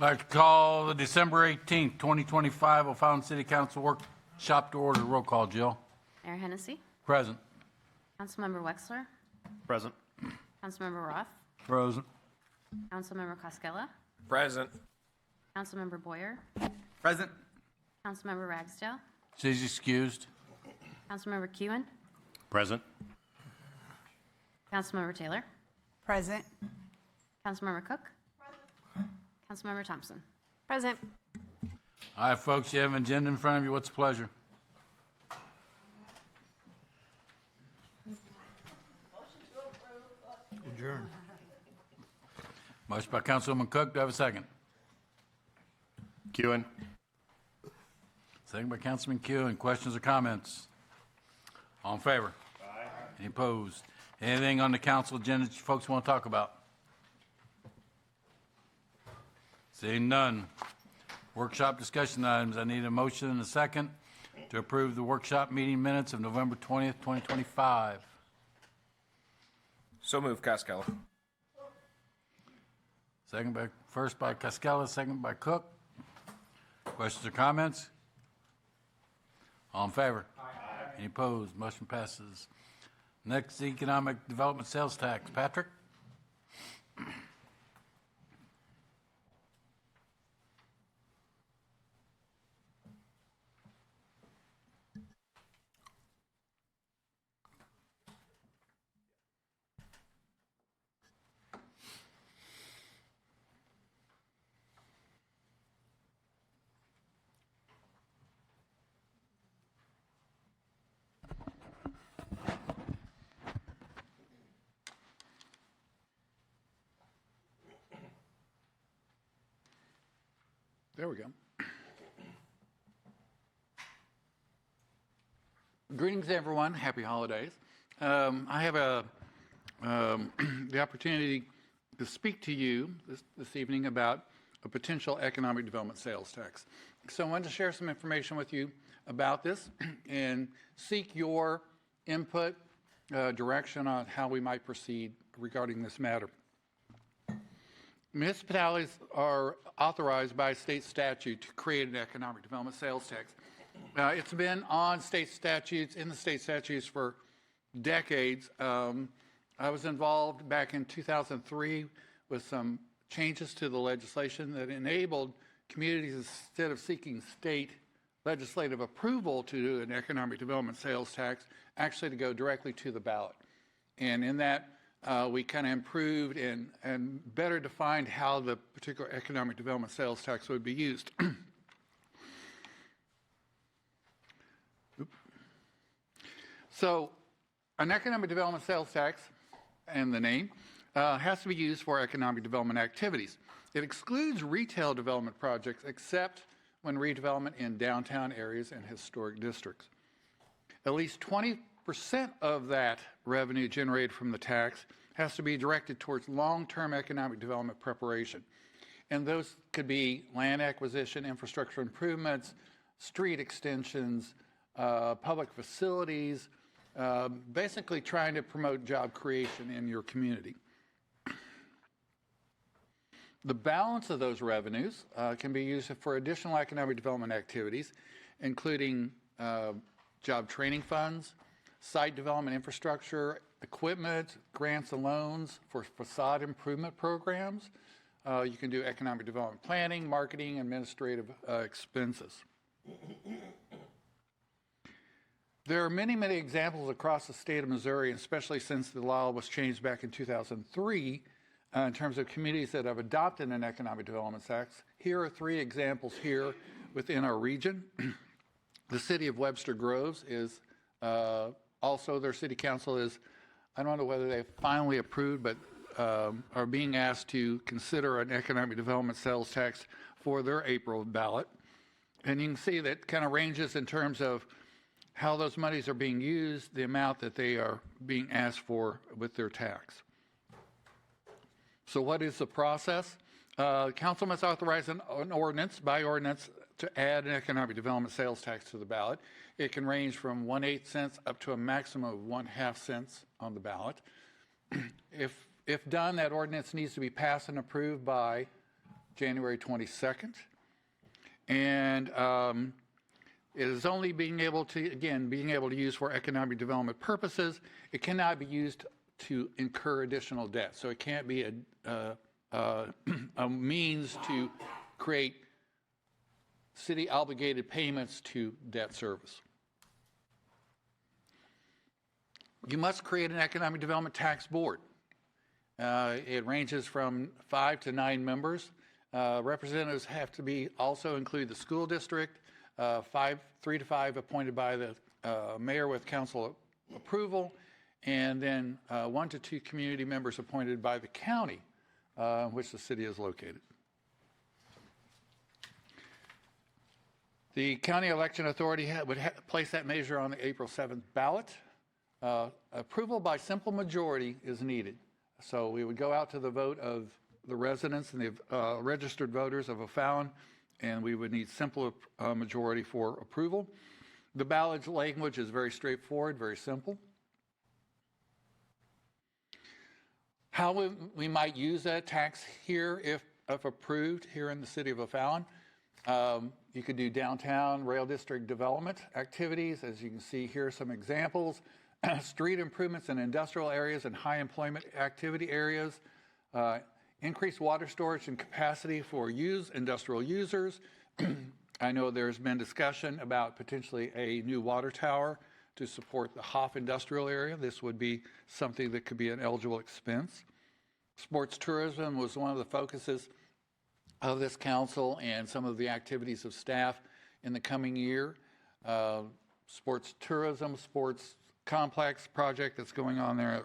I'd like to call the December 18th, 2025 O'Fallon City Council workshop to order. Roll call, Jill. Mayor Hennessy. Present. Councilmember Wexler. Present. Councilmember Roth. Present. Councilmember Coskella. Present. Councilmember Boyer. Present. Councilmember Ragsdale. She's excused. Councilmember Kewen. Present. Councilmember Taylor. Present. Councilmember Cook. Councilmember Thompson. Present. All right, folks, you have an agenda in front of you. What's the pleasure? Adjourn. Motion by Councilwoman Cook. Do I have a second? Kewen. Second by Councilman Q. Any questions or comments? All in favor? Aye. Any opposed? Anything on the council agenda that you folks want to talk about? Seeing none. Workshop discussion items. I need a motion and a second to approve the workshop meeting minutes of November 20th, 2025. So move, Coskella. First by Coskella, second by Cook. Questions or comments? All in favor? Aye. Any opposed? Motion passes. Next, economic development sales tax. Patrick? There we go. Greetings, everyone. Happy holidays. I have the opportunity to speak to you this evening about a potential economic development sales tax. So I wanted to share some information with you about this and seek your input, direction on how we might proceed regarding this matter. Municipalities are authorized by state statute to create an economic development sales tax. It's been on in the state statutes for decades. I was involved back in 2003 with some changes to the legislation that enabled communities, instead of seeking state legislative approval to do an economic development sales tax, actually to go directly to the ballot. And in that, we kind of improved and better defined how the particular economic development sales tax would be used. So an economic development sales tax, and the name, has to be used for economic development activities. It excludes retail development projects except when redevelopment in downtown areas and historic districts. At least 20% of that revenue generated from the tax has to be directed towards long-term economic development preparation. And those could be land acquisition, infrastructure improvements, street extensions, public facilities, basically trying to promote job creation in your community. The balance of those revenues can be used for additional economic development activities, including job training funds, site development infrastructure, equipment, grants and loans for facade improvement programs. You can do economic development planning, marketing, administrative expenses. There are many, many examples across the state of Missouri, especially since the law was changed back in 2003, in terms of communities that have adopted an economic development tax. Here are three examples here within our region. The city of Webster Groves is also, their city council is, I don't know whether they've finally approved, but are being asked to consider an economic development sales tax for their April ballot. And you can see that kind of ranges in terms of how those monies are being used, the amount that they are being asked for with their tax. So what is the process? Council must authorize an ordinance, by ordinance, to add an economic development sales tax to the ballot. It can range from 1/8 cents up to a maximum of 1/2 cents on the ballot. If done, that ordinance needs to be passed and approved by January 22nd. And it is only being able to use for economic development purposes. It cannot be used to incur additional debt. So it can't be a means to create city obligated payments to debt service. You must create an economic development tax board. It ranges from 5 to 9 members. Representatives have to also include the school district, 3 to 5 appointed by the mayor with council approval, and then 1 to 2 community members appointed by the county in which the city is located. The county election authority would place that measure on the April 7th ballot. Approval by simple majority is needed. So we would go out to the vote of the residents and the registered voters of O'Fallon, and we would need simple majority for approval. The ballot language is very straightforward, very simple. How we might use that tax here if approved here in the city of O'Fallon. You could do downtown rail district development activities. As you can see here, some examples. Street improvements in industrial areas and high employment activity areas. Increased water storage and capacity for industrial users. I know there's been discussion about potentially a new water tower to support the Hoff industrial area. This would be something that could be an eligible expense. Sports tourism was one of the focuses of this council and some of the activities of staff in the coming year. Sports tourism, sports complex project that's going on there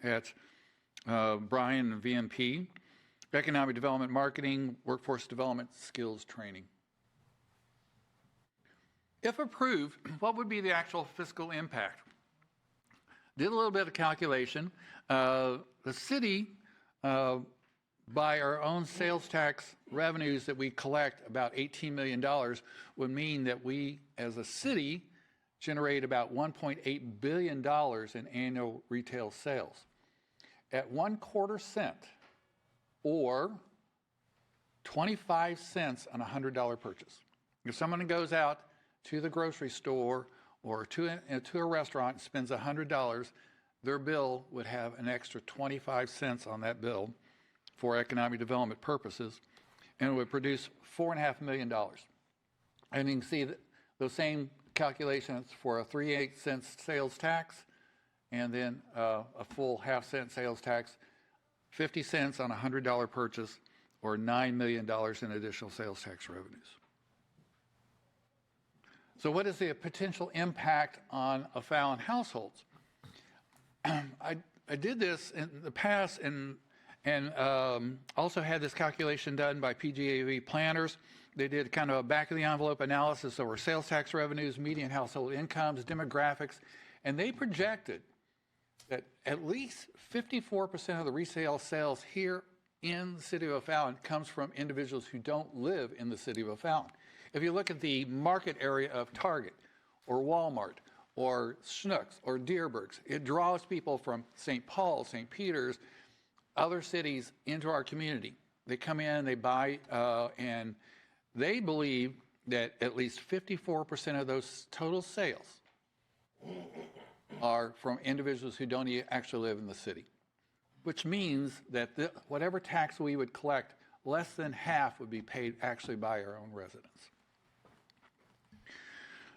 at Bryan and VMP. Economic development marketing, workforce development, skills training. If approved, what would be the actual fiscal impact? Did a little bit of calculation. The city, by our own sales tax revenues that we collect, about $18 million, would mean that we, as a city, generate about $1.8 billion in annual retail sales. At 1/4 cent, or 25 cents on a $100 purchase. If someone goes out to the grocery store or to a restaurant and spends $100, their bill would have an extra 25 cents on that bill for economic development purposes, and it would produce $4.5 million. And you can see that those same calculations for a 3/8 cents sales tax, and then a full half-cent sales tax, 50 cents on a $100 purchase, or $9 million in additional sales tax revenues. So what is the potential impact on O'Fallon households? I did this in the past and also had this calculation done by PGAV planners. They did kind of a back-of-the-envelope analysis over sales tax revenues, median household incomes, demographics, and they projected that at least 54% of the resale sales here in the city of O'Fallon comes from individuals who don't live in the city of O'Fallon. If you look at the market area of Target or Walmart or Schnucks or Deerbergs, it draws people from St. Paul, St. Peter's, other cities into our community. They come in, they buy, and they believe that at least 54% of those total sales are from individuals who don't actually live in the city, which means that whatever tax we would collect, less than half would be paid actually by our own residents.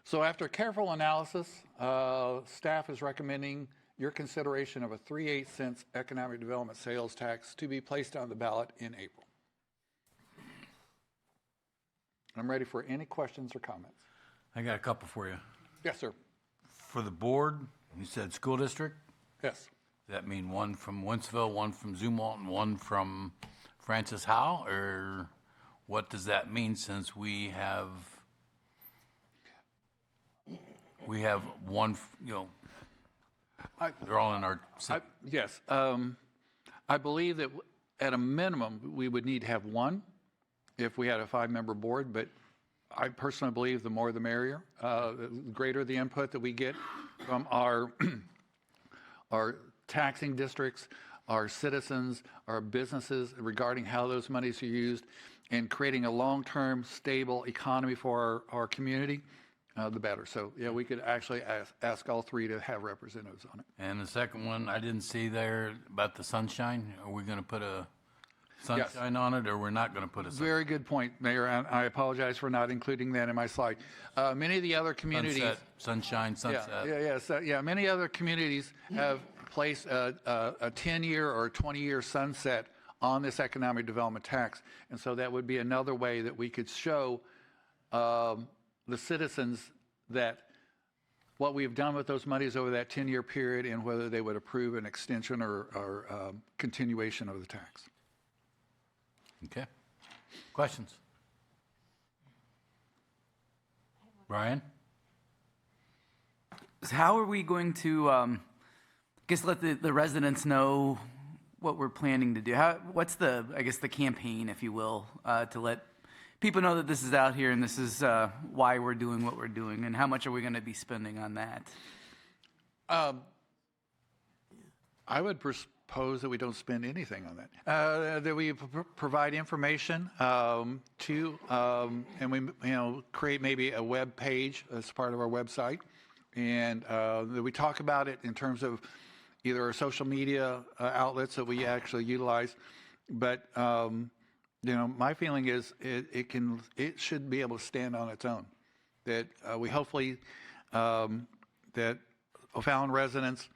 So after careful analysis, staff is recommending your consideration of a 3/8 cents economic development sales tax to be placed on the ballot in April. I'm ready for any questions or comments. I got a couple for you. Yes, sir. For the board, you said school district? Yes. Does that mean one from Wentzville, one from Zumwalt, and one from Francis Howe? Or what does that mean, since we have one, they're all in our city? Yes. I believe that at a minimum, we would need to have one if we had a 5-member board, but I personally believe the more the merrier. The greater the input that we get from our taxing districts, our citizens, our businesses regarding how those monies are used, and creating a long-term, stable economy for our community, the better. So, yeah, we could actually ask all three to have representatives on it. And the second one, I didn't see there about the sunshine. Are we going to put a sunshine on it, or we're not going to put a sunshine? Very good point, Mayor, and I apologize for not including that in my slide. Many of the other communities... Sunset, sunshine, sunset. Many other communities have placed a 10-year or 20-year sunset on this economic development tax. And so that would be another way that we could show the citizens that what we've done with those monies over that 10-year period and whether they would approve an extension or continuation of the tax. Okay. Questions? Brian? How are we going to, let the residents know what we're planning to do? What's the campaign, if you will, to let people know that this is out here and this is why we're doing what we're doing, and how much are we going to be spending on that? I would propose that we don't spend anything on that. That we provide information to, and we create maybe a web page as part of our website, and that we talk about it in terms of either our social media outlets that we actually utilize. But my feeling is it should be able to stand on its own. That we hopefully that O'Fallon residents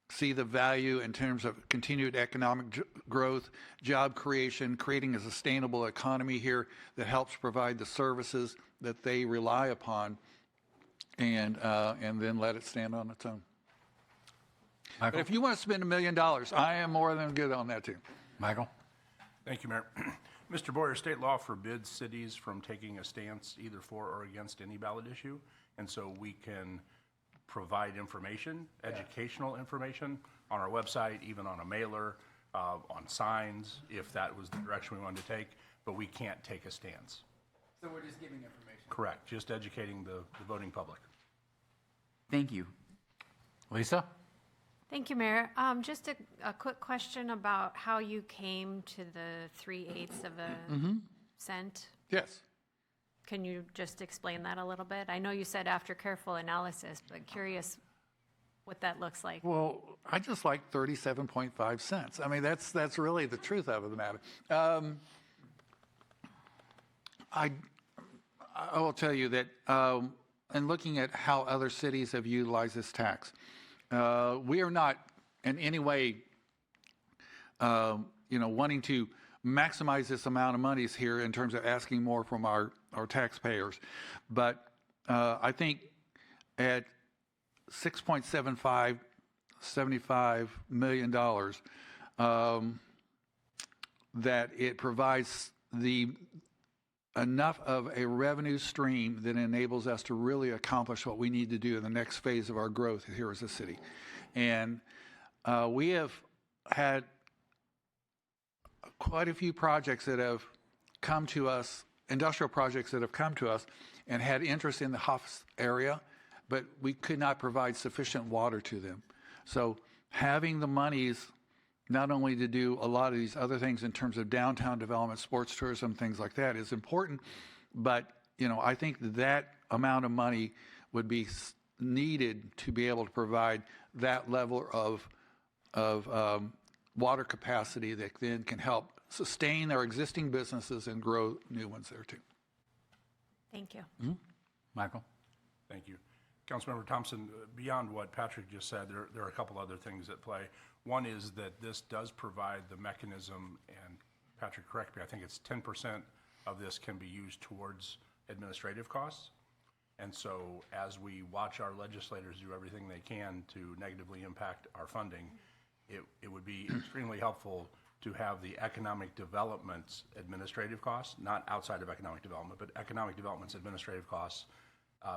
see the value in terms of continued economic growth, job creation, creating a sustainable economy here that helps provide the services that they rely upon, and then let it stand on its own. Michael? But if you want to spend $1 million, I am more than good on that too. Michael? Thank you, Mayor. Mr. Boyer, state law forbids cities from taking a stance either for or against any ballot issue, and so we can provide information, educational information on our website, even on a mailer, on signs, if that was the direction we wanted to take, but we can't take a stance. So we're just giving information. Correct, just educating the voting public. Thank you. Lisa? Thank you, Mayor. Just a quick question about how you came to the 3/8 of a cent. Yes. Can you just explain that a little bit? I know you said after careful analysis, but curious what that looks like. Well, I just like 37.5 cents. I mean, that's really the truth of the matter. I will tell you that in looking at how other cities have utilized this tax, we are not in any way, wanting to maximize this amount of monies here in terms of asking more from our taxpayers. But I think at $75 million, that it provides enough of a revenue stream that enables us to really accomplish what we need to do in the next phase of our growth here as a city. And we have had quite a few projects that have come to us, industrial projects that have come to us and had interest in the Huffs area, but we could not provide sufficient water to them. So having the monies not only to do a lot of these other things in terms of downtown development, sports tourism, things like that is important, but I think that amount of money would be needed to be able to provide that level of water capacity that then can help sustain our existing businesses and grow new ones there too. Thank you. Michael? Thank you. Councilmember Thompson, beyond what Patrick just said, there are a couple other things at play. One is that this does provide the mechanism, and Patrick, correct me, I think it's 10% of this can be used towards administrative costs. And so as we watch our legislators do everything they can to negatively impact our funding, it would be extremely helpful to have the economic development's administrative costs, not outside of economic development, but economic development's administrative costs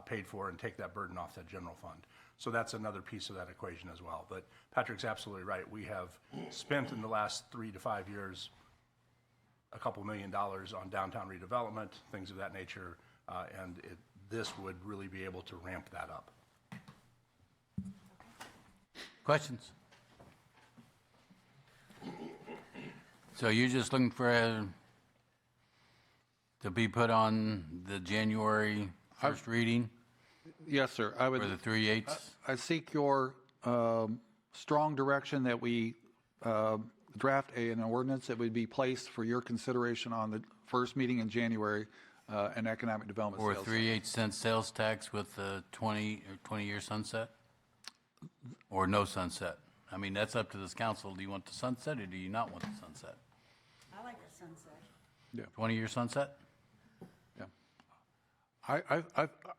paid for, and take that burden off that general fund. So that's another piece of that equation as well. But Patrick's absolutely right. We have spent in the last 3 to 5 years a couple $1 million on downtown redevelopment, things of that nature, and this would really be able to ramp that up. So you're just looking for to be put on the January first reading Yes, sir. I would. for the 3/8? I seek your strong direction that we draft an ordinance that would be placed for your consideration on the first meeting in January, an economic development Or a sales. 3/8 sales tax with a 20-year sunset? Or no sunset? I mean, that's up to this council. Do you want the sunset or do you not want the sunset? I like the sunset. 20-year sunset? Yeah.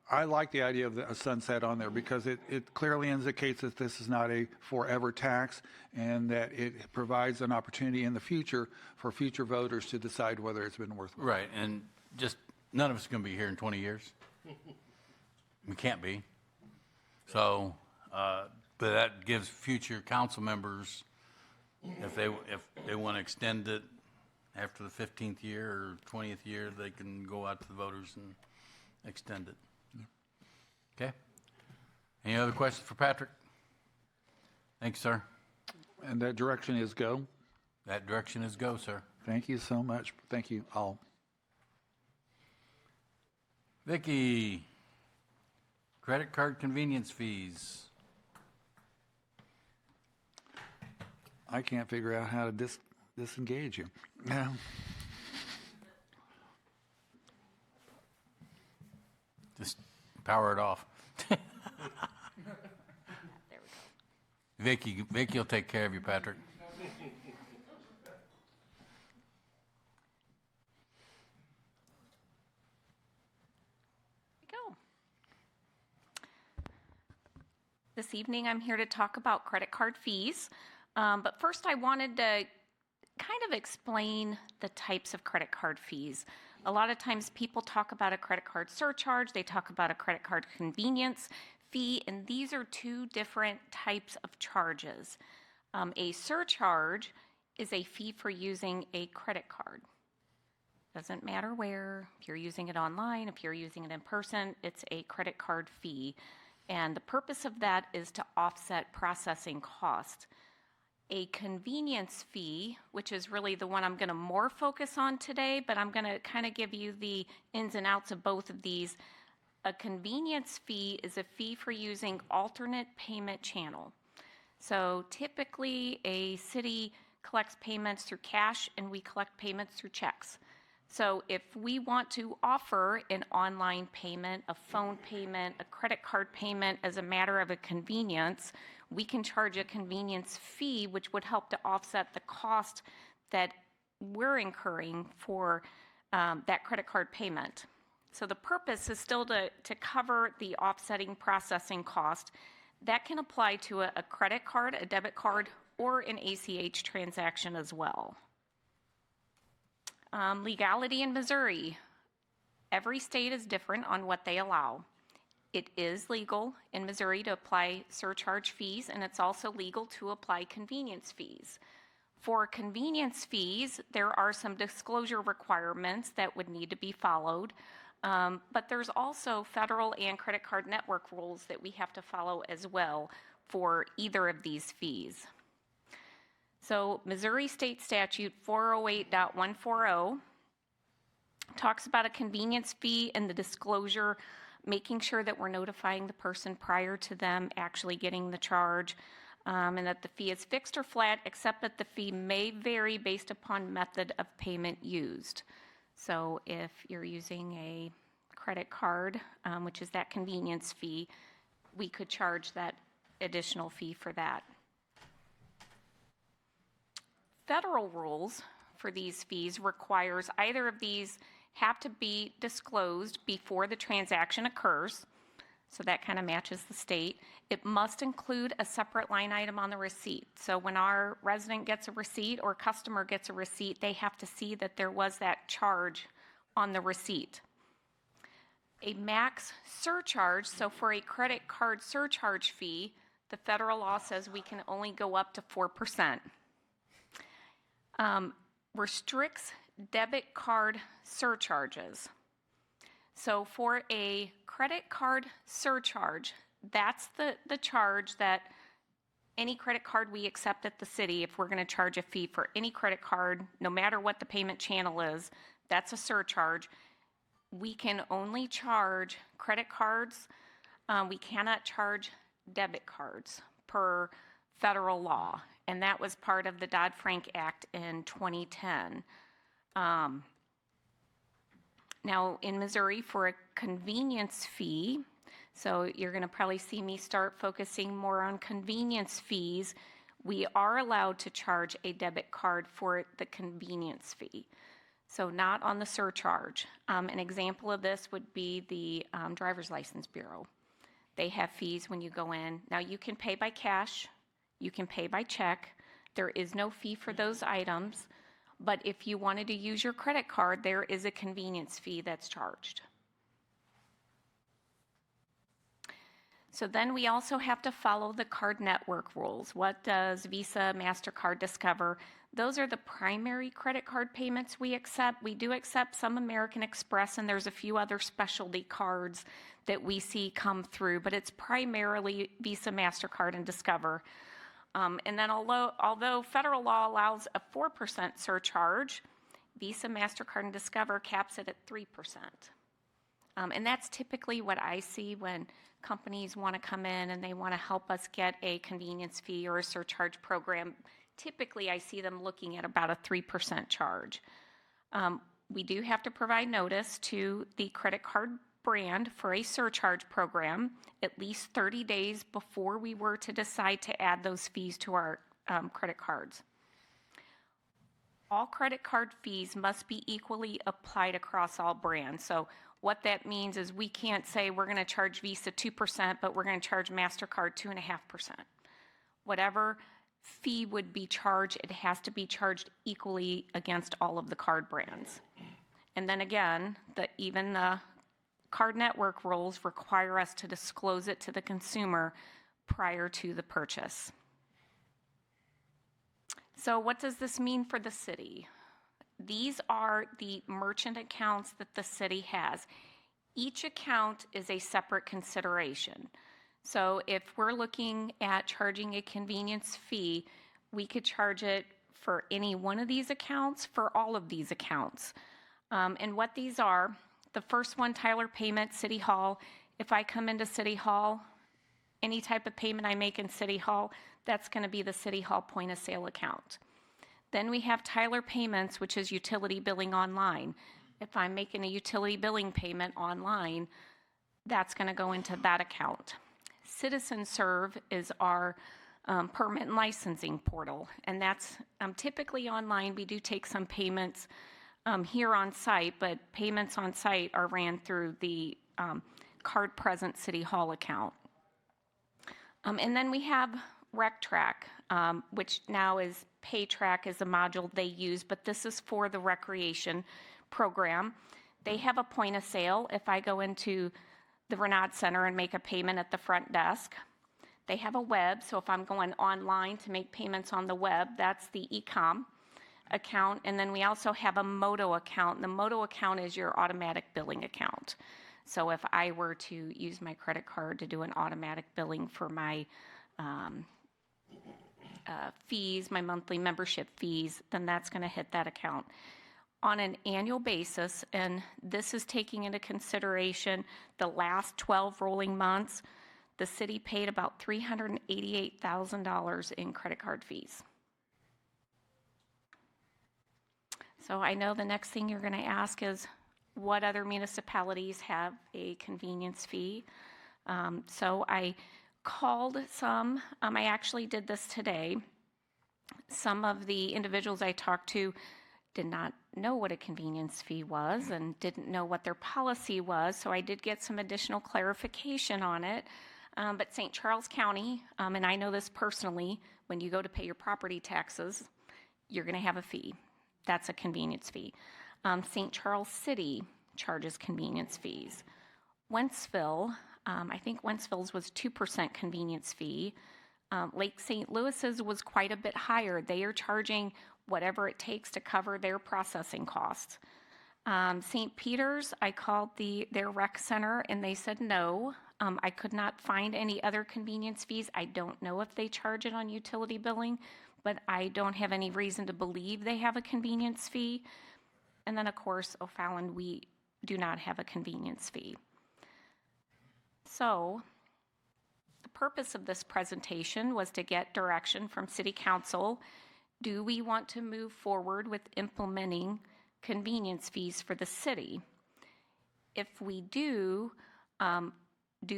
I like the idea of a sunset on there because it clearly indicates that this is not a forever tax and that it provides an opportunity in the future for future voters to decide whether it's been worthwhile. Right, and just, none of us are going to be here in 20 years. We can't be. So, but that gives future council members, if they want to extend it after the 15th year or 20th year, they can go out to the voters and extend it. Okay? Any other questions for Patrick? Thanks, sir. And that direction is go. That direction is go, sir. Thank you so much. Thank you all. Vicky, credit card convenience fees. I can't figure out how to disengage you. Yeah. Just power it off. Vicky will take care of you, Patrick. Go. This evening, I'm here to talk about credit card fees. But first, I wanted to kind of explain the types of credit card fees. A lot of times people talk about a credit card surcharge, they talk about a credit card convenience fee, and these are two different types of charges. A surcharge is a fee for using a credit card. Doesn't matter where, if you're using it online, if you're using it in person, it's a credit card fee. And the purpose of that is to offset processing costs. A convenience fee, which is really the one I'm going to more focus on today, but I'm going to kind of give you the ins and outs of both of these. A convenience fee is a fee for using alternate payment channel. So typically a city collects payments through cash and we collect payments through checks. So if we want to offer an online payment, a phone payment, a credit card payment as a matter of a convenience, we can charge a convenience fee, which would help to offset the cost that we're incurring for that credit card payment. So the purpose is still to cover the offsetting processing cost. That can apply to a credit card, a debit card, or an ACH transaction as well. Legality in Missouri. Every state is different on what they allow. It is legal in Missouri to apply surcharge fees, and it's also legal to apply convenience fees. For convenience fees, there are some disclosure requirements that would need to be followed, but there's also federal and credit card network rules that we have to follow as well for either of these fees. So Missouri State Statute 408.140 talks about a convenience fee and the disclosure, making sure that we're notifying the person prior to them actually getting the charge, and that the fee is fixed or flat, except that the fee may vary based upon method of payment used. So if you're using a credit card, which is that convenience fee, we could charge that additional fee for that. Federal rules for these fees requires either of these have to be disclosed before the transaction occurs, so that kind of matches the state. It must include a separate line item on the receipt. So when our resident gets a receipt or customer gets a receipt, they have to see that there was that charge on the receipt. A max surcharge, so for a credit card surcharge fee, the federal law says we can only go up to 4%. Restricts debit card surcharges. So for a credit card surcharge, that's the charge that any credit card we accept at the city, if we're going to charge a fee for any credit card, no matter what the payment channel is, that's a surcharge. We can only charge credit cards. We cannot charge debit cards per federal law, and that was part of the Dodd-Frank Act in 2010. Now, in Missouri, for a convenience fee, so you're going to probably see me start focusing more on convenience fees, we are allowed to charge a debit card for the convenience fee. So not on the surcharge. An example of this would be the Driver's License Bureau. They have fees when you go in. Now, you can pay by cash, you can pay by check. There is no fee for those items, but if you wanted to use your credit card, there is a convenience fee that's charged. So then we also have to follow the card network rules. What does Visa, MasterCard, Discover? Those are the primary credit card payments we accept. We do accept some American Express, and there's a few other specialty cards that we see come through, but it's primarily Visa, MasterCard, and Discover. And then although federal law allows a 4% surcharge, Visa, MasterCard, and Discover caps it at 3%. And that's typically what I see when companies want to come in and they want to help us get a convenience fee or a surcharge program. Typically, I see them looking at about a 3% charge. We do have to provide notice to the credit card brand for a surcharge program at least 30 days before we were to decide to add those fees to our credit cards. All credit card fees must be equally applied across all brands. So what that means is we can't say we're going to charge Visa 2%, but we're going to charge MasterCard 2.5%. Whatever fee would be charged, it has to be charged equally against all of the card brands. And then again, even the card network rules require us to disclose it to the consumer prior to the purchase. So what does this mean for the city? These are the merchant accounts that the city has. Each account is a separate consideration. So if we're looking at charging a convenience fee, we could charge it for any one of these accounts, for all of these accounts. And what these are, the first one, Tyler Payment, City Hall. If I come into City Hall, any type of payment I make in City Hall, that's going to be the City Hall point of sale account. Then we have Tyler Payments, which is utility billing online. If I'm making a utility billing payment online, that's going to go into that account. Citizen Serve is our permit and licensing portal, and that's typically online. We do take some payments here on site, but payments on site are ran through the card present City Hall account. And then we have RecTrack, which now is PayTrack is a module they use, but this is for the recreation program. They have a point of sale. If I go into the Renaud Center and make a payment at the front desk, they have a web, so if I'm going online to make payments on the web, that's the e-com account. And then we also have a Moto account. The Moto account is your automatic billing account. So if I were to use my credit card to do an automatic billing for my fees, my monthly membership fees, then that's going to hit that account. On an annual basis, and this is taking into consideration the last 12 rolling months, the city paid about $388,000 in credit card fees. So I know the next thing you're going to ask is, what other municipalities have a convenience fee? So I called some. I actually did this today. Some of the individuals I talked to did not know what a convenience fee was and didn't know what their policy was, so I did get some additional clarification on it. But St. Charles County, and I know this personally, when you go to pay your property taxes, you're going to have a fee. That's a convenience fee. St. Charles City charges convenience fees. Wentzville, I think Wentzville's was 2% convenience fee. Lake St. Louis's was quite a bit higher. They are charging whatever it takes to cover their processing costs. St. Peter's, I called their rec center and they said no. I could not find any other convenience fees. I don't know if they charge it on utility billing, but I don't have any reason to believe they have a convenience fee. And then, of course, O'Fallon, we do not have a convenience fee. So the purpose of this presentation was to get direction from City Council. Do we want to move forward with implementing convenience fees for the city? If we do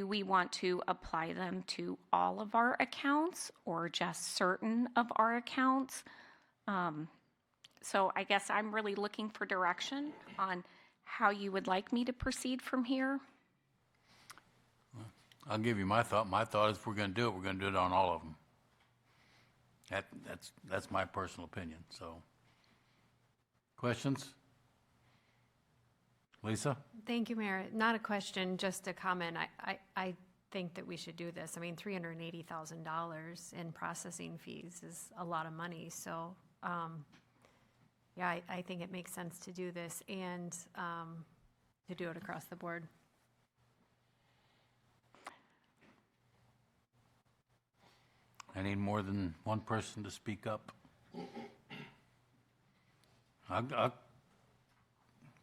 we want to apply them to all of our accounts or just certain of our accounts? So I guess I'm really looking for direction on how you would like me to proceed from here. I'll give you my thought. My thought is if we're going to do it, we're going to do it on all of them. That's my personal opinion, so. Questions? Lisa? Thank you, Mayor. Not a question, just a comment. I think that we should do this. I mean, $380,000 in processing fees is a lot of money. So, yeah, I think it makes sense to do this and to do it across the board. I need more than one person to speak up.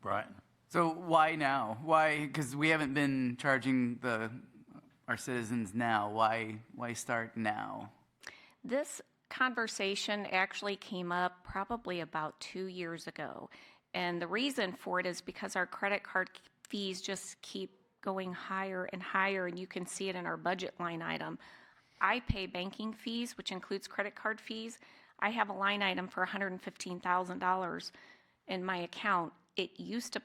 Brian? So why now? Why? Because we haven't been charging our citizens now. Why start now? This conversation actually came up probably about 2 years ago. And the reason for it is because our credit card fees just keep going higher and higher, and you can see it in our budget line item. I pay banking fees, which includes credit card fees. I have a line item for $115,000 in my account. It used to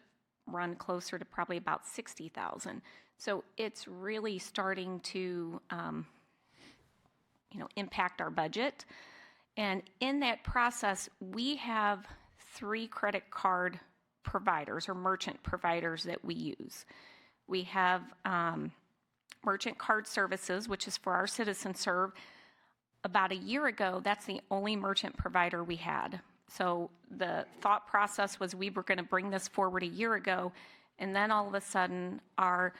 run closer to probably about $60,000. So it's really starting to, impact our budget. And in that process, we have 3 credit card providers or merchant providers that we use. We have Merchant Card Services, which is for our Citizen Serve. About a year ago, that's the only merchant provider we had. So the thought process was we were going to bring this forward a year ago, and then all of a sudden our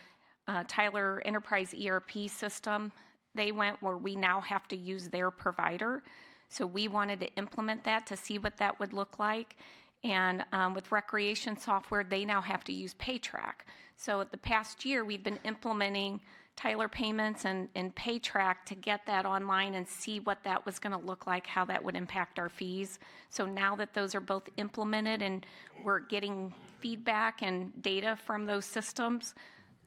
Tyler Enterprise ERP system, they went where we now have to use their provider. So we wanted to implement that to see what that would look like. And with recreation software, they now have to use PayTrack. So the past year, we've been implementing Tyler Payments and PayTrack to get that online and see what that was going to look like, how that would impact our fees. So now that those are both implemented and we're getting feedback and data from those systems,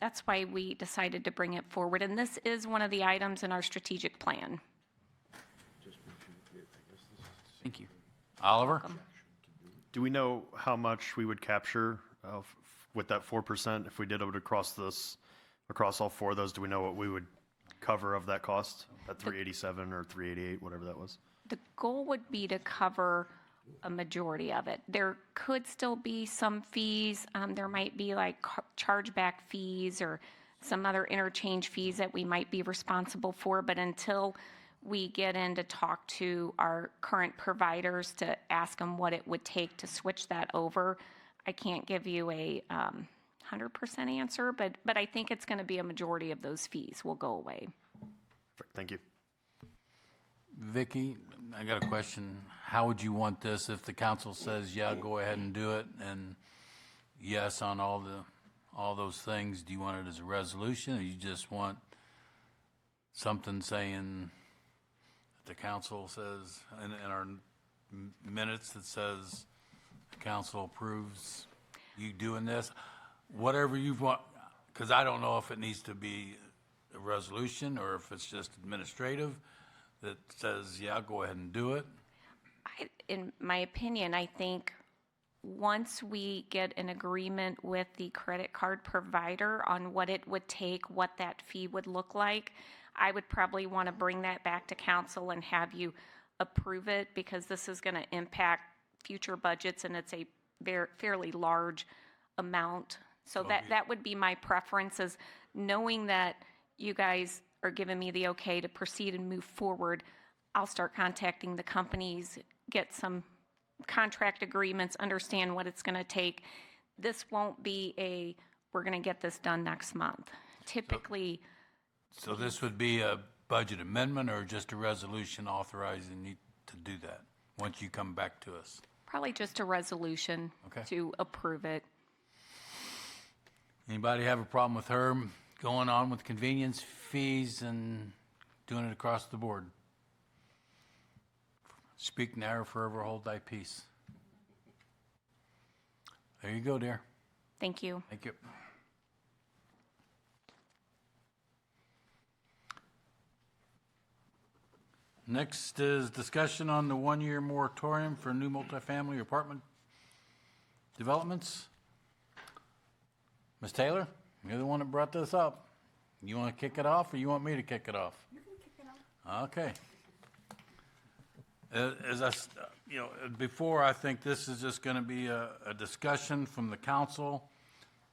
that's why we decided to bring it forward. And this is one of the items in our strategic plan. Thank you. Oliver? Do we know how much we would capture with that 4% if we did it across all 4 of those? Do we know what we would cover of that cost? That 387 or 388, whatever that was? The goal would be to cover a majority of it. There could still be some fees. There might be like chargeback fees or some other interchange fees that we might be responsible for, but until we get in to talk to our current providers to ask them what it would take to switch that over, I can't give you a 100% answer, but I think it's going to be a majority of those fees will go away. Thank you. Vicki, I got a question. How would you want this if the council says, yeah, go ahead and do it, and yes on all those things? Do you want it as a resolution, or you just want something saying the council says in our minutes that says the council approves you doing this? Whatever you want, because I don't know if it needs to be a resolution or if it's just administrative that says, yeah, go ahead and do it. In my opinion, I think once we get an agreement with the credit card provider on what it would take, what that fee would look like, I would probably want to bring that back to council and have you approve it, because this is going to impact future budgets and it's a fairly large amount. So that would be my preference, is knowing that you guys are giving me the okay to proceed and move forward. I'll start contacting the companies, get some contract agreements, understand what it's going to take. This won't be we're going to get this done next month. typically, So this would be a budget amendment or just a resolution authorizing you to do that, once you come back to us? probably just a resolution Okay. to approve it. Anybody have a problem with her going on with convenience fees and doing it across the board? Speak now or forever hold thy peace. There you go, dear. Thank you. Thank you. Next is discussion on the one-year moratorium for new multifamily apartment developments. Ms. Taylor, you're the one that brought this up. You want to kick it off, or you want me to kick it off? You can kick it off. Okay. Before, I think this is just going to be a discussion from the council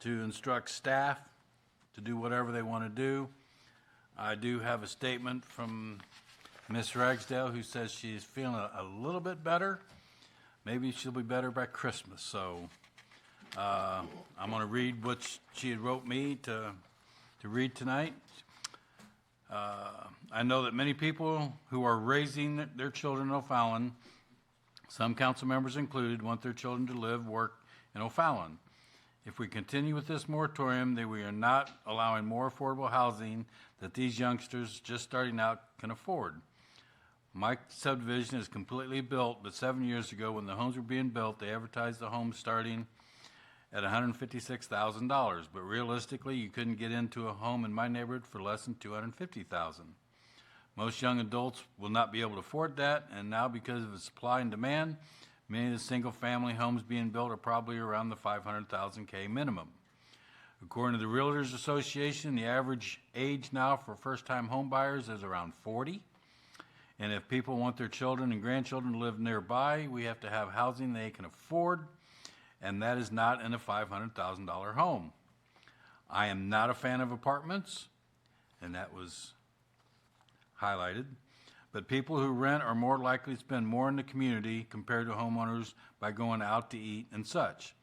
to instruct staff to do whatever they want to do. I do have a statement from Ms. Ragsdale, who says she's feeling a little bit better. Maybe she'll be better by Christmas. So I'm going to read what she had wrote me to read tonight. I know that many people who are raising their children in O'Fallon, some council members included, want their children to live, work in O'Fallon. If we continue with this moratorium, then we are not allowing more affordable housing that these youngsters just starting out can afford. My subdivision is completely built, but 7 years ago when the homes were being built, they advertised the homes starting at $156,000, but realistically, you couldn't get into a home in my neighborhood for less than $250,000. Most young adults will not be able to afford that, and now because of the supply and demand, many of the single-family homes being built are probably around the $500,000 minimum. According to the Realtors Association, the average age now for first-time home buyers is around 40. And if people want their children and grandchildren to live nearby, we have to have housing they can afford, and that is not in a $500,000 home. I am not a fan of apartments, and that was highlighted, but people who rent are more likely to spend more in the community compared to homeowners by going out to eat and such.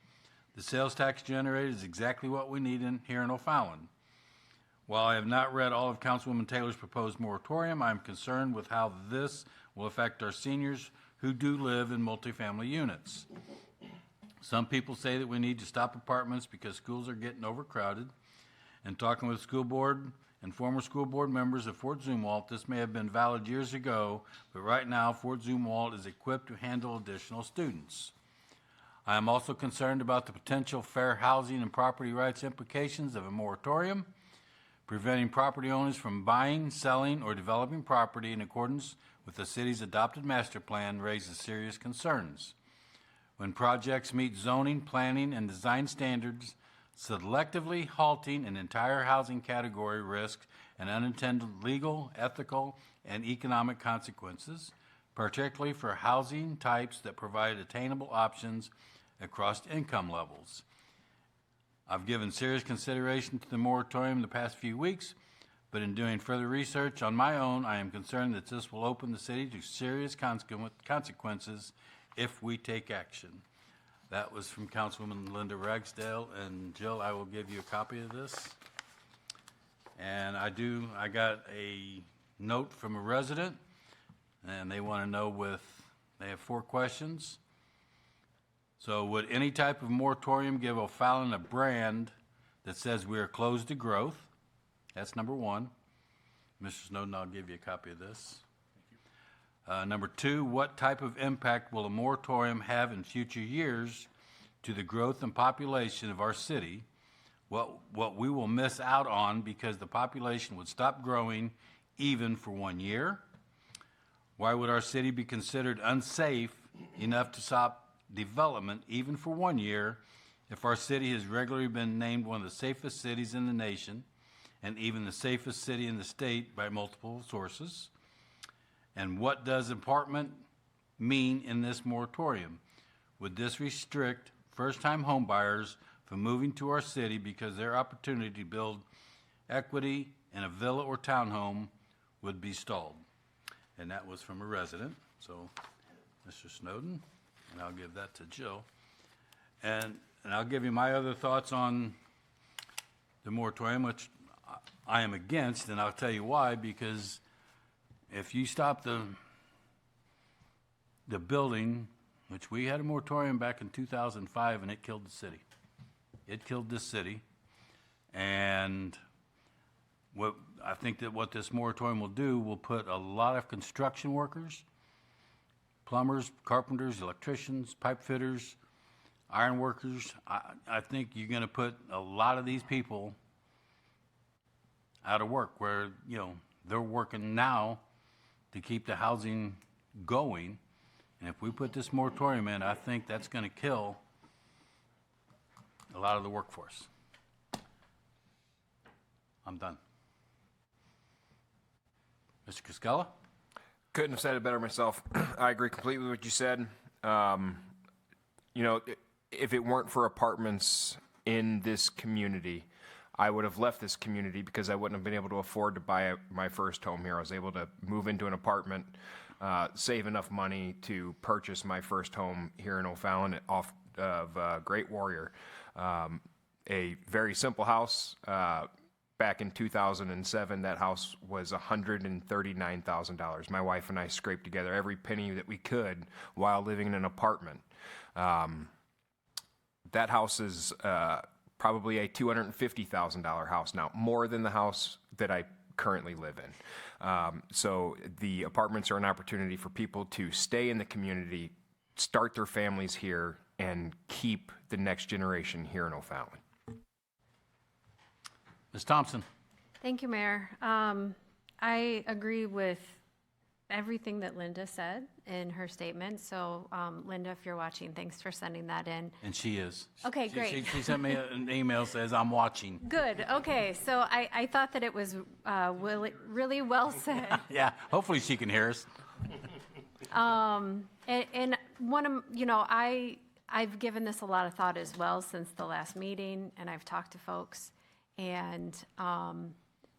The sales tax generated is exactly what we need here in O'Fallon. While I have not read all of Councilwoman Taylor's proposed moratorium, I am concerned with how this will affect our seniors who do live in multifamily units. Some people say that we need to stop apartments because schools are getting overcrowded. And talking with school board and former school board members of Fort Zumwalt, this may have been valid years ago, but right now Fort Zumwalt is equipped to handle additional students. I am also concerned about the potential fair housing and property rights implications of a moratorium. Preventing property owners from buying, selling, or developing property in accordance with the city's adopted master plan raises serious concerns. When projects meet zoning, planning, and design standards, selectively halting an entire housing category risks and unintended legal, ethical, and economic consequences, particularly for housing types that provide attainable options across income levels. I've given serious consideration to the moratorium the past few weeks, but in doing further research on my own, I am concerned that this will open the city to serious consequences if we take action. That was from Councilwoman Linda Ragsdale, and Jill, I will give you a copy of this. And I got a note from a resident, and they want to know they have 4 questions. So would any type of moratorium give O'Fallon a brand that says we are closed to growth? That's number 1. Mr. Snowden, I'll give you a copy of this. Number 2, what type of impact will a moratorium have in future years to the growth and population of our city? What we will miss out on because the population would stop growing even for 1 year? Why would our city be considered unsafe enough to stop development even for 1 year if our city has regularly been named one of the safest cities in the nation and even the safest city in the state by multiple sources? And what does apartment mean in this moratorium? Would this restrict first-time home buyers from moving to our city because their opportunity to build equity in a villa or townhome would be stalled? And that was from a resident. So, Mr. Snowden, and I'll give that to Jill. And I'll give you my other thoughts on the moratorium, which I am against, and I'll tell you why, because if you stop the building, which we had a moratorium back in 2005, and it killed the city. It killed this city. And I think that what this moratorium will do will put a lot of construction workers, plumbers, carpenters, electricians, pipe fitters, iron workers. I think you're going to put a lot of these people out of work where, they're working now to keep the housing going. And if we put this moratorium in, I think that's going to kill a lot of the workforce. I'm done. Mr. Cascella? Couldn't have said it better myself. I agree completely with what you said. If it weren't for apartments in this community, I would have left this community because I wouldn't have been able to afford to buy my first home here. I was able to move into an apartment, save enough money to purchase my first home here in O'Fallon off of Great Warrior. A very simple house. Back in 2007, that house was $139,000. My wife and I scraped together every penny that we could while living in an apartment. That house is probably a $250,000 house now, more than the house that I currently live in. So the apartments are an opportunity for people to stay in the community, start their families here, and keep the next generation here in O'Fallon. Ms. Thompson? Thank you, Mayor. I agree with everything that Linda said in her statement. So, Linda, if you're watching, thanks for sending that in. And she is. Okay, great. She sent me an email, says, I'm watching. Good. Okay. So I thought that it was really well said. Yeah, hopefully she can hear us. And one of, I've given this a lot of thought as well since the last meeting, and I've talked to folks, and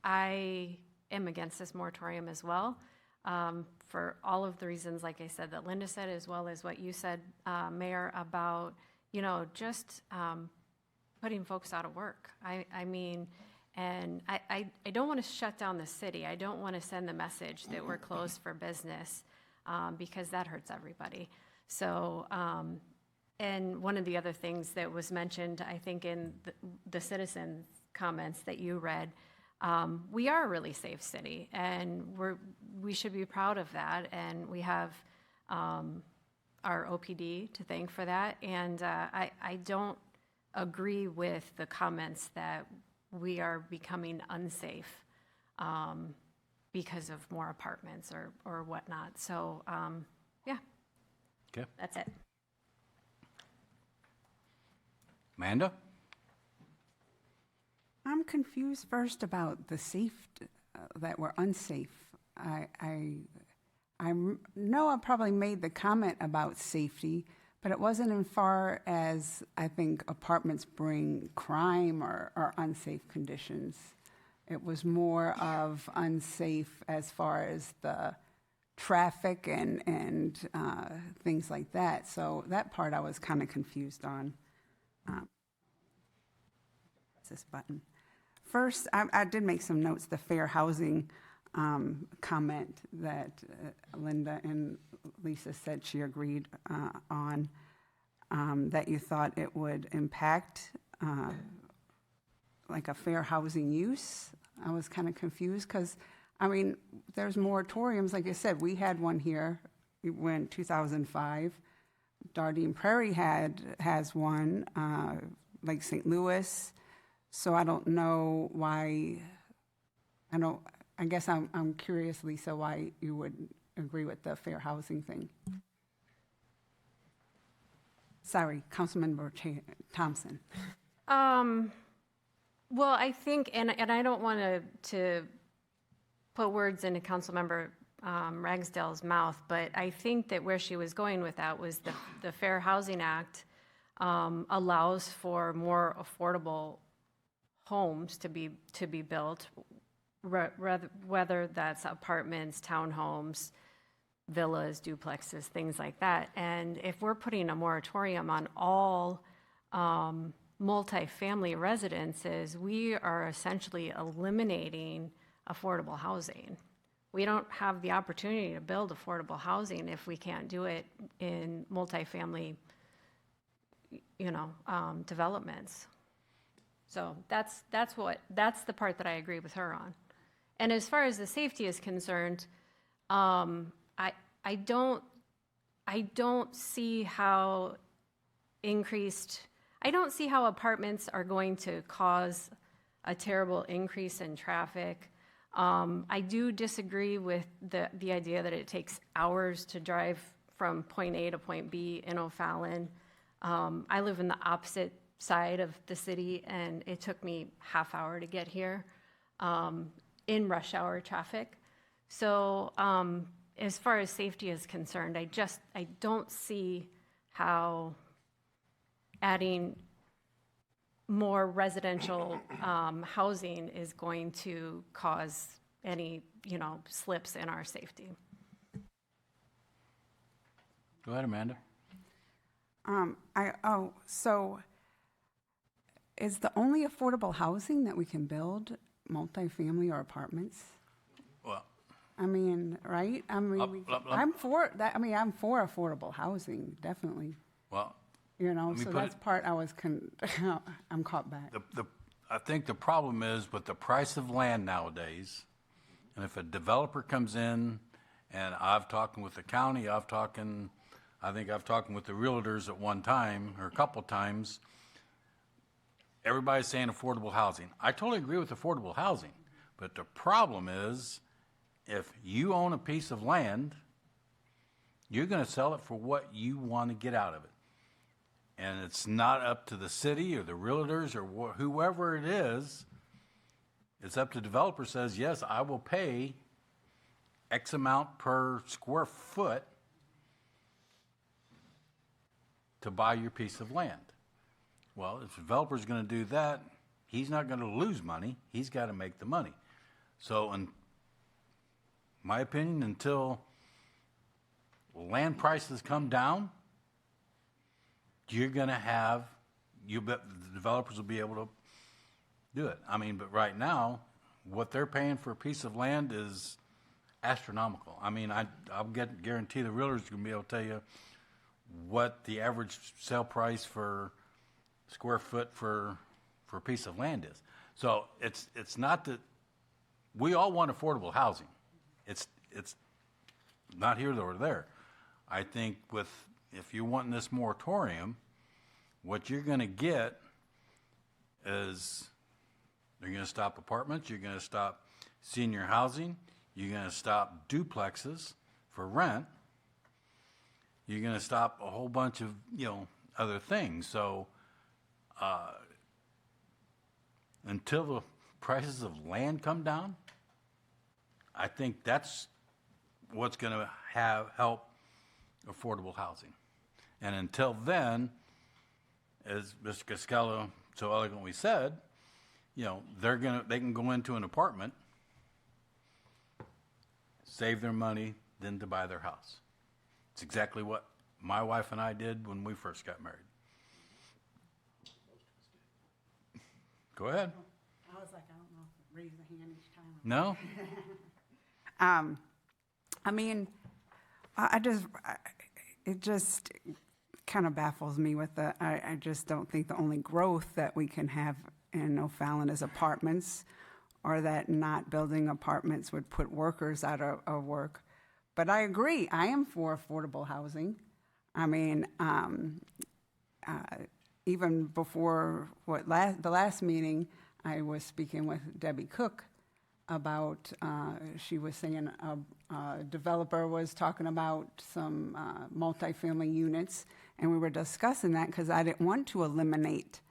I am against this moratorium as well, for all of the reasons, like I said, that Linda said, as well as what you said, Mayor, about, just putting folks out of work. I mean, and I don't want to shut down the city. I don't want to send the message that we're closed for business, because that hurts everybody. So, and one of the other things that was mentioned, I think, in the citizens' comments that you read, we are a really safe city, and we should be proud of that. And we have our OPD to thank for that. And I don't agree with the comments that we are becoming unsafe because of more apartments or whatnot. So, yeah. Okay. That's it. Amanda? I'm confused first about the that we're unsafe. I know I probably made the comment about safety, but it wasn't as far as I think apartments bring crime or unsafe conditions. It was more of unsafe as far as the traffic and things like that. So that part I was kind of confused on. What's this button? First, I did make some notes, the fair housing comment that Linda and Lisa said she agreed on, that you thought it would impact like a fair housing use. I was kind of confused because, I mean, there's moratoriums. Like I said, we had one here when 2005. Dardine Prairie has one, like St. Louis. So I don't know why. I guess I'm curious, Lisa, why you would agree with the fair housing thing. Sorry, Councilmember Thompson. Well, I think, and I don't want to put words into Councilmember Ragsdale's mouth, but I think that where she was going with that was the Fair Housing Act allows for more affordable homes to be built, whether that's apartments, townhomes, villas, duplexes, things like that. And if we're putting a moratorium on all multifamily residences, we are essentially eliminating affordable housing. We don't have the opportunity to build affordable housing if we can't do it in multifamily, developments. So that's the part that I agree with her on. And as far as the safety is concerned, I don't see how apartments are going to cause a terrible increase in traffic. I do disagree with the idea that it takes hours to drive from point A to point B in O'Fallon. I live in the opposite side of the city, and it took me half hour to get here in rush hour traffic. So as far as safety is concerned, I don't see how adding more residential housing is going to cause any, slips in our safety. Go ahead, Amanda. So is the only affordable housing that we can build multifamily or apartments? Well, I mean, right? I mean, I'm for that. I mean, I'm for affordable housing, definitely. well, So that's part I was, I'm caught back. I think the problem is with the price of land nowadays, and if a developer comes in, and I've talked with the county, I think I've talked with the realtors at one time, or a couple times, everybody's saying affordable housing. I totally agree with affordable housing, but the problem is, if you own a piece of land, you're gonna sell it for what you wanna get out of it. And it's not up to the city or the realtors or whoever it is. It's up to the developer says, yes, I will pay X amount per square foot to buy your piece of land. Well, if the developer's going to do that, he's not going to lose money. He's got to make the money. So in my opinion, until land prices come down, you're going to have, the developers will be able to do it. I mean, but right now, what they're paying for a piece of land is astronomical. I mean, I'll guarantee the realtors are going to be able to tell you what the average sale price for square foot for a piece of land is. So it's not that we all want affordable housing. It's not here or there. I think if you're wanting this moratorium, what you're going to get is you're going to stop apartments, you're going to stop senior housing, you're going to stop duplexes for rent, you're going to stop a whole bunch of other things. So until the prices of land come down, I think that's what's going to help affordable housing. And until then, as Mr. Cascello so eloquently said, they can go into an apartment, save their money, then to buy their house. It's exactly what my wife and I did when we first got married. Go ahead. I was like, I don't know, raise the hand each time. No? I mean, it just kind of baffles me with I just don't think the only growth that we can have in O'Fallon is apartments, or that not building apartments would put workers out of work. But I agree, I am for affordable housing. I mean, even before the last meeting, I was speaking with Debbie Cook about, she was saying a developer was talking about some multifamily units, and we were discussing that because I didn't want to eliminate,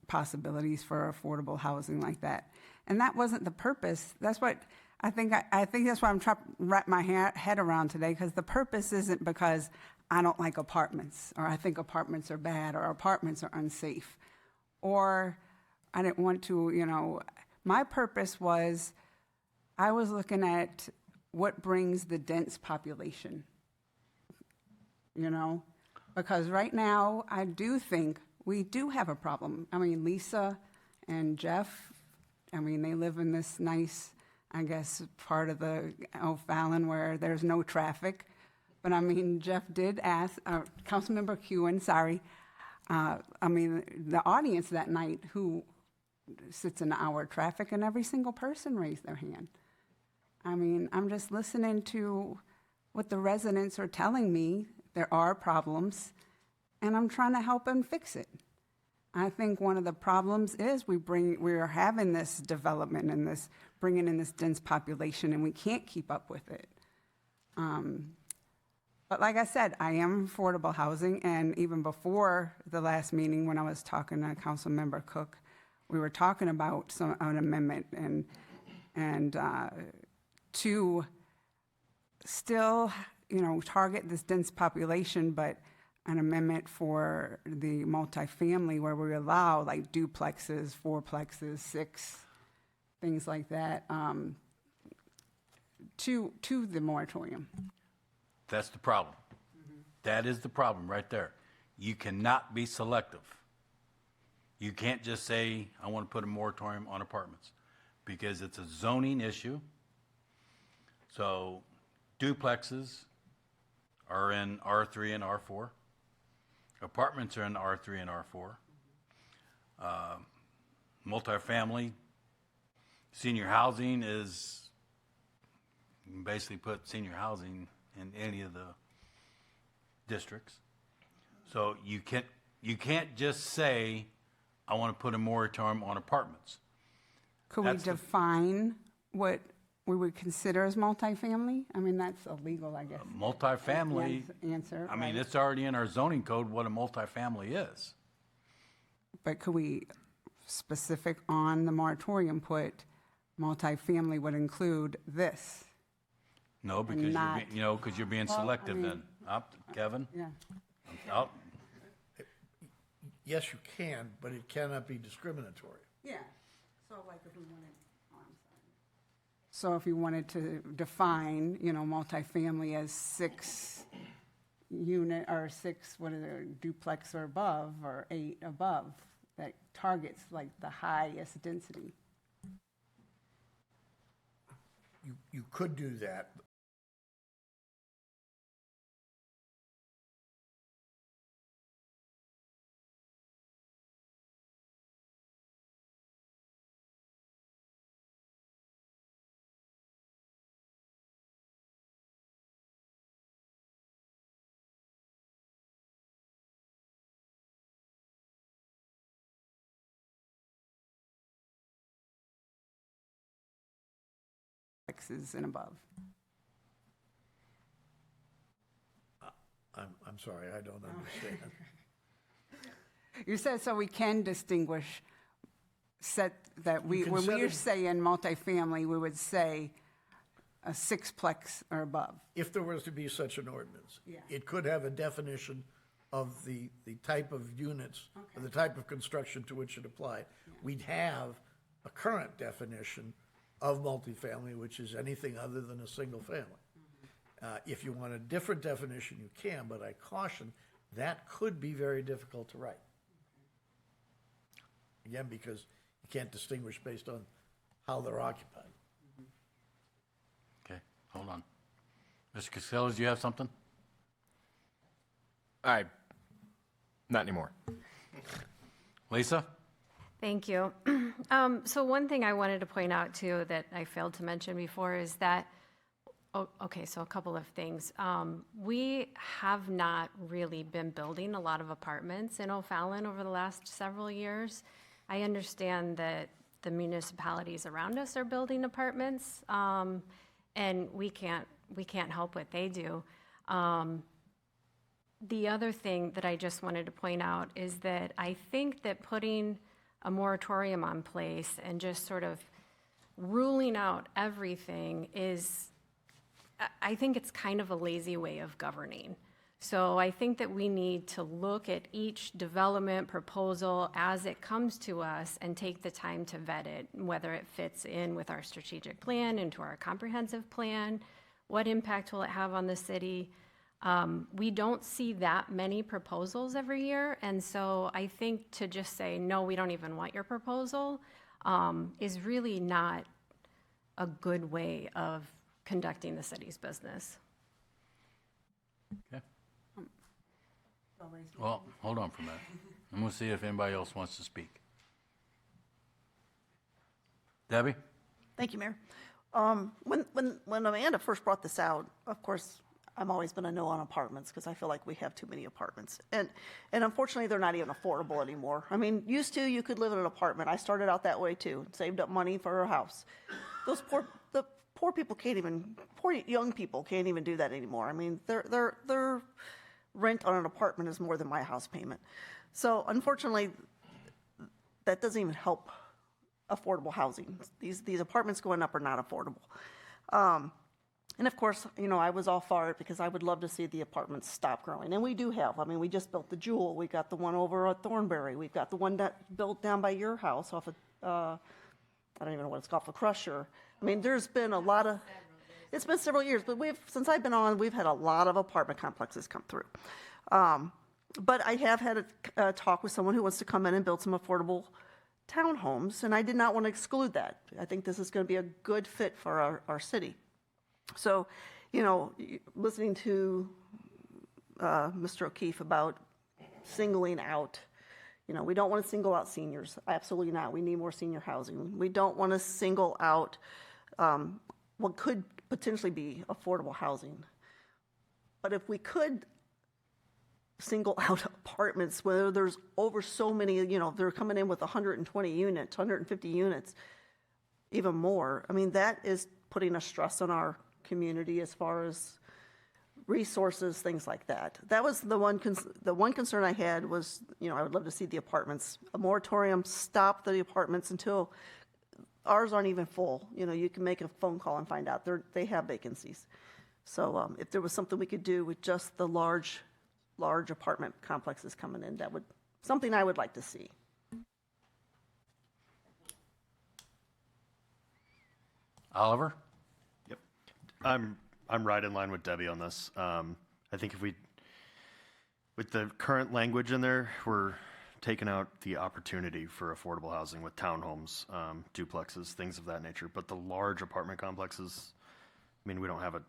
possibilities for affordable housing like that. And that wasn't the purpose. That's what I think that's what I'm trying to wrap my head around today, because the purpose isn't because I don't like apartments, or I think apartments are bad, or apartments are unsafe, or I didn't want to, my purpose was, I was looking at what brings the dense population, because right now I do think we do have a problem. I mean, Lisa and Jeff, I mean, they live in this nice, I guess, part of the O'Fallon where there's no traffic. But I mean, Jeff did ask, Councilmember Kewen, sorry, I mean, the audience that night who sits in our traffic, and every single person raised their hand. I mean, I'm just listening to what the residents are telling me. There are problems, and I'm trying to help them fix it. I think one of the problems is we are having this development and this bringing in this dense population, and we can't keep up with it. But like I said, I am affordable housing, and even before the last meeting, when I was talking to Councilmember Cook, we were talking about an amendment and to still, target this dense population, but an amendment for the multifamily where we allow like duplexes, fourplexes, six, things like that, to the moratorium. That's the problem. That is the problem right there. You cannot be selective. You can't just say, I want to put a moratorium on apartments, because it's a zoning issue. So duplexes are in R3 and R4. Apartments are in R3 and R4. Multifamily, senior housing is, you can basically put senior housing in any of the districts. So you can't just say, I want to put a moratorium on apartments. Could we define what we would consider as multifamily? I mean, that's illegal, I guess. Multifamily, Answer. I mean, right? it's already in our zoning code what a multifamily is. But could we, specific on the moratorium, put multifamily would include this? No, because not- because you're being Well, I selective mean- then. Kevin? Yeah. Oh, Yes, you can, but it cannot be discriminatory. Yeah. So like if we wanted, I'm sorry. So if you wanted to define, multifamily as 6 unit or 6, what is it, duplex or above, or 8 above, that targets like the highest density. You could do that. X's and above. I'm sorry, I don't understand. You said so we can distinguish when we consider- are saying multifamily, we would say a 6-plex or above. If there was to be such an ordinance, Yeah. it could have a definition of the type of units, or the type of construction to which it applied. We'd have a current definition of multifamily, which is anything other than a single family. If you want a different definition, you can, but I caution, that could be very difficult to write. Again, because you can't distinguish based on how they're occupied. okay, hold on. Mr. Casillas, do you have something? Not anymore. Lisa? Thank you. So one thing I wanted to point out too that I failed to mention before is that, so a couple of things. We have not really been building a lot of apartments in O'Fallon over the last several years. I understand that the municipalities around us are building apartments, and we can't help what they do. The other thing that I just wanted to point out is that I think that putting a moratorium on place and just sort of ruling out everything I think it's kind of a lazy way of governing. So I think that we need to look at each development proposal as it comes to us and take the time to vet it, whether it fits in with our strategic plan, into our comprehensive plan, what impact will it have on the city? We don't see that many proposals every year, and so I think to just say, no, we don't even want your proposal, is really not a good way of conducting the city's business. Okay. Well, hold on for a minute. I'm going to see if anybody else wants to speak. Debbie? Thank you, Mayor. When Amanda first brought this out, of course, I've always been a no on apartments because I feel like we have too many apartments. And unfortunately, they're not even affordable anymore. I mean, used to, you could live in an apartment. I started out that way too, saved up money for a house. The poor people can't even, poor young people can't even do that anymore. I mean, their rent on an apartment is more than my house payment. So unfortunately, that doesn't even help affordable housing. These apartments going up are not affordable. And of course, I was all for it because I would love to see the apartments stop growing. And we do have. I mean, we just built the Jewel. We got the one over at Thornberry. We've got the one that built down by your house off of, I don't even know what it's called, for Crusher. I mean, there's been a lot of, it's been several years, but since I've been on, we've had a lot of apartment complexes come through. But I have had a talk with someone who wants to come in and build some affordable townhomes, and I did not want to exclude that. I think this is going to be a good fit for our city. So, listening to Mr. O'Keefe about singling out, we don't want to single out seniors. Absolutely not. We need more senior housing. We don't want to single out what could potentially be affordable housing. But if we could single out apartments where there's over so many, they're coming in with 120 units, 150 units, even more. I mean, that is putting a stress on our community as far as resources, things like that. That was the one concern I had was, I would love to see the apartments, a moratorium, stop the apartments until ours aren't even full. You can make a phone call and find out they have vacancies. So if there was something we could do with just the large apartment complexes coming in, that would something I would like to see. Oliver? Yep. I'm right in line with Debbie on this. I think with the current language in there, we're taking out the opportunity for affordable housing with townhomes, duplexes, things of that nature. But the large apartment complexes, I mean, we don't have a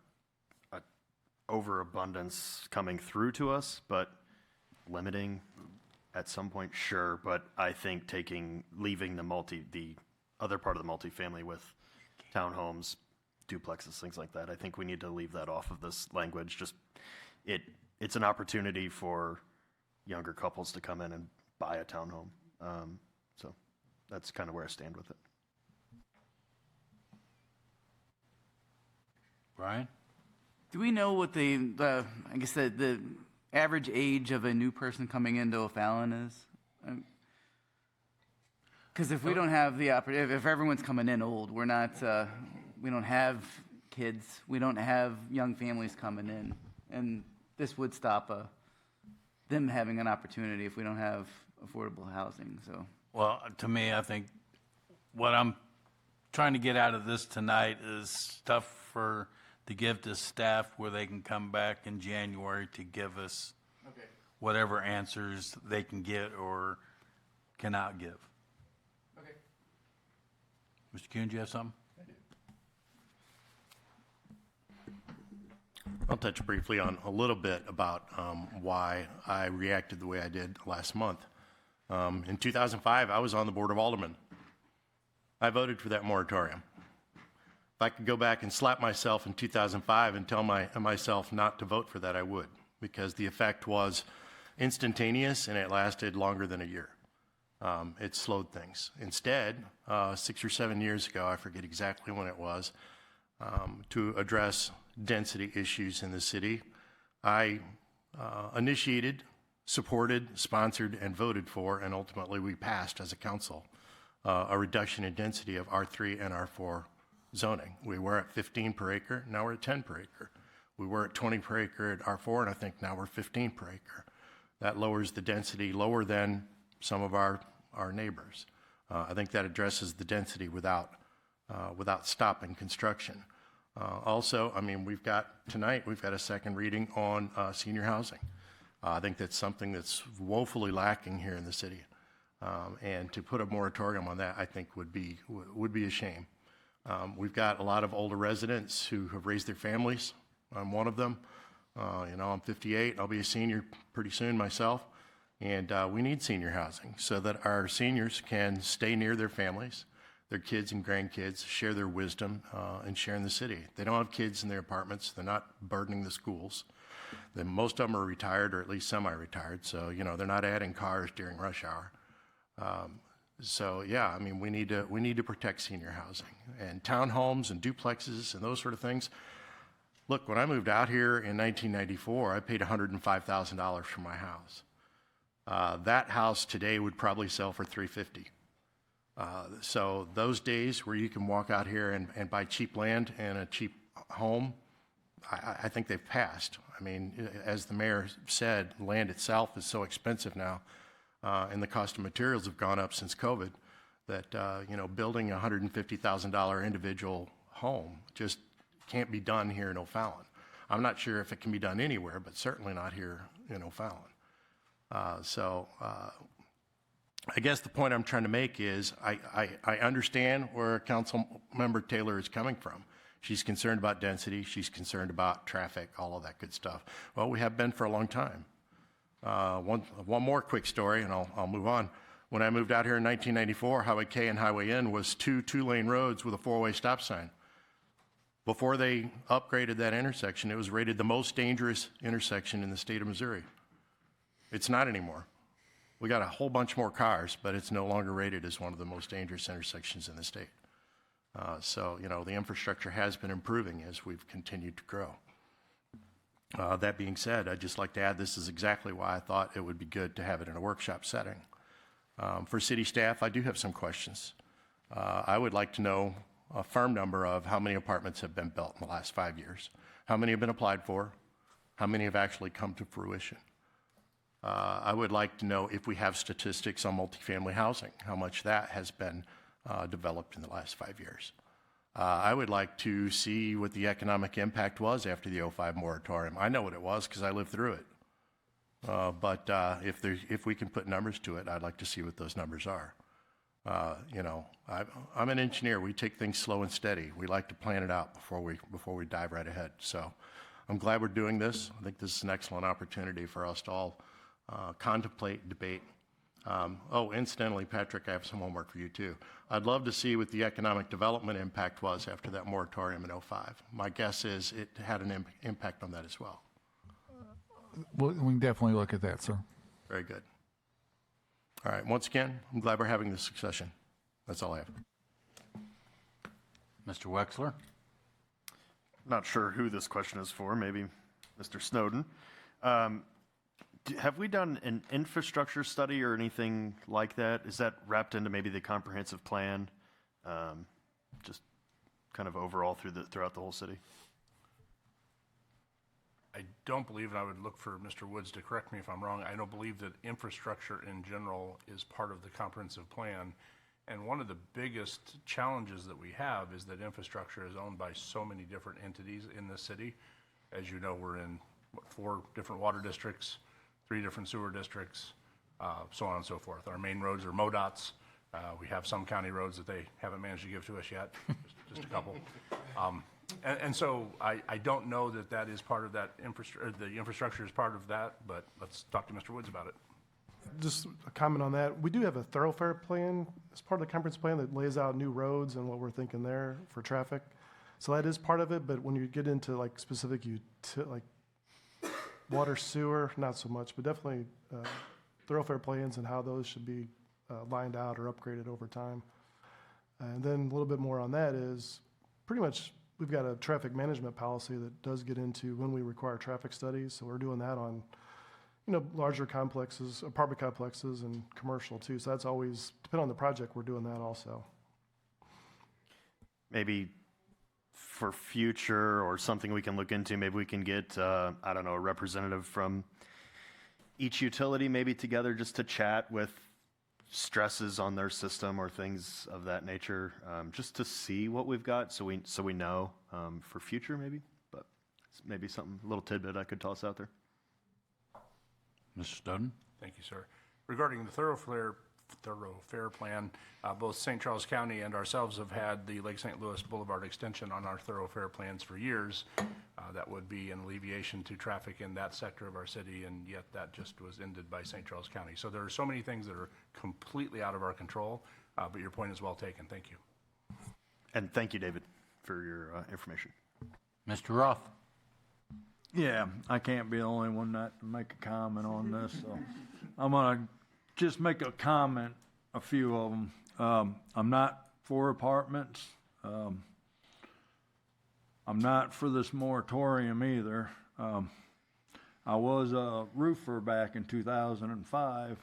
overabundance coming through to us, but limiting at some point, sure. But I think leaving the other part of the multifamily with townhomes, duplexes, things like that, I think we need to leave that off of this language. Just it's an opportunity for younger couples to come in and buy a townhome. So that's kind of where I stand with it. Brian? Do we know what the average age of a new person coming into O'Fallon is? Because if we don't have the opportunity, if everyone's coming in old, we don't have kids, we don't have young families coming in, and this would stop them having an opportunity if we don't have affordable housing. So, Well, to me, I think what I'm trying to get out of this tonight is stuff to give to staff where they can come back in January to give us whatever answers they can get or cannot give. Okay. Mr. Kuhn, do you have something? I'll touch briefly on a little bit about why I reacted the way I did last month. In 2005, I was on the Board of Aldermen. I voted for that moratorium. If I could go back and slap myself in 2005 and tell myself not to vote for that, I would, because the effect was instantaneous and it lasted longer than a year. It slowed things. Instead, 6 or 7 years ago, I forget exactly when it was, to address density issues in the city, I initiated, supported, sponsored, and voted for, and ultimately we passed as a council, a reduction in density of R3 and R4 zoning. We were at 15 per acre, now we're at 10 per acre. We were at 20 per acre at R4, and I think now we're 15 per acre. That lowers the density lower than some of our neighbors. I think that addresses the density without stopping construction. Also, I mean, we've got a second reading on senior housing. I think that's something that's woefully lacking here in the city. And to put a moratorium on that, I think would be a shame. We've got a lot of older residents who have raised their families. I'm one of them. I'm 58. I'll be a senior pretty soon myself. And we need senior housing so that our seniors can stay near their families, their kids and grandkids, share their wisdom, and share in the city. They don't have kids in their apartments. They're not burdening the schools. Most of them are retired or at least semi-retired, so they're not adding cars during rush hour. So yeah, I mean, we need to protect senior housing and townhomes and duplexes and those sort of things. Look, when I moved out here in 1994, I paid $105,000 for my house. That house today would probably sell for $350,000. So those days where you can walk out here and buy cheap land and a cheap home, I think they've passed. I mean, as the mayor said, land itself is so expensive now, and the cost of materials have gone up since COVID, that building a $150,000 individual home just can't be done here in O'Fallon. I'm not sure if it can be done anywhere, but certainly not here in O'Fallon. I guess the point I'm trying to make is I understand where Council Member Taylor is coming from. She's concerned about density. She's concerned about traffic, all of that good stuff. Well, we have been for a long time. One more quick story, and I'll move on. When I moved out here in 1994, Highway K and Highway N was two-lane roads with a four-way stop sign. Before they upgraded that intersection, it was rated the most dangerous intersection in the state of Missouri. It's not anymore. We got a whole bunch more cars, but it's no longer rated as one of the most dangerous intersections in the state. The infrastructure has been improving as we've continued to grow. That being said, I'd just like to add this is exactly why I thought it would be good to have it in a workshop setting. For city staff, I do have some questions. I would like to know a firm number of how many apartments have been built in the last 5 years, how many have been applied for, how many have actually come to fruition. I would like to know if we have statistics on multifamily housing, how much that has been developed in the last 5 years. I would like to see what the economic impact was after the 05 moratorium. I know what it was because I lived through it. But if we can put numbers to it, I'd like to see what those numbers are. I'm an engineer. We take things slow and steady. We like to plan it out before we dive right ahead. So I'm glad we're doing this. I think this is an excellent opportunity for us to all contemplate, debate. Incidentally, Patrick, I have some homework for you too. I'd love to see what the economic development impact was after that moratorium in 05. My guess is it had an impact on that as well. We can definitely look at that, sir. Very good. All right, once again, I'm glad we're having this succession. That's all I have. Mr. Wexler? Not sure who this question is for, maybe Mr. Snowden. Have we done an infrastructure study or anything like that? Is that wrapped into maybe the comprehensive plan, just kind of overall throughout the whole city? I don't believe, and I would look for Mr. Woods to correct me if I'm wrong, I don't believe that infrastructure in general is part of the comprehensive plan. And one of the biggest challenges that we have is that infrastructure is owned by so many different entities in the city. As you know, we're in 4 different water districts, 3 different sewer districts, so on and so forth. Our main roads are MoDOTs. We have some county roads that they haven't managed to give to us yet, just a couple. And so I don't know that is part of that the infrastructure is part of that, but let's talk to Mr. Woods about it. Just a comment on that. We do have a thoroughfare plan as part of the comprehensive plan that lays out new roads and what we're thinking there for traffic. So that is part of it, but when you get into like specific like water, sewer, not so much, but definitely thoroughfare plans and how those should be lined out or upgraded over time. And then a little bit more on that is pretty much we've got a traffic management policy that does get into when we require traffic studies. So we're doing that on, larger complexes, apartment complexes and commercial too. So that's always, depending on the project, we're doing that also. Maybe for future or something we can look into, maybe we can get, a representative from each utility maybe together just to chat with stresses on their system or things of that nature, just to see what we've got, so we know for future maybe. But it's maybe something, a little tidbit I could toss out there. Mr. Snowden? Thank you, sir. Regarding the thoroughfare plan, both St. Charles County and ourselves have had the Lake St. Louis Boulevard extension on our thoroughfare plans for years. That would be an alleviation to traffic in that sector of our city, and yet that just was ended by St. Charles County. So there are so many things that are completely out of our control, but your point is well taken. Thank you. And thank you, David, for your information. Mr. Roth? Yeah, I can't be the only one not to make a comment on this, so I'm gonna just make a comment, a few of them. I'm not for apartments. I'm not for this moratorium either. I was a roofer back in 2005,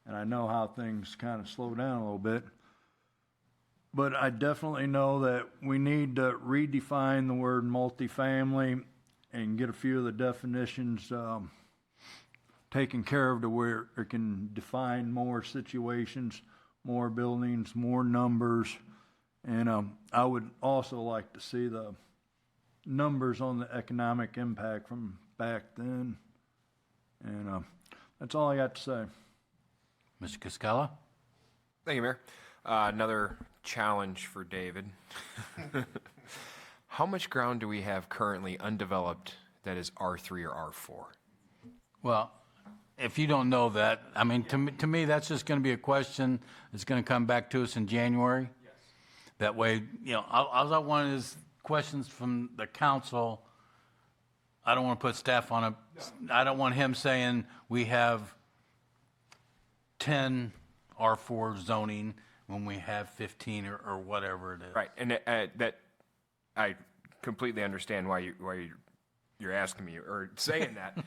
and I know how things kind of slow down a little bit. But I definitely know that we need to redefine the word multifamily and get a few of the definitions taken care of to where it can define more situations, more buildings, more numbers. And I would also like to see the numbers on the economic impact from back then. And that's all I got to say. Mr. Cascala? Thank you, Mayor. Another challenge for David. How much ground do we have currently undeveloped that is R3 or R4? Well, if you don't know that, I mean, to me, that's just going to be a question that's going to come back to us in January. Yes. That way, you know, all I want is questions from the council. I don't want to put staff on a, no. I don't want him saying we have 10 R4 zoning when we have 15 or whatever it is. Right, and that I completely understand why you're asking me or saying that.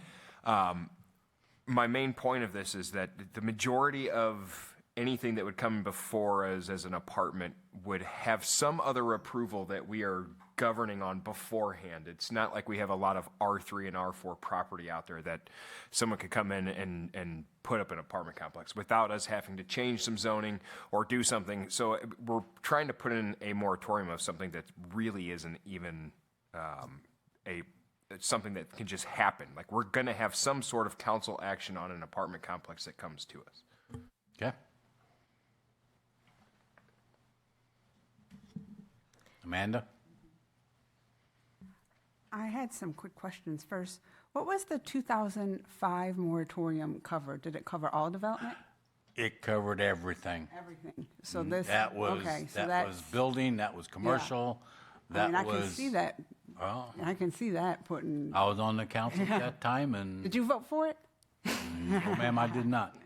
My main point of this is that the majority of anything that would come before us as an apartment would have some other approval that we are governing on beforehand. It's not like we have a lot of R3 and R4 property out there that someone could come in and put up an apartment complex without us having to change some zoning or do something. So we're trying to put in a moratorium of something that really isn't even something that can just happen. Like, we're going to have some sort of council action on an apartment complex that comes to us. Okay. Amanda? I had some quick questions. First, what was the 2005 moratorium cover? Did it cover all development? It covered everything. Everything. So this, That was, okay, so that was building, that was commercial, that I was. can see that. Well, I can see that putting. I was on the council at that time, and. Did you vote for it? No, ma'am, I did not.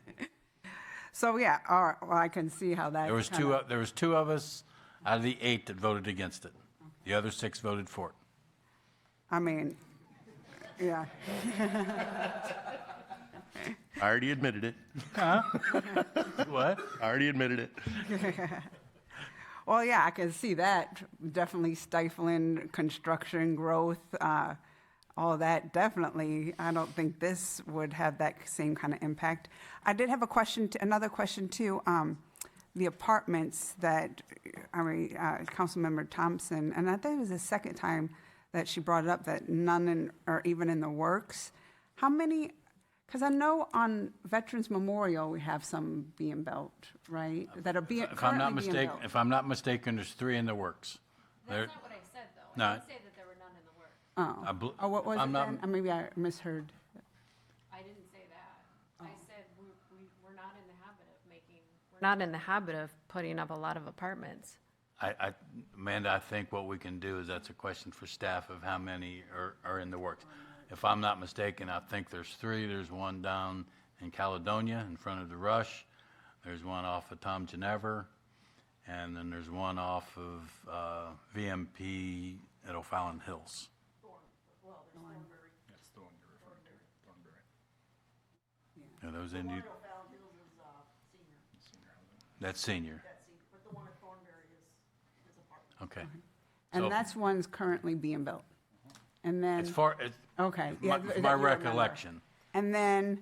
So yeah, all right, well, I can see how that. There was two of us out of the 8 that voted against it. The other 6 voted for it. I mean, yeah. I already admitted it. Huh? What? I already admitted it. Well, yeah, I can see that. Definitely stifling construction growth, all that. Definitely, I don't think this would have that same kind of impact. I did have a question, another question too. The apartments that, Councilmember Thompson, and I think it was the second time that she brought it up, that none are even in the works. How many? Because I know on Veterans Memorial we have some being built, right? That are being If I'm not currently being built. if I'm not mistaken, there's 3 in the works. That's not what I said, though. No. I didn't say that there were none in the works. Oh, what was I'm it not- then? Maybe I misheard. I didn't say that. I said we're not in the habit of making. We're not in the habit of putting up a lot of apartments. Amanda, I think what we can do is that's a question for staff of how many are in the works. If I'm not mistaken, I think there's 3. There's one down in Caledonia in front of the Rush. There's one off of Tom Ginever. And then there's one off of VMP at O'Fallon Hills. That's the one you're referring to, Thornberry. Yeah, those Indian. That's senior. But the one at Thornberry is apartment. Okay. And So- that's one's currently being built. And then. As far as Okay. my that you remember. recollection. And then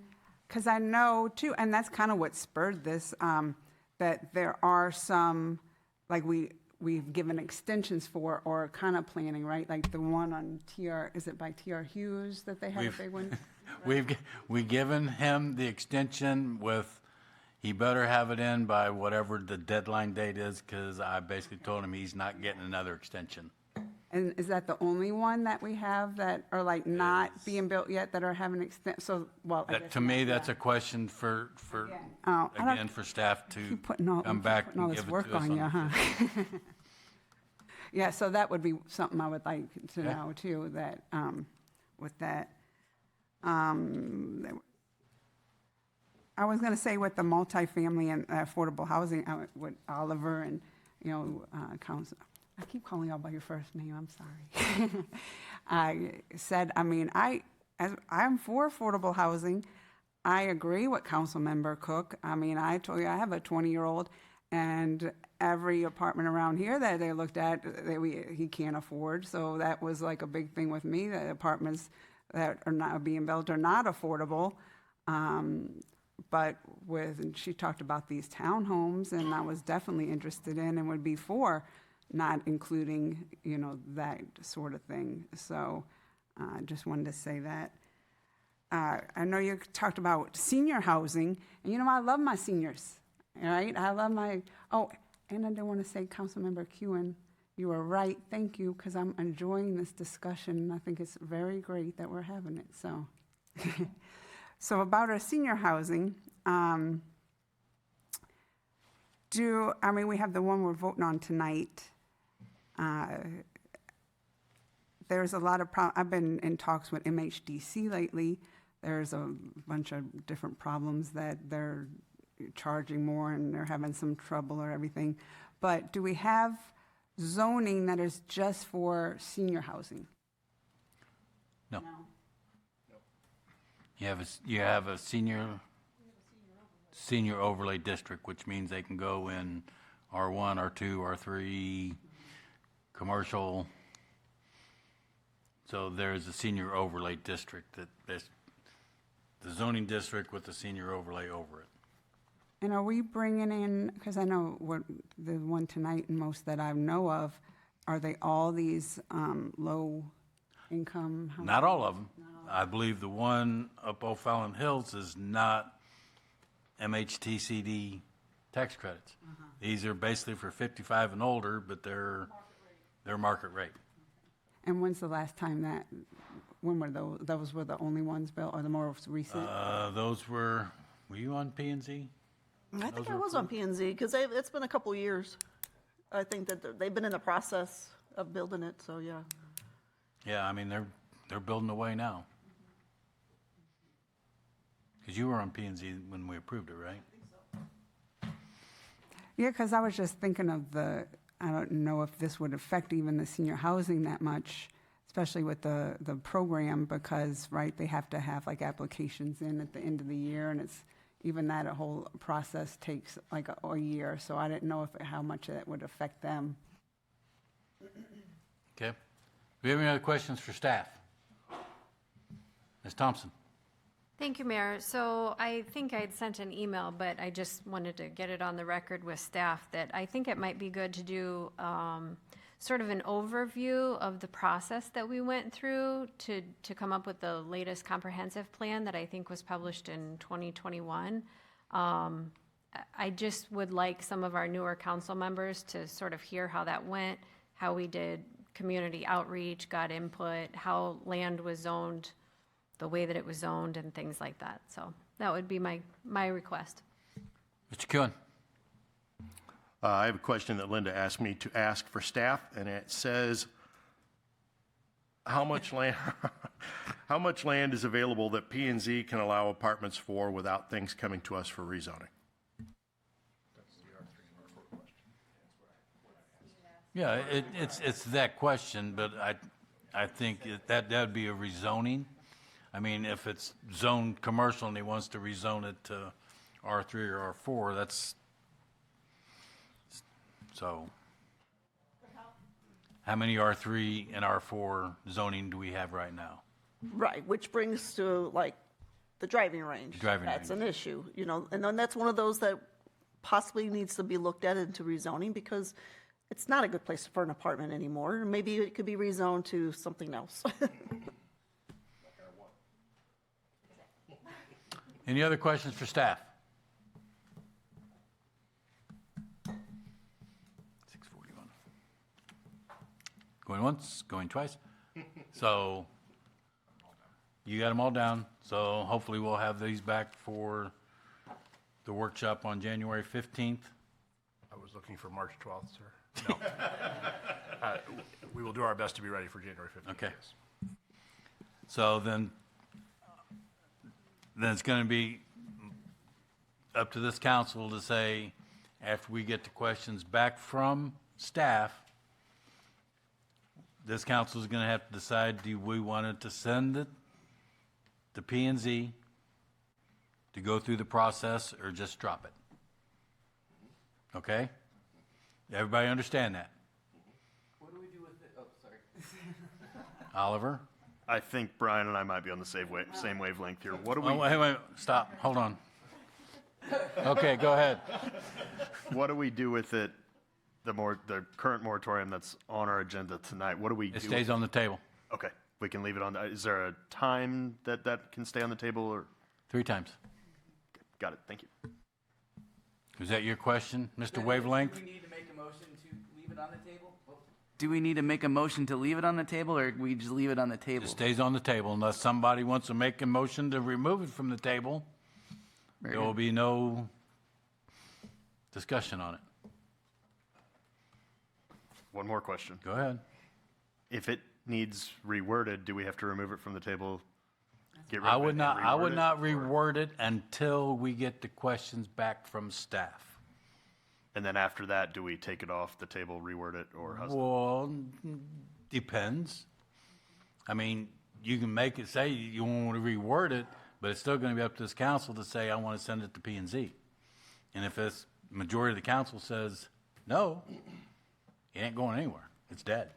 because I know too, and that's kind of what spurred this, that there are some, like we've given extensions for or kind of planning, right? Like the one on TR, is it by TR Hughes that they had a big one? We've given him the extension with, he better have it in by whatever the deadline date is, because I basically told him he's not getting another extension. And is that the only one that we have that are like not being built yet that are having so, well, I guess To me, not, that's yeah. a question for Oh, I don't again, for staff to keep putting all, come keep back putting all and this give it work to us on you, on huh? Yeah, so that would be something I would like to Yeah. know too, that, with that. I was gonna say with the multifamily and affordable housing, with Oliver and, council, I keep calling y'all by your first name, I'm sorry. I said, I'm for affordable housing. I agree with Councilmember Cook. I told you, I have a 20-year-old, and every apartment around here that they looked at, he can't afford. So that was like a big thing with me, that apartments that are not being built are not affordable. But and she talked about these townhomes, and I was definitely interested in and would be for not including, that sort of thing. So I just wanted to say that. I know you talked about senior housing, and I love my seniors, right? I love and I do want to say, Councilmember Kewen, you are right. Thank you, because I'm enjoying this discussion. I think it's very great that we're having it. So, so about our senior housing, we have the one we're voting on tonight. There's a lot of I've been in talks with MHDC lately. There's a bunch of different problems that they're charging more and they're having some trouble or everything. But do we have zoning that is just for senior housing? No. You have a senior overlay district, which means they can go in R1, R2, R3, commercial. So there's a senior overlay district that's the zoning district with the senior overlay over it. And are we bringing in, because I know what the one tonight and most that I know of, are they all these low income? Not all of them. I believe the one up O'Fallon Hills is not MHTCD tax credits. These are basically for 55 and older, but they're market rate. And when's the last time when were those were the only ones built, or the more recent? Those were you on P&Z? I think I was on P&Z, because it's been a couple years. I think that they've been in the process of building it, so yeah. Yeah, they're building away now. Because you were on P&Z when we approved it, right? Yeah, because I was just thinking of I don't know if this would affect even the senior housing that much, especially with the program, because, right, they have to have like applications in at the end of the year, and it's even that a whole process takes like a year. So I didn't know how much that would affect them. Okay. Do we have any other questions for staff? Ms. Thompson? Thank you, Mayor. So I think I'd sent an email, but I just wanted to get it on the record with staff that I think it might be good to do sort of an overview of the process that we went through to come up with the latest comprehensive plan that I think was published in 2021. I just would like some of our newer council members to sort of hear how that went, how we did community outreach, got input, how land was zoned, the way that it was zoned, and things like that. So that would be my request. Mr. Kewen? I have a question that Linda asked me to ask for staff, and it says, how much land, how much land is available that P&Z can allow apartments for without things coming to us for rezoning? Yeah, it's that question, but I think that would be a rezoning. If it's zoned commercial and he wants to rezone it to R3 or R4, that's, so. How many R3 and R4 zoning do we have right now? Right, which brings to like the driving range. That's an issue, you know, and then that's one of those that possibly needs to be looked at into rezoning because it's not a good place for an apartment anymore. Maybe it could be rezoned to something else. Any other questions for staff? 6:41. Going once, going twice. So you got them all down. So hopefully we'll have these back for the workshop on January 15th. I was looking for March 12th, sir. No. We will do our best to be ready for January 15th. Okay. So then it's going to be up to this council to say, after we get the questions back from staff, this council is going to have to decide, do we want it to send it to P&Z to go through the process or just drop it? Okay? Everybody understand that? What do we do with it? Oh, sorry. Oliver? I think Brian and I might be on the same wavelength here. What do we? Oh, wait, stop, hold on. Okay, go ahead. What do we do with it? The current moratorium that's on our agenda tonight. What do we do? It stays on the table. Okay, we can leave it on. Is there a time that can stay on the table or? 3 times. Got it. Thank you. Was that your question, Mr. Wavelength? Do we need to make a motion to leave it on the table? Do we need to make a motion to leave it on the table, or we just leave it on the table? It stays on the table unless somebody wants to make a motion to remove it from the table. There will be no discussion on it. One more question. Go ahead. If it needs reworded, do we have to remove it from the table? Get rid I of it would and not reword it, or- reword it until we get the questions back from staff. And then after that, do we take it off the table, reword it, or how's Well, depends. I mean, you can make it say you want to reword it, but it's still going to be up to this council to say, I want to send it to P&Z. And if this majority of the council says no, it ain't going anywhere. It's dead.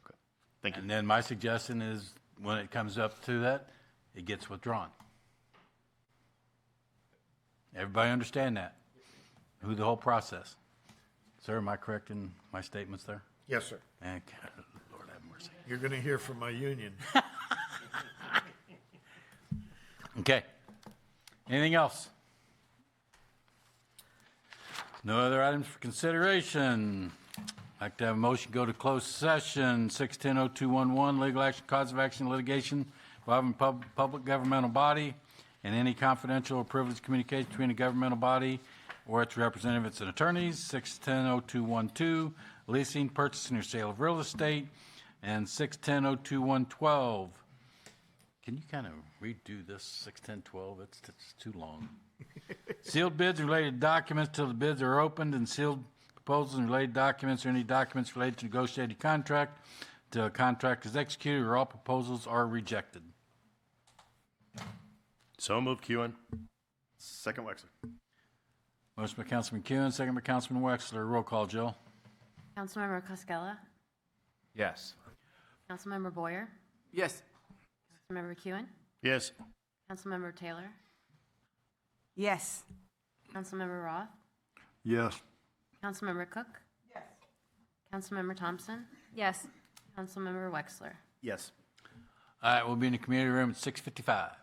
Okay. Thank you. And then my suggestion is when it comes up to that, it gets withdrawn. Everybody understand that? Who the whole process? Sir, am I correct in my statements there? Yes, sir. Okay. Lord have mercy. You're going to hear from my union. Okay. Anything else? No other items for consideration. I'd like to have a motion to go to closed session, 610-0211, legal action, cause of action, litigation involving public governmental body and any confidential or privileged communication between a governmental body or its representative, its attorneys, 610-0212, leasing, purchasing, or sale of real estate, and 610-0212. Can you kind of redo this 61012? It's too long. Sealed bids and related documents till the bids are opened, and sealed proposals and related documents or any documents related to negotiated contract till a contract is executed or all proposals are rejected. So moved, Kewen. Second, Wexler. Motion by Councilman Kuhn, second by Councilman Wexler. Roll call, Jill. Councilmember Cascella, Yes. Councilmember Boyer, Yes. Councilmember Kewen, Yes. Councilmember Taylor, Yes. Councilmember Roth, Yes. Councilmember Cook. Yes. Councilmember Thompson, Yes. Councilmember Wexler. Yes. All right, we'll be in the community room at 6:55.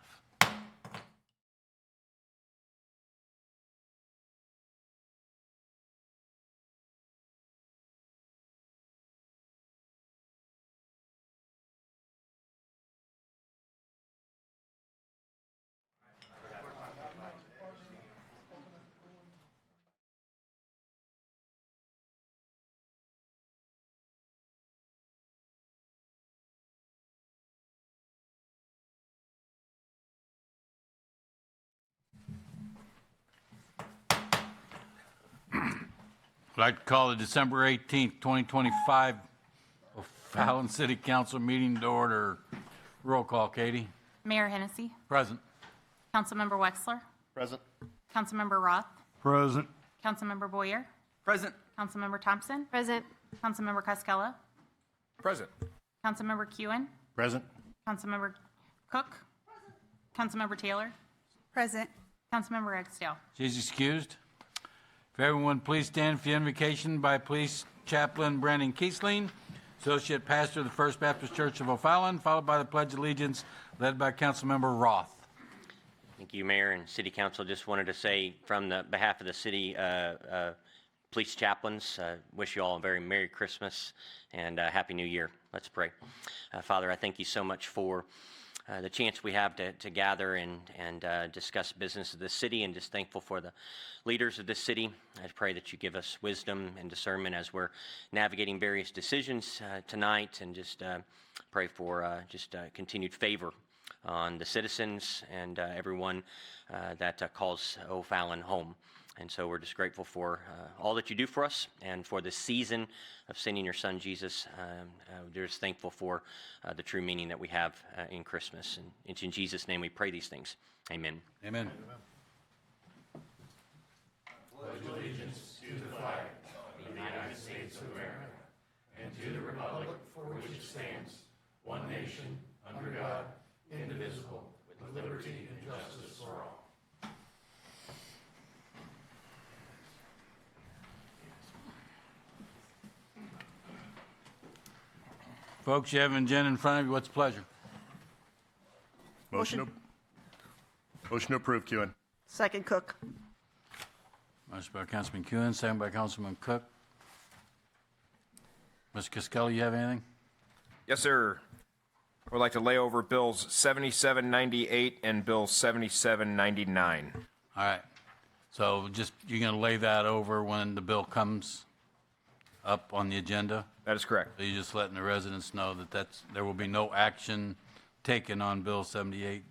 I'd like to call the December 18th, 2025 O'Fallon City Council meeting to order. Roll call, Katie. Mayor Hennessy, Present. Councilmember Wexler, Present. Councilmember Roth, Present. Councilmember Boyer, Present. Councilmember Thompson, Present. Councilmember Cascella, Present. Councilmember Kewen, Present. Councilmember Cook, Councilmember Taylor. Present. Councilmember Ragsdale. She's excused. If everyone please stand for the invocation by Police Chaplain Brandon Kiesling, Associate Pastor of the First Baptist Church of O'Fallon, followed by the Pledge of Allegiance led by Councilmember Roth. Thank you, Mayor and City Council. Just wanted to say from the behalf of the city police chaplains, wish you all a very Merry Christmas and Happy New Year. Let's pray. Father, I thank you so much for the chance we have to gather and discuss business of this city, and just thankful for the leaders of this city. I pray that you give us wisdom and discernment as we're navigating various decisions tonight, and just pray for continued favor on the citizens and everyone that calls O'Fallon home. And so we're just grateful for all that you do for us and for this season of sending your son, Jesus. We're just thankful for the true meaning that we have in Christmas. And it's in Jesus' name we pray these things. Amen. Amen. Pledge allegiance to the flag of the United States of America and to the republic for which it stands, one nation, under God, indivisible, with liberty and justice for all. Folks, you have an agenda in front of you. What's the pleasure? Motion to approve, Kewen. Second, Cook. Motion by Councilman Kuhn, second by Councilman Cook. Mr. Costello, you have anything? Yes, sir. I would like to lay over Bills 7798 and Bill 7799. All right. So just, you're going to lay that over when the bill comes up on the agenda? That is correct. So you're just letting the residents know that there will be no action taken on Bill 78?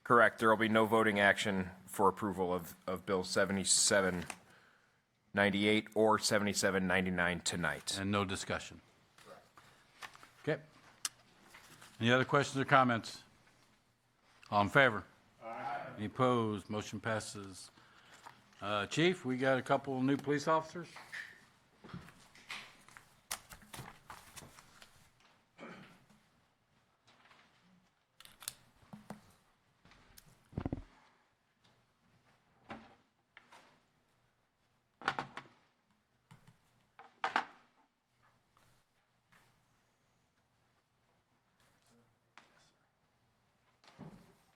Correct. There will be no voting action for approval of Bill 7798 or 7799 tonight. And no discussion? Okay. Any other questions or comments? All in favor? Aye. Any opposed? Motion passes. Chief, we got a couple of new police officers.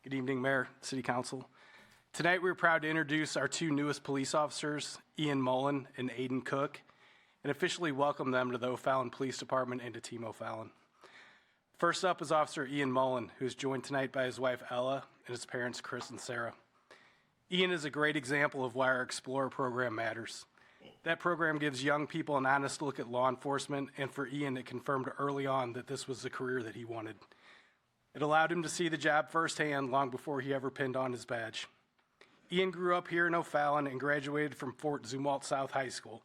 Good evening, Mayor, City Council. Tonight, we're proud to introduce our two newest police officers, Ian Mullen and Aiden Cook, and officially welcome them to the O'Fallon Police Department and to Team O'Fallon. First up is Officer Ian Mullen, who is joined tonight by his wife, Ella, and his parents, Chris and Sarah. Ian is a great example of why our Explorer program matters. That program gives young people an honest look at law enforcement, and for Ian, it confirmed early on that this was the career that he wanted. It allowed him to see the job firsthand long before he ever pinned on his badge. Ian grew up here in O'Fallon and graduated from Fort Zumwalt South High School.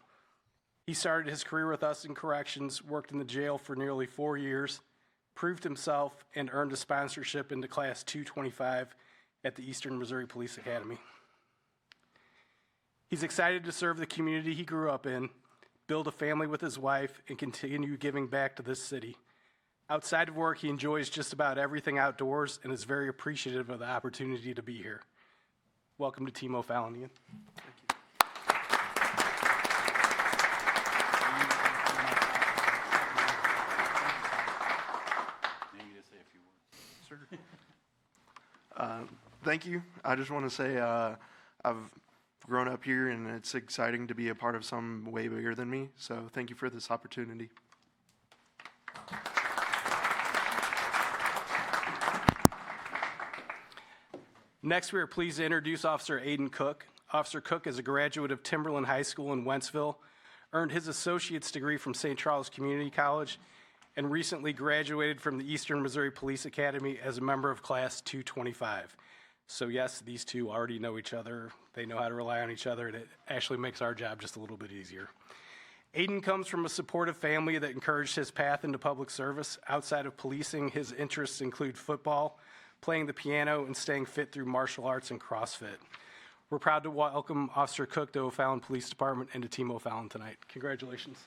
He started his career with us in corrections, worked in the jail for nearly 4 years, proved himself, and earned a sponsorship into Class 225 at the Eastern Missouri Police Academy. He's excited to serve the community he grew up in, build a family with his wife, and continue giving back to this city. Outside of work, he enjoys just about everything outdoors and is very appreciative of the opportunity to be here. Welcome to Team O'Fallon, Ian. Thank you. Thank you. I just want to say I've grown up here, and it's exciting to be a part of something way bigger than me. So thank you for this opportunity. Next, we are pleased to introduce Officer Aiden Cook. Officer Cook is a graduate of Timberland High School in Wentzville, earned his associate's degree from St. Charles Community College, and recently graduated from the Eastern Missouri Police Academy as a member of Class 225. So yes, these two already know each other. They know how to rely on each other, and it actually makes our job just a little bit easier. Aiden comes from a supportive family that encouraged his path into public service. Outside of policing, his interests include football, playing the piano, and staying fit through martial arts and CrossFit. We're proud to welcome Officer Cook to O'Fallon Police Department and to Team O'Fallon tonight. Congratulations.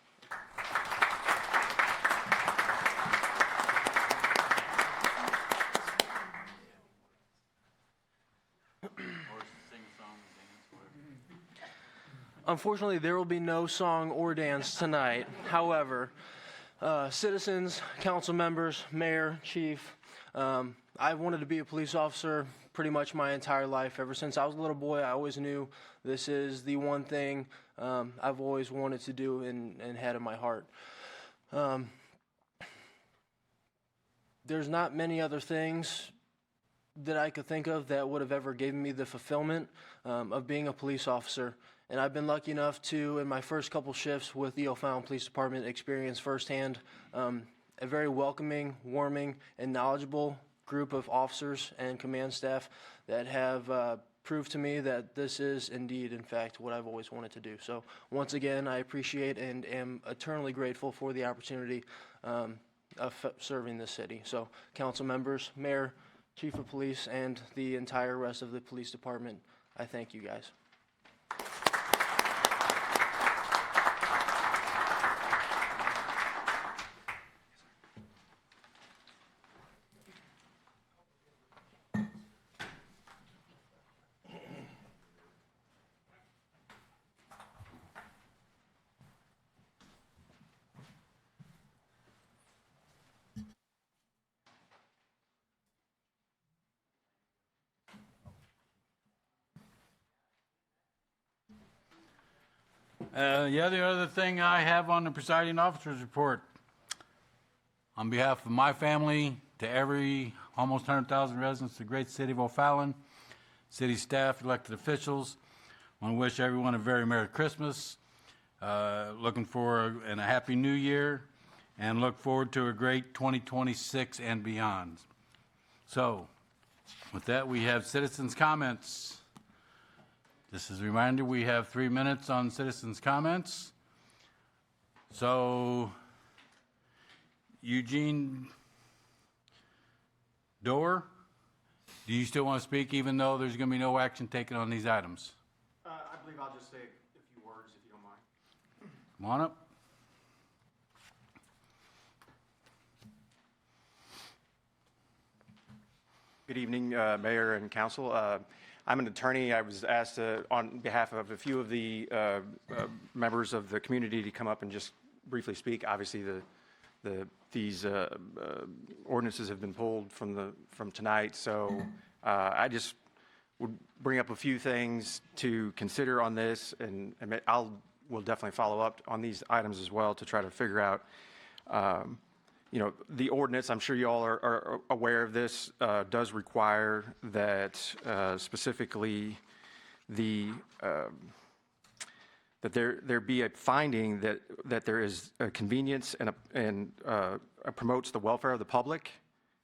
Unfortunately, there will be no song or dance tonight. However, citizens, council members, mayor, chief, I've wanted to be a police officer pretty much my entire life. Ever since I was a little boy, I always knew this is the one thing I've always wanted to do and had in my heart. There's not many other things that I could think of that would have ever given me the fulfillment of being a police officer. And I've been lucky enough to, in my first couple shifts with the O'Fallon Police Department, experience firsthand a very welcoming, warming, and knowledgeable group of officers and command staff that have proved to me that this is indeed, in fact, what I've always wanted to do. So once again, I appreciate and am eternally grateful for the opportunity of serving this city. So council members, mayor, chief of police, and the entire rest of the police department, I thank you guys. The other thing I have on the presiding officer's report, on behalf of my family, to every almost 100,000 residents of the great city of O'Fallon, city staff, elected officials, I want to wish everyone a very Merry Christmas, looking for a Happy New Year, and look forward to a great 2026 and beyond. So, with that, we have citizens' comments. This is a reminder, we have 3 minutes on citizens' comments. So, Eugene Doer, do you still want to speak even though there's going to be no action taken on these items? I believe I'll just say a few words if you don't mind. Come on up. Good evening, Mayor and Council. I'm an attorney. I was asked on behalf of a few of the members of the community to come up and just briefly speak. Obviously, these ordinances have been pulled from tonight, so I just would bring up a few things to consider on this, and we'll definitely follow up on these items as well to try to figure out the ordinance. I'm sure you all are aware of this, does require that specifically that there be a finding that there is a convenience and promotes the welfare of the public,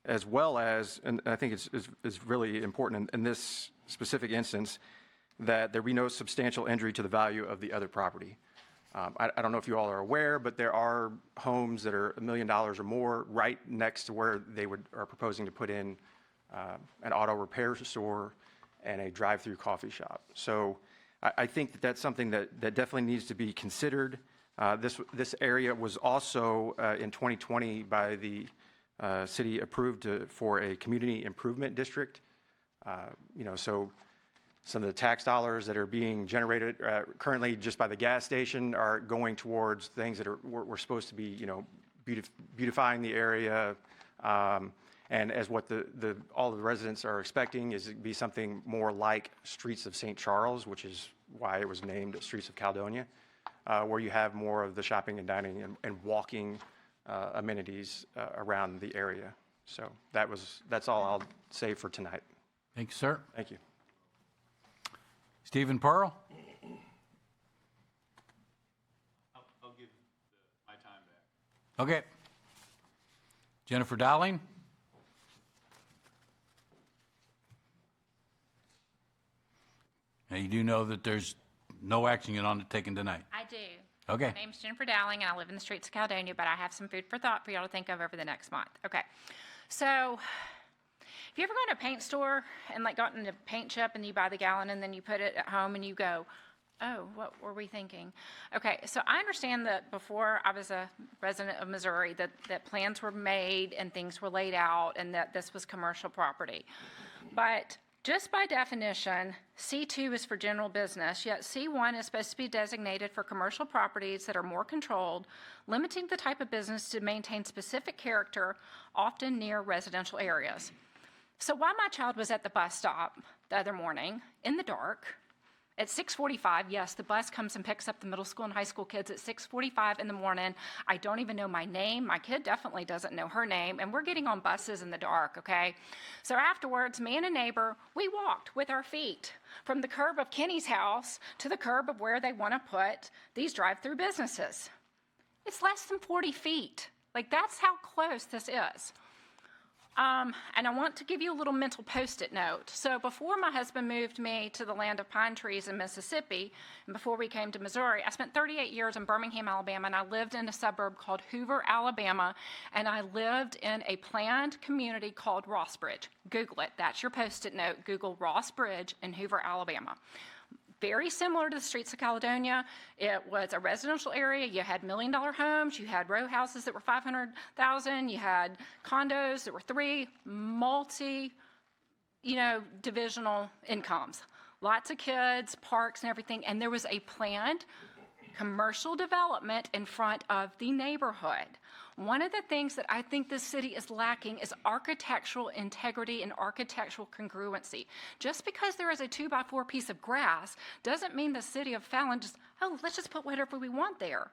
as well as, and I think it's really important in this specific instance, that there be no substantial injury to the value of the other property. I don't know if you all are aware, but there are homes that are $1 million or more right next to where they are proposing to put in an auto repair store and a drive-through coffee shop. So I think that that's something that definitely needs to be considered. This area was also in 2020 by the city approved for a community improvement district. So some of the tax dollars that are being generated currently just by the gas station are going towards things that we're supposed to be, beautifying the area. And as what all the residents are expecting is it be something more like Streets of St. Charles, which is why it was named Streets of Caledonia, where you have more of the shopping and dining and walking amenities around the area. So that's all I'll say for tonight. Thank you, sir. Thank you. Stephen Pearl? I'll give my time back. Okay. Jennifer Dowling? Now, you do know that there's no action on it taken tonight. I do. Okay. My name's Jennifer Dowling, and I live in the streets of Caledonia, but I have some food for thought for y'all to think of over the next month. Okay. So, have you ever gone to a paint store and gotten a paint chip and you buy the gallon and then you put it at home and you go, oh, what were we thinking? Okay, so I understand that before I was a resident of Missouri that plans were made and things were laid out and that this was commercial property. But Just by definition, C2 is for general business, yet C1 is supposed to be designated for commercial properties that are more controlled, limiting the type of business to maintain specific character, often near residential areas. So while my child was at the bus stop the other morning in the dark, at 6:45, yes, the bus comes and picks up the middle school and high school kids at 6:45 in the morning. I don't even know my name. My kid definitely doesn't know her name, and we're getting on buses in the dark, okay? So afterwards, me and a neighbor, we walked with our feet from the curb of Kenny's house to the curb of where they want to put these drive-through businesses. It's less than 40 feet. Like, that's how close this is. And I want to give you a little mental Post-it note. So before my husband moved me to the land of pine trees in Mississippi, and before we came to Missouri, I spent 38 years in Birmingham, Alabama, and I lived in a suburb called Hoover, Alabama, and I lived in a planned community called Rossbridge. Google it. That's your Post-it note. Google Rossbridge in Hoover, Alabama. Very similar to the streets of Caledonia. It was a residential area. You had $1 million homes. You had row houses that were 500,000. You had condos that were divisional incomes. Lots of kids, parks and everything. And there was a planned commercial development in front of the neighborhood. One of the things that I think this city is lacking is architectural integrity and architectural congruency. Just because there is a 2x4 piece of grass doesn't mean the city of Fallon let's just put whatever we want there.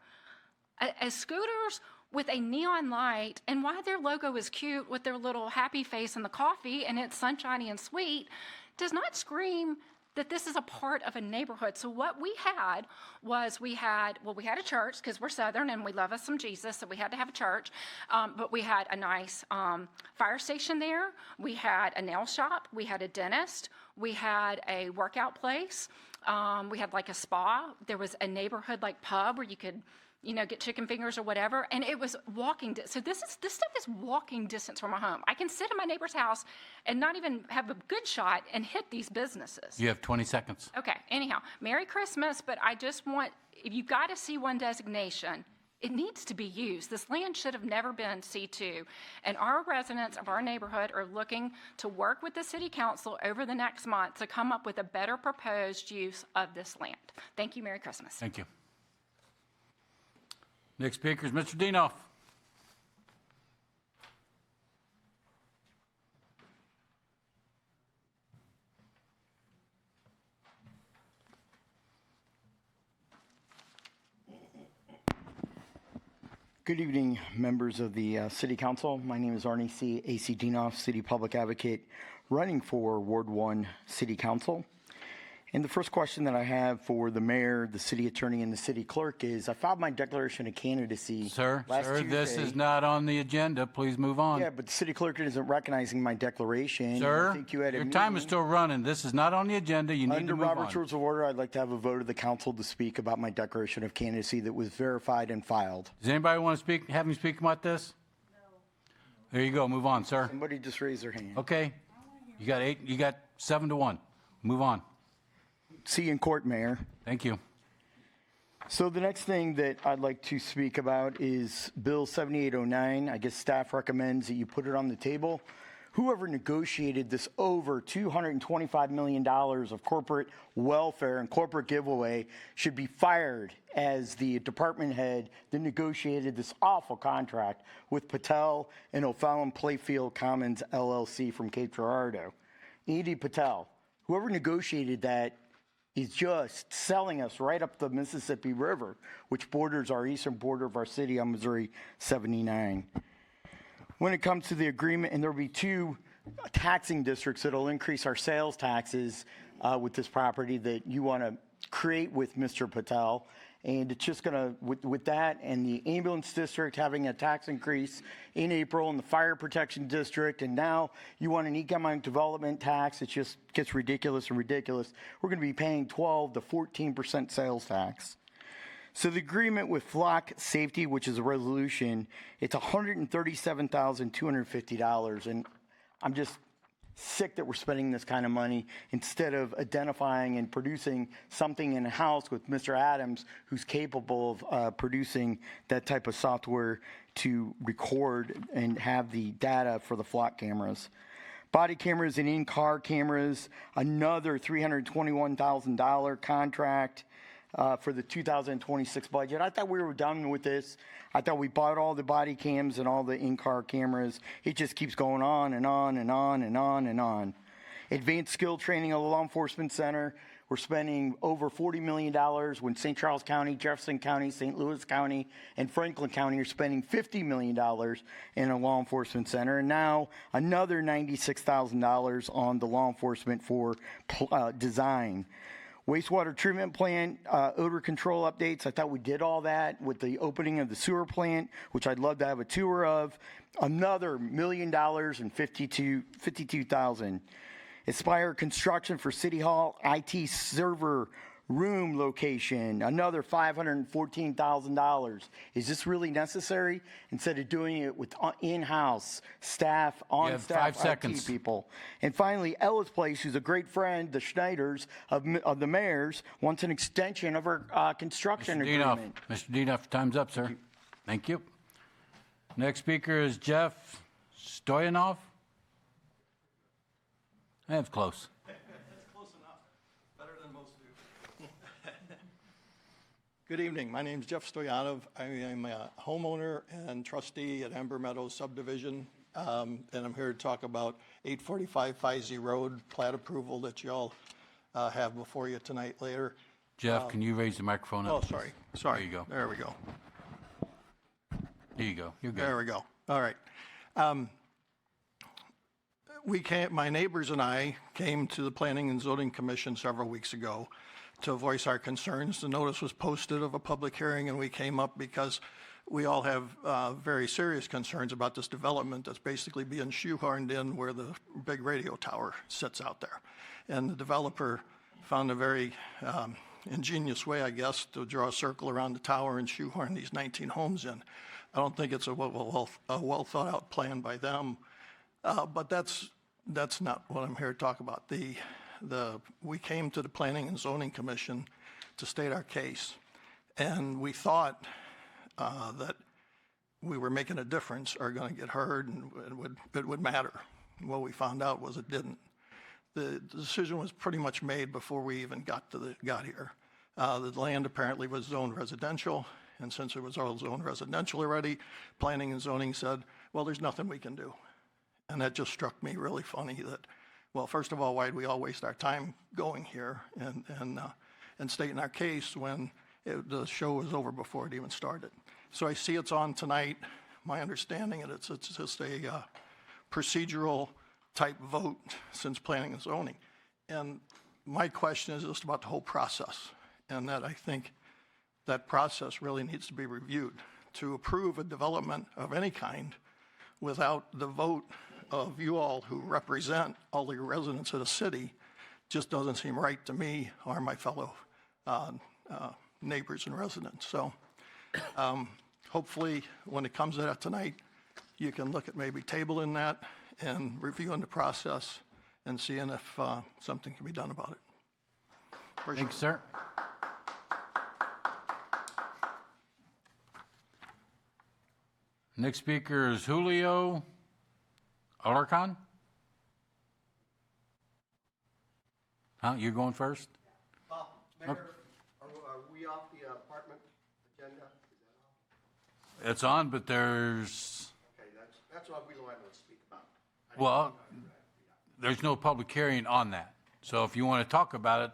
As scooters with a neon light, and why their logo is cute with their little happy face and the coffee and it's sunshiny and sweet, does not scream that this is a part of a neighborhood. So what we had was we had a church, because we're Southern and we love us some Jesus, so we had to have a church. But we had a nice fire station there. We had a nail shop. We had a dentist. We had a workout place. We had like a spa. There was a neighborhood like pub where you could get chicken fingers or whatever, and it was walking. So this stuff is walking distance from my home. I can sit in my neighbor's house and not even have a good shot and hit these businesses. You have 20 seconds. Okay, anyhow, Merry Christmas, but I just want, if you've got a C1 designation, it needs to be used. This land should have never been C2, and our residents of our neighborhood are looking to work with the city council over the next month to come up with a better proposed use of this land. Thank you, Merry Christmas. Thank you. Next speaker is Mr. Dienoff. Good evening, members of the City Council. My name is Arnie C. A.C. Dienoff, City Public Advocate, running for Ward 1 City Council. And the first question that I have for the mayor, the city attorney, and the city clerk is, I filed my declaration of candidacy last Tuesday. This is not on the agenda. Please move on. Yeah, but the city clerk isn't recognizing my declaration. Sir, I think you had a your time is still running. This is not on the agenda. You need to move on. Under Robert's Rules of Order, I'd like to have a vote of the council to speak about my declaration of candidacy that was verified and filed. Does anybody want to speak? Have me speak about this? No. There you go. Move on, sir. Somebody just raise their hand. Okay. You got 8. You got 7-1. Move on. See you in court, Mayor. Thank you. So the next thing that I'd like to speak about is Bill 7809. I guess staff recommends that you put it on the table. Whoever negotiated this over $225 million of corporate welfare and corporate giveaway should be fired as the department head that negotiated this awful contract with Patel and OFallon Playfield Commons LLC from Cape Girardeau. Andy Patel, whoever negotiated that, is just selling us right up the Mississippi River, which borders our eastern border of our city on Missouri 79. When it comes to the agreement, and there will be 2 taxing districts that will increase our sales taxes with this property that you want to create with Mr. Patel. And it's just going to, with that and the ambulance district having a tax increase in April and the fire protection district, and now you want an economic development tax, it just gets ridiculous and ridiculous. We're going to be paying 12 to 14% sales tax. So the agreement with Flock Safety, which is a resolution, it's $137,250. And I'm just sick that we're spending this kind of money instead of identifying and producing something in-house with Mr. Adams, who's capable of producing that type of software to record and have the data for the flock cameras. Body cameras and in-car cameras, another $321,000 contract for the 2026 budget. I thought we were done with this. I thought we bought all the body cams and all the in-car cameras. It just keeps going on and on and on and on and on. Advanced skill training of the law enforcement center. We're spending over $40 million when St. Charles County, Jefferson County, St. Louis County, and Franklin County are spending $50 million in a law enforcement center. And now another $96,000 on the law enforcement for design. Wastewater treatment plant, odor control updates. I thought we did all that with the opening of the sewer plant, which I'd love to have a tour of. Another $1 million and $52,000. Aspire construction for City Hall IT server room location, another $514,000. Is this really necessary? Instead of doing it with in-house staff, on-staff IT people. And finally, Ella's Place, who's a great friend, the Schneiders of the mayor's, wants an extension of our construction agreement. Mr. Dinoff, time's up, sir. Thank you. Next speaker is Jeff Stoyanov. That's close. That's close enough. Better than most do. Good evening. My name is Jeff Stoyanov. I am a homeowner and trustee at Amber Meadows subdivision, and I'm here to talk about 845 Feisey Road plat approval that you all have before you tonight later. Jeff, can you raise the microphone up? Oh, sorry. Sorry. There you go. There we go. There you go. You're good. There we go. All right. My neighbors and I came to the Planning and Zoning Commission several weeks ago to voice our concerns. The notice was posted of a public hearing, and we came up because we all have very serious concerns about this development that's basically being shoehorned in where the big radio tower sits out there. And the developer found a very ingenious way, I guess, to draw a circle around the tower and shoehorn these 19 homes in. I don't think it's a well thought out plan by them, but that's not what I'm here to talk about. We came to the Planning and Zoning Commission to state our case, and we thought that we were making a difference, or going to get heard, and it would matter. What we found out was it didn't. The decision was pretty much made before we even got here. The land apparently was zoned residential, and since it was all zoned residential already, Planning and Zoning said, well, there's nothing we can do. And that just struck me really funny that, well, first of all, why'd we all waste our time going here and stating our case when the show was over before it even started? So I see it's on tonight. My understanding is it's just a procedural type vote since Planning and Zoning. And my question is just about the whole process, and that I think that process really needs to be reviewed. To approve a development of any kind without the vote of you all who represent all the residents of the city just doesn't seem right to me or my fellow neighbors and residents. So hopefully when it comes to that tonight, you can look at maybe tabling that and reviewing the process and seeing if something can be done about it. Thanks, sir. Next speaker is Julio Alarcon. You're going first? Mayor, are we off the apartment agenda? It's on, but there's... Okay, that's what we wanted to speak about. Well, there's no public hearing on that. So if you want to talk about it,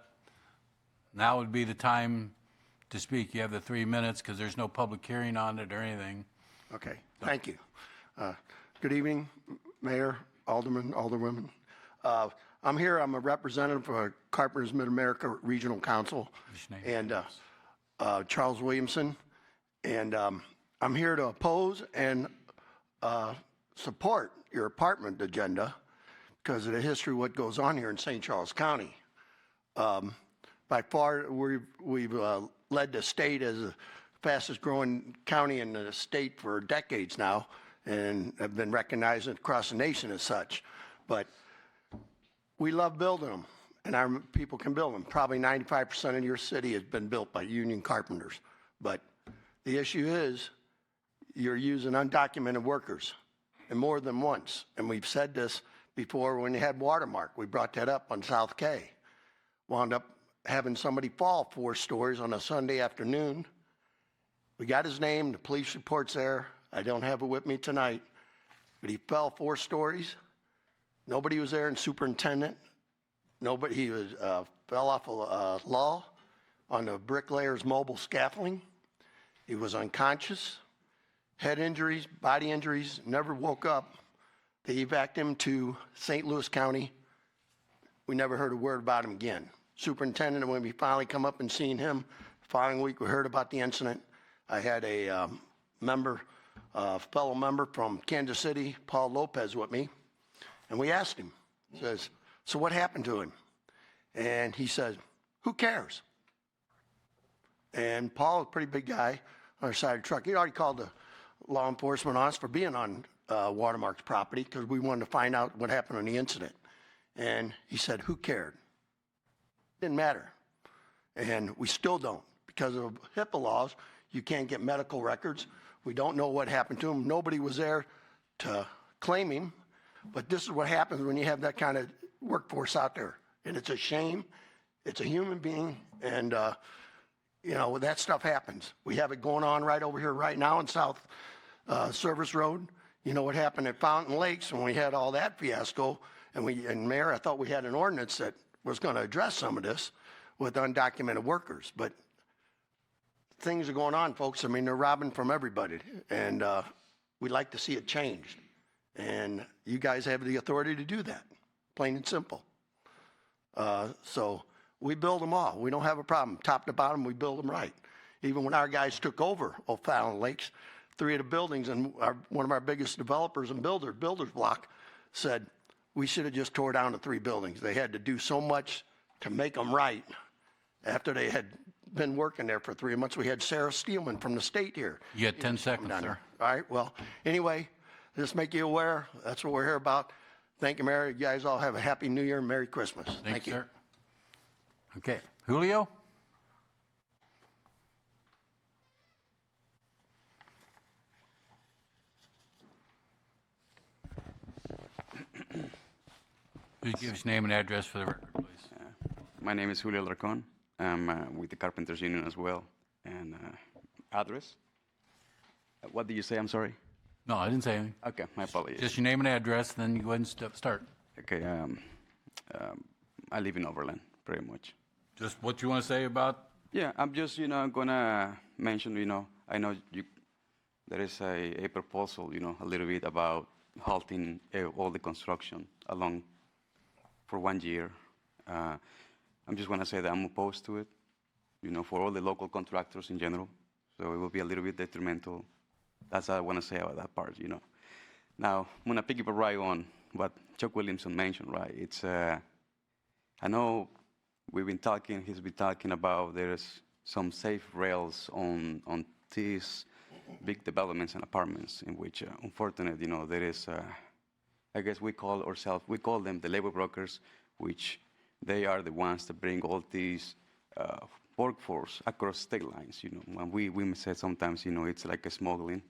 now would be the time to speak. You have the 3 minutes because there's no public hearing on it or anything. Okay, thank you. Good evening, Mayor, Alderman, Alderwomen. I'm here, I'm a representative for Carpenters Mid-America Regional Council and Charles Williamson. And I'm here to oppose and support your apartment agenda because of the history of what goes on here in St. Charles County. By far, we've led the state as the fastest growing county in the state for decades now, and have been recognized across the nation as such. But we love building them, and our people can build them. Probably 95% of your city has been built by union carpenters. But the issue is you're using undocumented workers, and more than once. And we've said this before when you had Watermark. We brought that up on South K. Wound up having somebody fall 4 stories on a Sunday afternoon. We got his name, the police report's there. I don't have it with me tonight, but he fell 4 stories. Nobody was there, and superintendent. Nobody, he was, fell off a law on the bricklayer's mobile scaffolding. He was unconscious, head injuries, body injuries, never woke up. They evacuated him to St. Louis County. We never heard a word about him again. Superintendent, when we finally come up and seen him, following week we heard about the incident. I had a fellow member from Kansas City, Paul Lopez, with me, and we asked him, says, so what happened to him? And he said, who cares? And Paul, a pretty big guy on our side of the truck, he already called the law enforcement on us for being on Watermark's property because we wanted to find out what happened on the incident. And he said, who cared? Didn't matter. And we still don't. Because of HIPAA laws, you can't get medical records. We don't know what happened to him. Nobody was there to claim him. But this is what happens when you have that kind of workforce out there. And it's a shame. It's a human being. And, you know, that stuff happens. We have it going on right over here right now in South Service Road. You know what happened at Fountain Lakes when we had all that fiasco. And Mayor, I thought we had an ordinance that was going to address some of this with undocumented workers. But things are going on, folks. I mean, they're robbing from everybody. And we'd like to see it changed. And you guys have the authority to do that, plain and simple. So we build them all. We don't have a problem. Top to bottom, we build them right. Even when our guys took over OFallon Lakes, 3 of the buildings, and one of our biggest developers and builders block, said we should have just tore down the 3 buildings. They had to do so much to make them right after they had been working there for 3 months. We had Sarah Steelman from the state here. You had 10 seconds, down sir. there. All right, well, anyway, just make you aware. That's what we're here about. Thank you, Mayor. You guys all have a happy New Year and Merry Christmas. Thank you. Sir. Okay, Julio? Please give us name and address for the record, please. My name is Julio Larcon. I'm with the Carpenters Union as well. And address? What did you say? I'm sorry. No, I didn't say anything. Okay, my apologies. Just your name and address, then you go ahead and start. Okay, I live in Overland, pretty much. Just what you want to say about? Yeah, I'm just, gonna mention, I know there is a proposal, a little bit about halting all the construction along for 1 year. I'm just gonna say that I'm opposed to it, for all the local contractors in general. So it will be a little bit detrimental. That's all I want to say about that part, Now, I'm going to pick up right on what Chuck Williamson mentioned, right? It's, I know he's been talking about there's some safe rails on these big developments and apartments in which, unfortunately, there is, I guess we call them the labor brokers, which they are the ones that bring all these workforce across state lines, When we say sometimes, it's like a smuggling,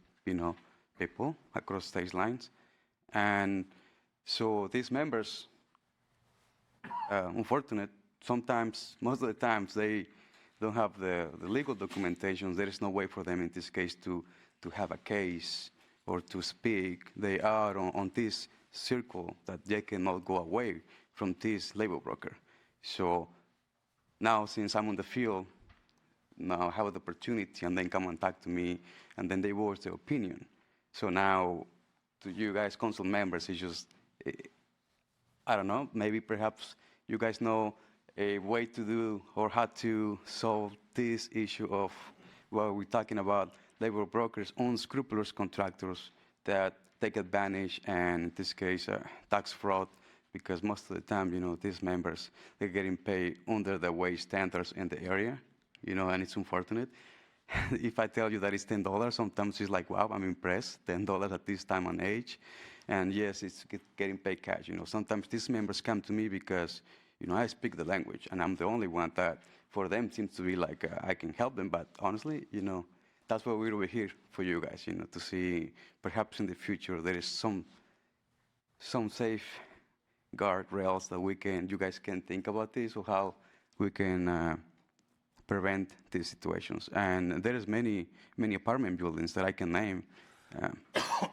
people across state lines. And so these members, unfortunate, sometimes, most of the times, they don't have the legal documentation. There is no way for them in this case to have a case or to speak. They are on this circle that they cannot go away from this labor broker. So now, since I'm on the field, now I have the opportunity, and then come and talk to me, and then they voice their opinion. So now, to you guys, council members, it's just, I don't know, maybe perhaps you guys know a way to do or how to solve this issue of what we're talking about, labor brokers, unscrupulous contractors that take advantage, and in this case, tax fraud, because most of the time, these members, they're getting paid under the wage standards in the area, and it's unfortunate. If I tell you that it's $10, sometimes it's like, wow, I'm impressed, $10 at this time and age. And yes, it's getting paid cash. Sometimes these members come to me because, I speak the language, and I'm the only one that, for them, seems to be like I can help them. But honestly, that's why we're over here for you guys, to see perhaps in the future there is some safe guardrails that you guys can think about this, or how we can prevent these situations. And there is many apartment buildings that I can name.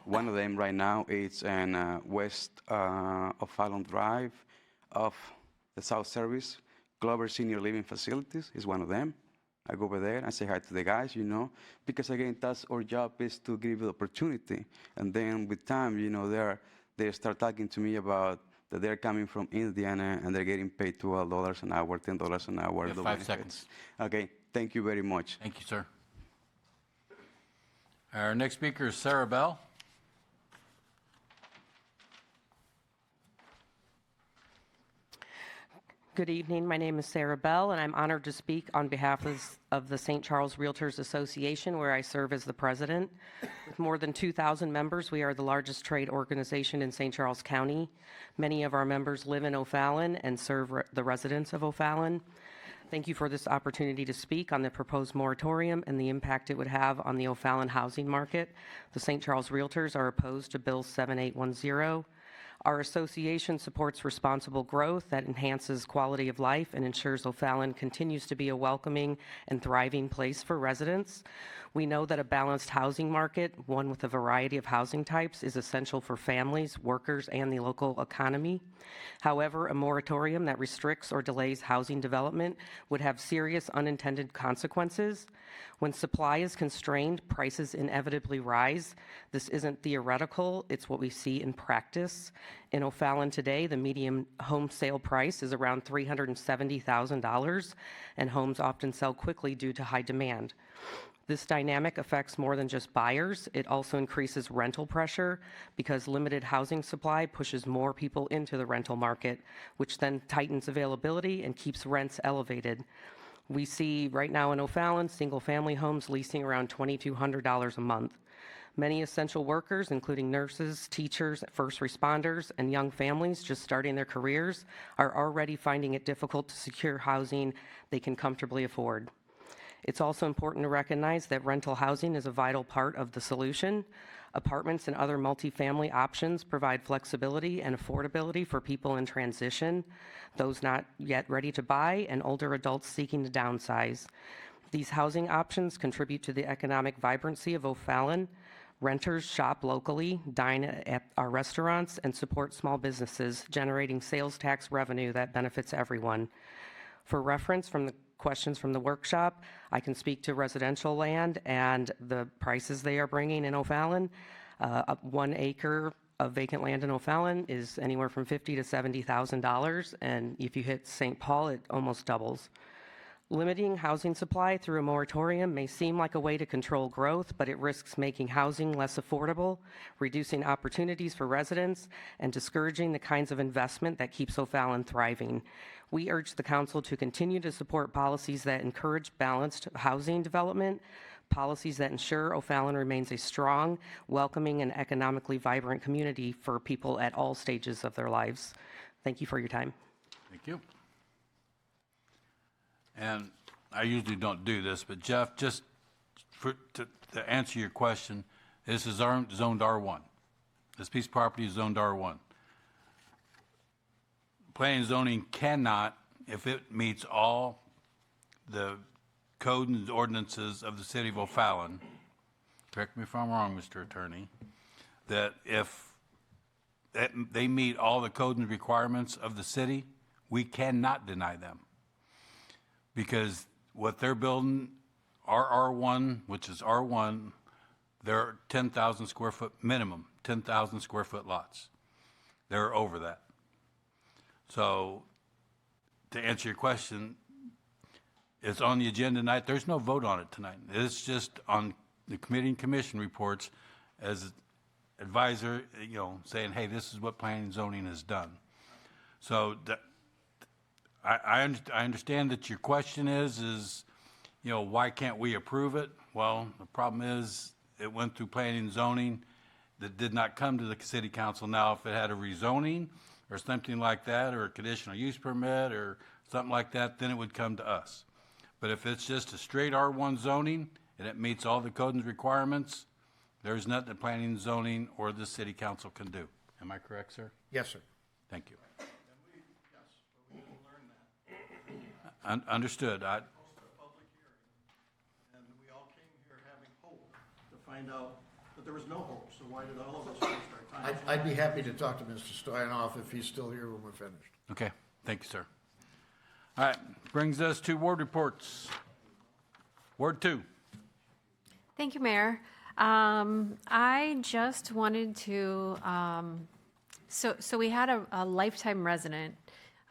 One of them right now is in west of Fallon Drive of the South Service. Glover Senior Living Facilities is one of them. I go over there, I say hi to the guys, because again, that's our job, is to give the opportunity. And then with time, they start talking to me about that they're coming from Indiana and they're getting paid $12 an hour, $10 an hour. You have 5 seconds. Okay, thank you very much. Thank you, sir. Our next speaker is Sarah Bell. Good evening. My name is Sarah Bell, and I'm honored to speak on behalf of the St. Charles Realtors Association, where I serve as the president. With more than 2,000 members, we are the largest trade organization in St. Charles County. Many of our members live in O'Fallon and serve the residents of O'Fallon. Thank you for this opportunity to speak on the proposed moratorium and the impact it would have on the O'Fallon housing market. The St. Charles Realtors are opposed to Bill 7810. Our association supports responsible growth that enhances quality of life and ensures O'Fallon continues to be a welcoming and thriving place for residents. We know that a balanced housing market, one with a variety of housing types, is essential for families, workers, and the local economy. However, a moratorium that restricts or delays housing development would have serious unintended consequences. When supply is constrained, prices inevitably rise. This isn't theoretical, it's what we see in practice. In O'Fallon today, the median home sale price is around $370,000, and homes often sell quickly due to high demand. This dynamic affects more than just buyers. It also increases rental pressure because limited housing supply pushes more people into the rental market, which then tightens availability and keeps rents elevated. We see right now in O'Fallon, single-family homes leasing around $2,200 a month. Many essential workers, including nurses, teachers, first responders, and young families just starting their careers, are already finding it difficult to secure housing they can comfortably afford. It's also important to recognize that rental housing is a vital part of the solution. Apartments and other multifamily options provide flexibility and affordability for people in transition, those not yet ready to buy, and older adults seeking to downsize. These housing options contribute to the economic vibrancy of O'Fallon. Renters shop locally, dine at our restaurants, and support small businesses, generating sales tax revenue that benefits everyone. For reference, from the questions from the workshop, I can speak to residential land and the prices they are bringing in O'Fallon. 1 acre of vacant land in O'Fallon is anywhere from $50,000 to $70,000, and if you hit St. Paul, it almost doubles. Limiting housing supply through a moratorium may seem like a way to control growth, but it risks making housing less affordable, reducing opportunities for residents, and discouraging the kinds of investment that keeps O'Fallon thriving. We urge the council to continue to support policies that encourage balanced housing development, policies that ensure O'Fallon remains a strong, welcoming, and economically vibrant community for people at all stages of their lives. Thank you for your time. Thank you. And I usually don't do this, but Jeff, just to answer your question, this is zoned R1. This piece of property is zoned R1. Planning and zoning cannot, if it meets all the code and ordinances of the city of O'Fallon, correct me if I'm wrong, Mr. Attorney, that if they meet all the code and requirements of the city, we cannot deny them. Because what they're building, our R1, which is R1, they're 10,000 square foot minimum, 10,000 square foot lots. They're over that. So to answer your question, it's on the agenda tonight. There's no vote on it tonight. It's just on the committee and commission reports as advisor, saying, hey, this is what planning and zoning has done. So I understand that your question is, why can't we approve it? Well, the problem is it went through planning and zoning that did not come to the city council. Now, if it had a rezoning or something like that, or a conditional use permit or something like that, then it would come to us. But if it's just a straight R1 zoning and it meets all the code and requirements, there's nothing that planning and zoning or the city council can do. Am I correct, sir? Yes, sir. Thank you. Understood. And we all came here having hope to find out that there was no hope. So why did all of us waste our time? I'd be happy to talk to Mr. Stoyanov if he's still here when we're finished. Okay, thank you, sir. All right, brings us to ward reports. Ward 2. Thank you, Mayor. I just wanted to, so we had a lifetime resident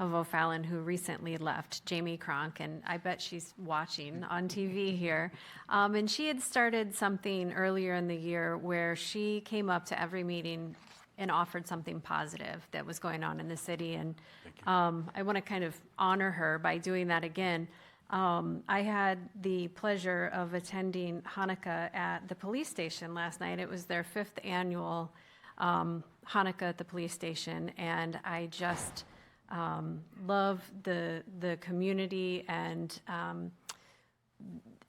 of O'Fallon who recently left, Jamie Kronk, and I bet she's watching on TV here. And she had started something earlier in the year where she came up to every meeting and offered something positive that was going on in the city. And I want to kind of honor her by doing that again. I had the pleasure of attending Hanukkah at the police station last night. It was their 5th annual Hanukkah at the police station, and I just love the community and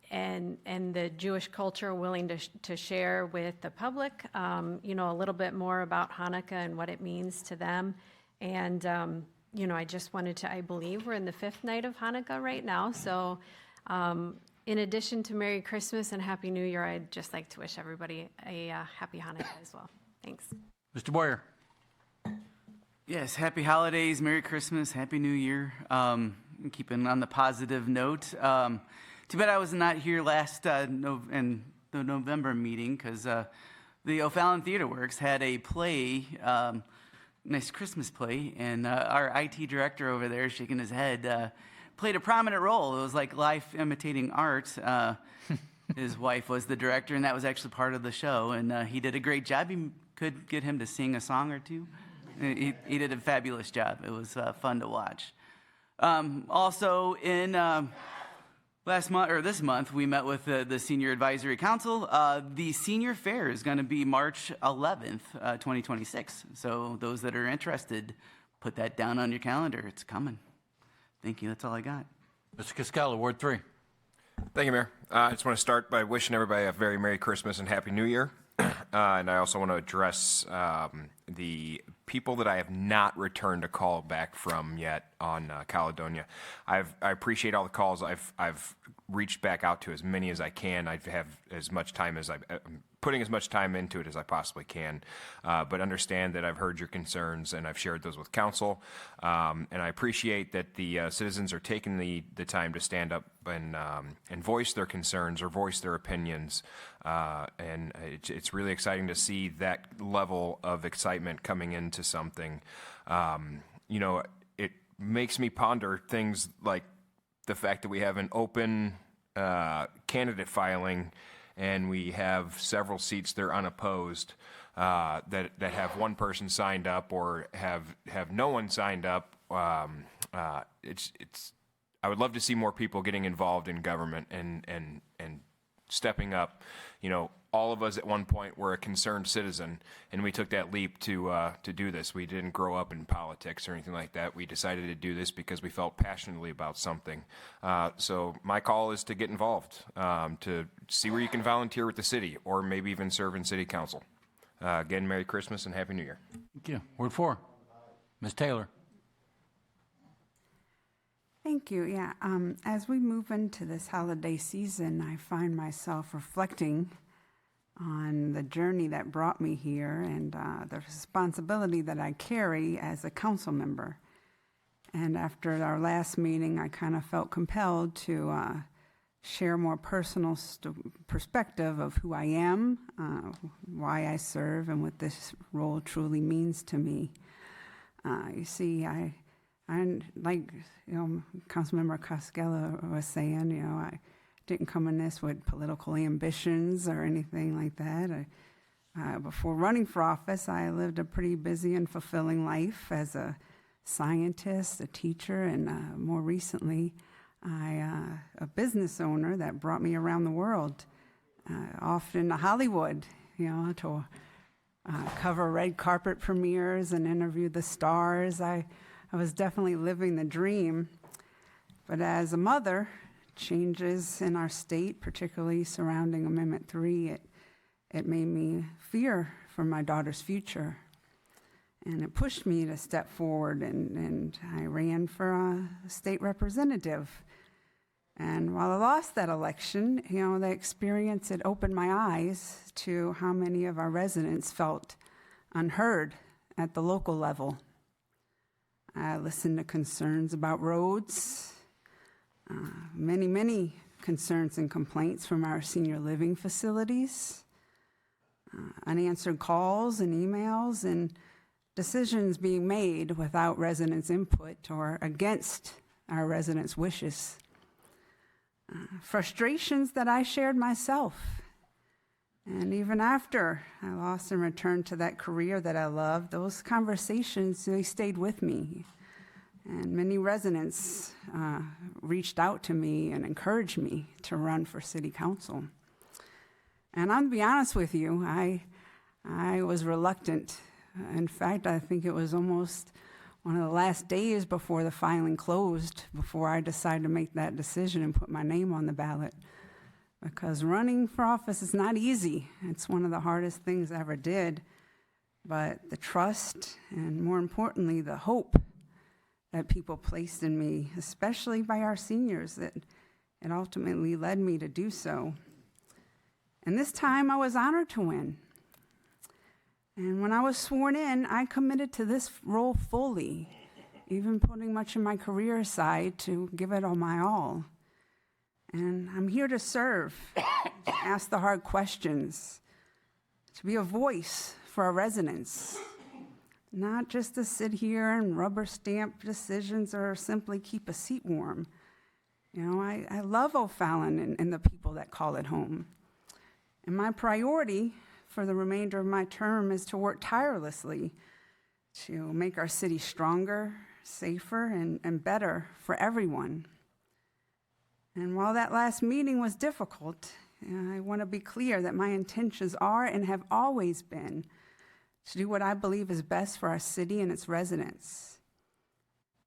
the Jewish culture willing to share with the public, you know, a little bit more about Hanukkah and what it means to them. And you know, I just wanted to, I believe we're in the 5th night of Hanukkah right now. So in addition to Merry Christmas and Happy New Year, I'd just like to wish everybody a happy Hanukkah as well. Thanks. Mr. Boyer. Yes, happy holidays, Merry Christmas, Happy New Year. Keeping on the positive note. Too bad I was not here last in the November meeting because the O'Fallon Theater Works had a play, nice Christmas play, and our IT director over there, shaking his head, played a prominent role. It was like life imitating art. His wife was the director, and that was actually part of the show, and he did a great job. You could get him to sing a song or two. He did a fabulous job. It was fun to watch. Also, in last month or this month, we met with the Senior Advisory Council. The Senior Fair is going to be March 11th, 2026. So those that are interested, put that down on your calendar. It's coming. Thank you. That's all I got. Mr. Cascala, Ward 3. Thank you, Mayor. I just want to start by wishing everybody a very Merry Christmas and Happy New Year. And I also want to address the people that I have not returned a call back from yet on Caledonia. I appreciate all the calls. I've reached back out to as many as I can. I have as much time as I'm putting as much time into it as I possibly can. But understand that I've heard your concerns and I've shared those with council. And I appreciate that the citizens are taking the time to stand up and voice their concerns or voice their opinions. And it's really exciting to see that level of excitement coming into something. You know, it makes me ponder things like the fact that we have an open candidate filing and we have several seats that are unopposed that have one person signed up or have no one signed up. It's I would love to see more people getting involved in government and stepping up. You know, all of us at one point were a concerned citizen, and we took that leap to do this. We didn't grow up in politics or anything like that. We decided to do this because we felt passionately about something. So my call is to get involved, to see where you can volunteer with the city, or maybe even serve in city council. Again, Merry Christmas and Happy New Year. Thank you. Word 4. Ms. Taylor. Thank you. Yeah, as we move into this holiday season, I find myself reflecting on the journey that brought me here and the responsibility that I carry as a council member. And after our last meeting, I kind of felt compelled to share more personal perspective of who I am, why I serve, and what this role truly means to me. You see, I like, you know, Councilmember Cascella was saying, you know, I didn't come in this with political ambitions or anything like that. Before running for office, I lived a pretty busy and fulfilling life as a scientist, a teacher, and more recently, a business owner that brought me around the world, often to Hollywood, you know, to cover red carpet premieres and interview the stars. I was definitely living the dream. But as a mother, changes in our state, particularly surrounding Amendment 3, it made me fear for my daughter's future. And it pushed me to step forward, and I ran for a state representative. And while I lost that election, the experience, it opened my eyes to how many of our residents felt unheard at the local level. I listened to concerns about roads, many concerns and complaints from our senior living facilities, unanswered calls and emails, and decisions being made without residents' input or against our residents' wishes. Frustrations that I shared myself. And even after I lost and returned to that career that I loved, those conversations, they stayed with me. And many residents reached out to me and encouraged me to run for city council. And I'll be honest with you, I was reluctant. In fact, I think it was almost one of the last days before the filing closed before I decided to make that decision and put my name on the ballot. Because running for office is not easy. It's one of the hardest things I ever did. But the trust and, more importantly, the hope that people placed in me, especially by our seniors, that it ultimately led me to do so. And this time I was honored to win. And when I was sworn in, I committed to this role fully, even putting much of my career aside to give it all my all. And I'm here to serve, to ask the hard questions, to be a voice for our residents, not just to sit here and rubber stamp decisions or simply keep a seat warm. I love O'Fallon and the people that call it home. And my priority for the remainder of my term is to work tirelessly to make our city stronger, safer, and better for everyone. And while that last meeting was difficult, I want to be clear that my intentions are and have always been to do what I believe is best for our city and its residents.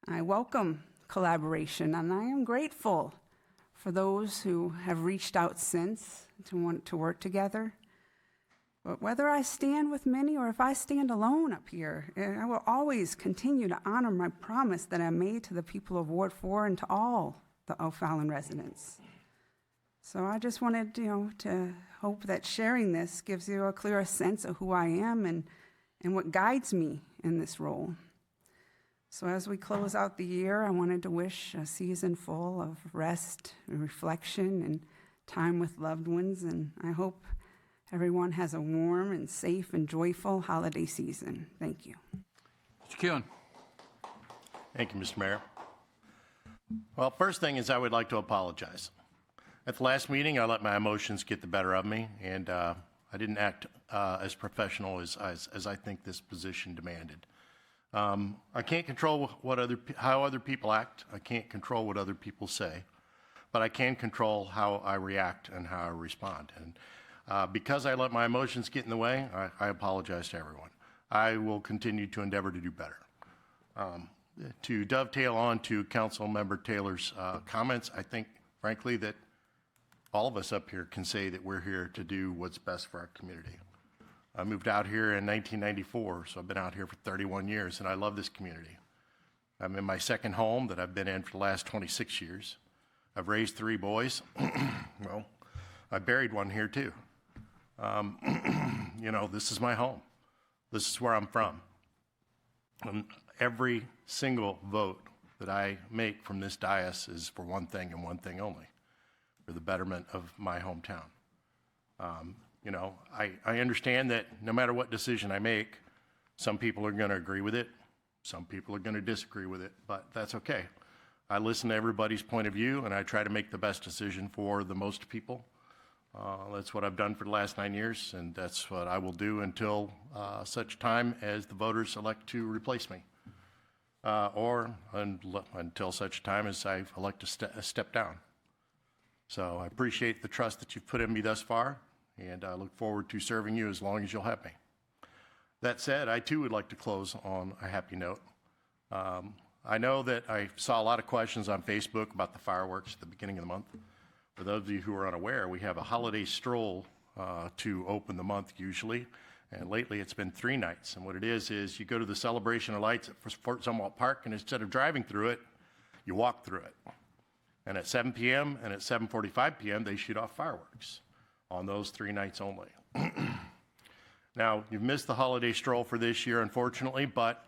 I welcome collaboration, and I am grateful for those who have reached out since to want to work together. But whether I stand with many or if I stand alone up here, I will always continue to honor my promise that I made to the people of Ward 4 and to all the O'Fallon residents. So I just wanted, to hope that sharing this gives you a clearer sense of who I am and what guides me in this role. So as we close out the year, I wanted to wish a season full of rest and reflection and time with loved ones, and I hope everyone has a warm and safe and joyful holiday season. Thank you. Mr. Kuhn. Thank you, Mr. Mayor. Well, first thing is I would like to apologize. At the last meeting, I let my emotions get the better of me, and I didn't act as professional as I think this position demanded. I can't control how other people act. I can't control what other people say, but I can control how I react and how I respond. And because I let my emotions get in the way, I apologize to everyone. I will continue to endeavor to do better. To dovetail on to Council Member Taylor's comments, I think, frankly, that all of us up here can say that we're here to do what's best for our community. I moved out here in 1994, so I've been out here for 31 years, and I love this community. I'm in my second home that I've been in for the last 26 years. I've raised 3 boys. Well, I buried one here, too. This is my home. This is where I'm from. And every single vote that I make from this dais is for one thing and one thing only, for the betterment of my hometown. I understand that no matter what decision I make, some people are going to agree with it, some people are going to disagree with it, but that's okay. I listen to everybody's point of view, and I try to make the best decision for the most people. That's what I've done for the last 9 years, and that's what I will do until such time as the voters elect to replace me, or until such time as I elect to step down. So I appreciate the trust that you've put in me thus far, and I look forward to serving you as long as you'll have me. That said, I too would like to close on a happy note. I know that I saw a lot of questions on Facebook about the fireworks at the beginning of the month. For those of you who are unaware, we have a holiday stroll to open the month usually, And lately, it's been 3 nights. And what it is you go to the celebration of lights at Fort Zumwalt Park, and instead of driving through it, you walk through it. And at 7 p.m. and at 7:45 p.m., they shoot off fireworks on those 3 nights only. Now, you've missed the holiday stroll for this year, unfortunately, but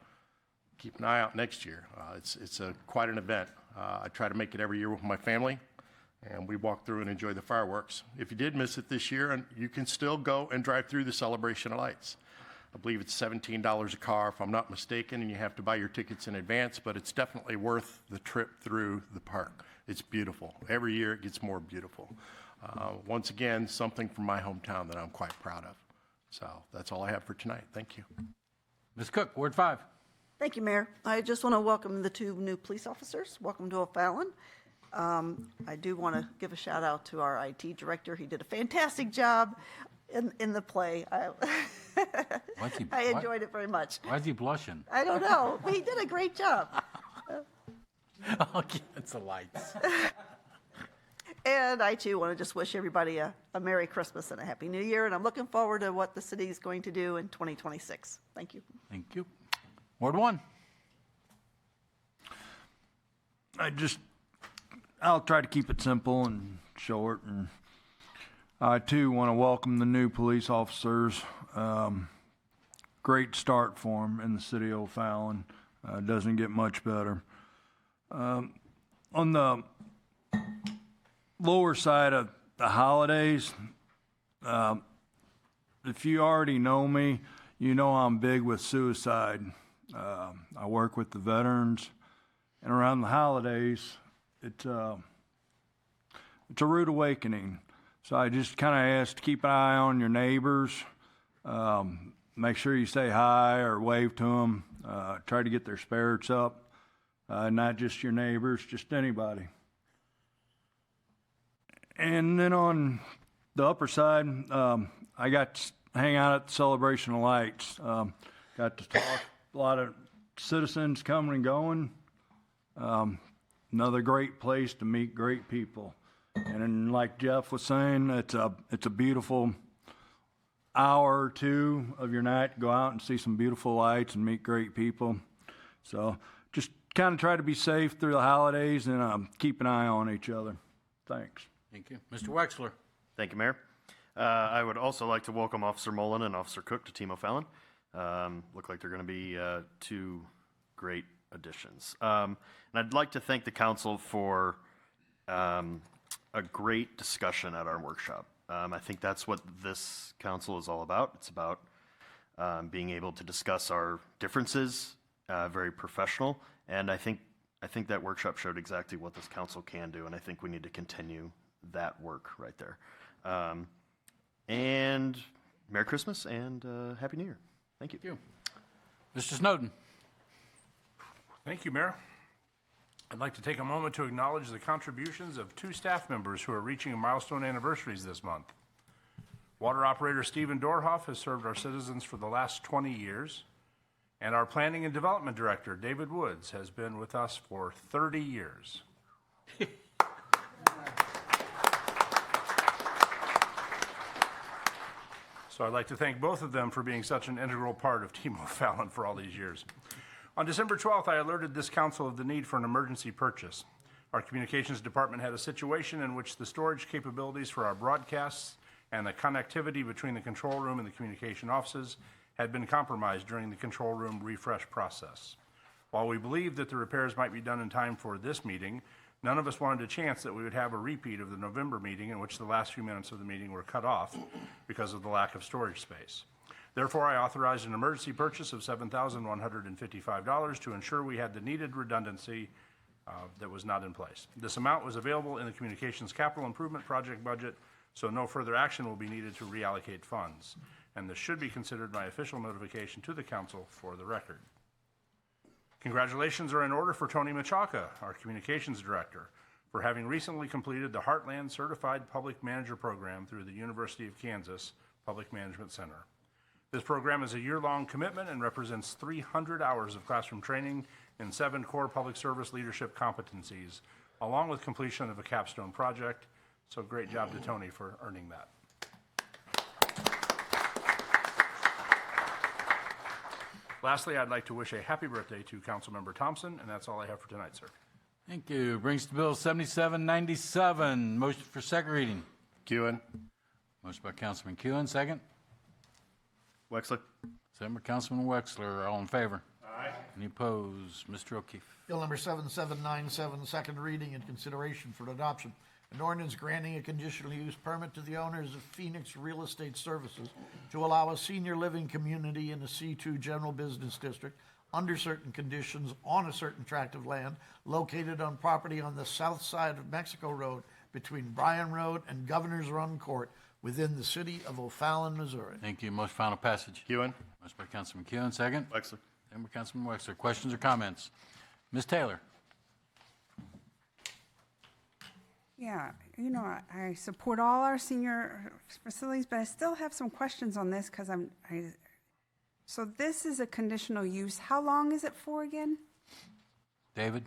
keep an eye out next year. It's quite an event. I try to make it every year with my family, and we walk through and enjoy the fireworks. If you did miss it this year, and you can still go and drive through the celebration of lights. I believe it's $17 a car, if I'm not mistaken, and you have to buy your tickets in advance, but it's definitely worth the trip through the park. It's beautiful. Every year it gets more beautiful. Once again, something from my hometown that I'm quite proud of. So that's all I have for tonight. Thank you. Ms. Cook, Ward 5. Thank you, Mayor. I just want to welcome the 2 new police officers. Welcome to O'Fallon. I do want to give a shout out to our IT director. He did a fantastic job in the play. I enjoyed it very much. Why is he blushing? I don't know. He did a great job. Okay, it's the lights. And I, too, want to just wish everybody a Merry Christmas and a Happy New Year. And I'm looking forward to what the city is going to do in 2026. Thank you. Thank you. Ward 1. I'll try to keep it simple and short. And I, too, want to welcome the new police officers. Great start for them in the city of O'Fallon. Doesn't get much better. On the lower side of the holidays, if you already know me, you know I'm big with suicide. I work with the veterans, and around the holidays, it's a rude awakening. So I just kind of ask to keep an eye on your neighbors. Make sure you say hi or wave to them. Try to get their spirits up. Not just your neighbors, just anybody. And then on the upper side, I got to hang out at the Celebration of Lights. Got to talk a lot of citizens coming and going. Another great place to meet great people. And then, like Jeff was saying, it's a beautiful hour or 2 of your night to go out and see some beautiful lights and meet great people. So just kind of try to be safe through the holidays and keep an eye on each other. Thanks. Thank you. Mr. Wexler. Thank you, Mayor. I would also like to welcome Officer Mullen and Officer Cook to Team O'Fallon. Look like they're going to be 2 great additions. And I'd like to thank the council for a great discussion at our workshop. I think that's what this council is all about. It's about being able to discuss our differences, very professional, and I think that workshop showed exactly what this council can do, and I think we need to continue that work right there. And Merry Christmas and Happy New Year. Thank you. Thank you. Mr. Snowden. Thank you, Mayor. I'd like to take a moment to acknowledge the contributions of 2 staff members who are reaching milestone anniversaries this month. Water operator Stephen Dorhoff has served our citizens for the last 20 years, and our planning and development director, David Woods, has been with us for 30 years. So I'd like to thank both of them for being such an integral part of Team O'Fallon for all these years. On December 12th, I alerted this council of the need for an emergency purchase. Our communications department had a situation in which the storage capabilities for our broadcasts and the connectivity between the control room and the communication offices had been compromised during the control room refresh process. While we believed that the repairs might be done in time for this meeting, none of us wanted a chance that we would have a repeat of the November meeting in which the last few minutes of the meeting were cut off because of the lack of storage space. Therefore, I authorized an emergency purchase of $7,155 to ensure we had the needed redundancy that was not in place. This amount was available in the Communications Capital Improvement Project budget, so no further action will be needed to reallocate funds. And this should be considered my official notification to the council for the record. Congratulations are in order for Tony Machaka, our communications director, for having recently completed the Heartland Certified Public Manager Program through the University of Kansas Public Management Center. This program is a year-long commitment and represents 300 hours of classroom training in 7 core public service leadership competencies, along with completion of a capstone project. So great job to Tony for earning that. Lastly, I'd like to wish a happy birthday to Councilmember Thompson, and that's all I have for tonight, sir. Thank you. Brings to Bill 7797. Motion for second reading. Kewen. Motion by Councilman Kewen, second. Wexler. Second by Councilman Wexler. All in favor? Aye. Any opposed? Mr. O'Keefe. Bill number 7797, second reading and consideration for adoption. An ordinance granting a conditional use permit to the owners of Phoenix Real Estate Services to allow a senior living community in a C2 general business district under certain conditions on a certain tract of land located on property on the south side of Mexico Road between Bryan Road and Governor's Run Court within the city of O'Fallon, Missouri. Thank you. Motion final passage. Kewen. Motion by Councilman Kewen, second. Wexler. Second by Councilman Wexler. Questions or comments? Ms. Taylor. Yeah, you know, I support all our senior facilities, but I still have some questions on this because so this is a conditional use. How long is it for again? David?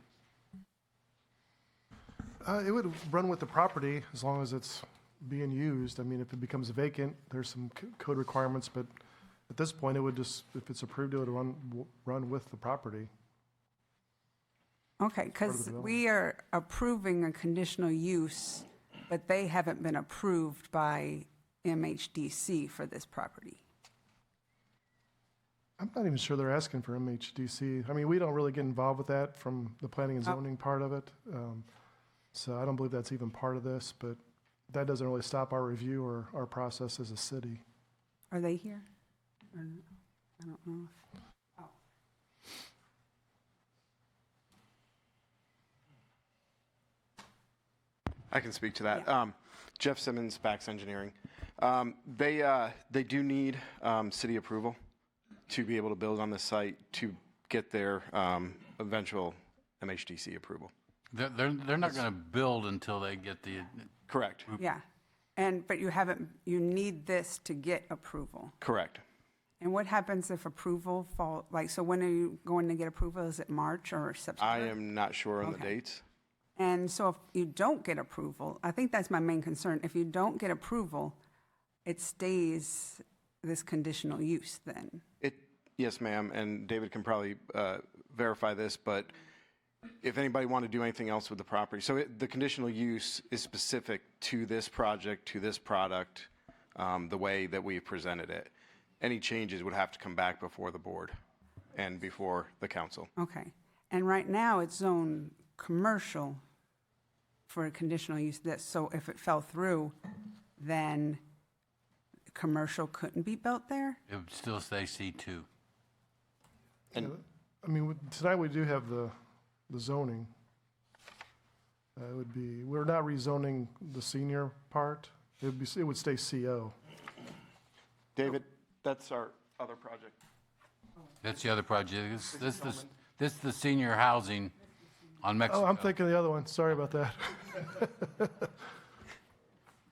It would run with the property as long as it's being used. I mean, if it becomes vacant, there's some code requirements, but at this point, it would just, if it's approved, it would run with the property. Okay, because we are approving a conditional use, but they haven't been approved by MHDC for this property. I'm not even sure they're asking for MHDC. I mean, we don't really get involved with that from the planning and zoning part of it. So I don't believe that's even part of this, but that doesn't really stop our review or our process as a city. Are they here? Or, I don't know. I can speak to that. Yeah. Jeff Simmons, Bax Engineering. They do need city approval to be able to build on this site to get their eventual MHDC approval. They're not going to build until they get the... Correct. Yeah, but you need this to get approval. Correct. And what happens if approval so when are you going to get approval? Is it March or September? I am not sure on the dates. And so if you don't get approval, I think that's my main concern. If you don't get approval, it stays this conditional use then. Yes, ma'am, and David can probably verify this, but if anybody want to do anything else with the property, so the conditional use is specific to this project, to this product, the way that we've presented it. Any changes would have to come back before the board and before the council. Okay. And right now it's zoned commercial for a conditional use. So if it fell through, then commercial couldn't be built there? It would still say C2. And I mean, tonight we do have the zoning. We're not rezoning the senior part. It would stay CO. David, that's our other project. That's the other project. This is the senior housing on Mexico. Oh, I'm thinking of the other one. Sorry about that.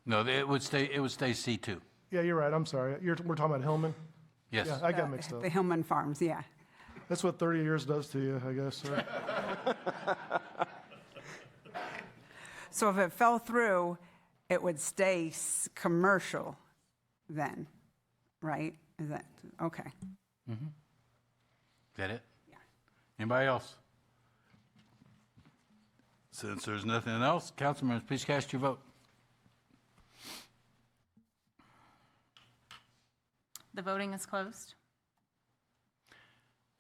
No, it would stay C2. Yeah, you're right. I'm sorry. We're talking about Hillman? Yes. Yeah, I got mixed up. The Hillman Farms, yeah. That's what 30 years does to you, I guess. So if it fell through, it would stay commercial then, right? Is that, okay. Mm-hmm. Is that it? Yeah. Anybody else? Since there's nothing else, council members, please cast your vote. The voting is closed.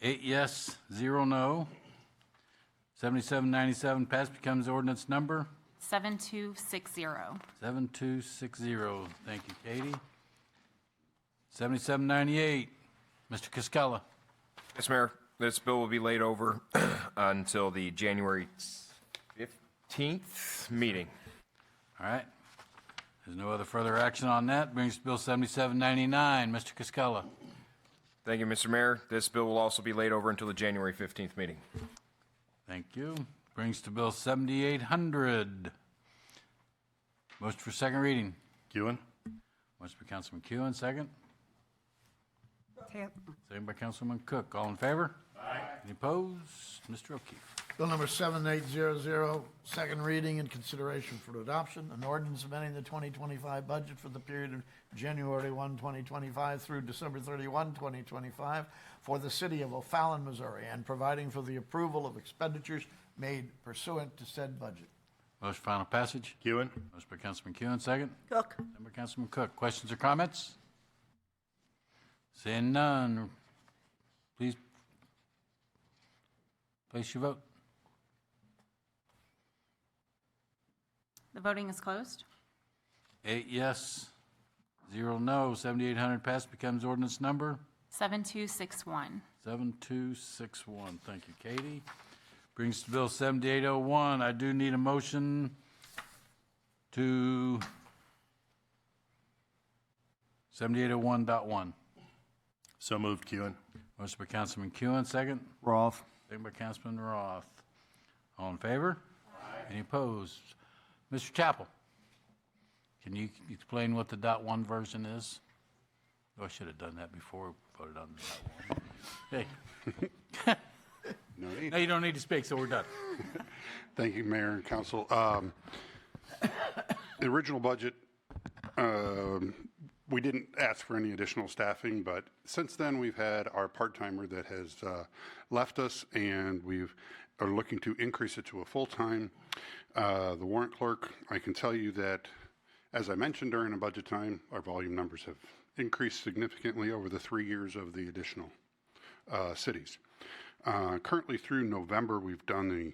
8 yes, 0 no. 7797 passed, becomes ordinance number 7260. 7260. Thank you, Katie. 7798, Mr. Cascella. Yes, Mayor. This bill will be laid over until the January 15th meeting. All right. There's no other further action on that. Brings Bill 7799, Mr. Cascella. Thank you, Mr. Mayor. This bill will also be laid over until the January 15th meeting. Thank you. Brings to Bill 7800. Motion for second reading. Kewen. Motion by Councilman Kewen, second. Taylor. Second by Councilman Cook. All in favor? Aye. Any opposed? Mr. O'Keefe. Bill number 7800, second reading and consideration for adoption. An ordinance amending the 2025 budget for the period of January 1, 2025 through December 31, 2025 for the city of O'Fallon, Missouri, and providing for the approval of expenditures made pursuant to said budget. Motion for final passage. Kewen. Motion by Councilman Kewen, second. Cook. Second by Councilman Cook. Questions or comments? Seeing none, please place your vote. The voting is closed. 8 yes, 0 no. 7800 passed, becomes ordinance number 7261. 7261. Thank you, Katie. Brings to Bill 7801. I do need a motion to 7801.1. So moved, Kewen. Motion by Councilman Kewen, second. Roth. Second by Councilman Roth. All in favor? Aye. Any opposed? Mr. Chappell, can you explain what the .1 version is? Oh, I should have done that before we voted on the .1. Hey. No need. No, you don't need to speak, so we're done. Thank you, Mayor and Council. The original budget, we didn't ask for any additional staffing, but since then we've had our part-timer that has left us, and we are looking to increase it to a full-time. The warrant clerk, I can tell you that, as I mentioned during the budget time, our volume numbers have increased significantly over the 3 years of the additional cities. Currently through November, we've done the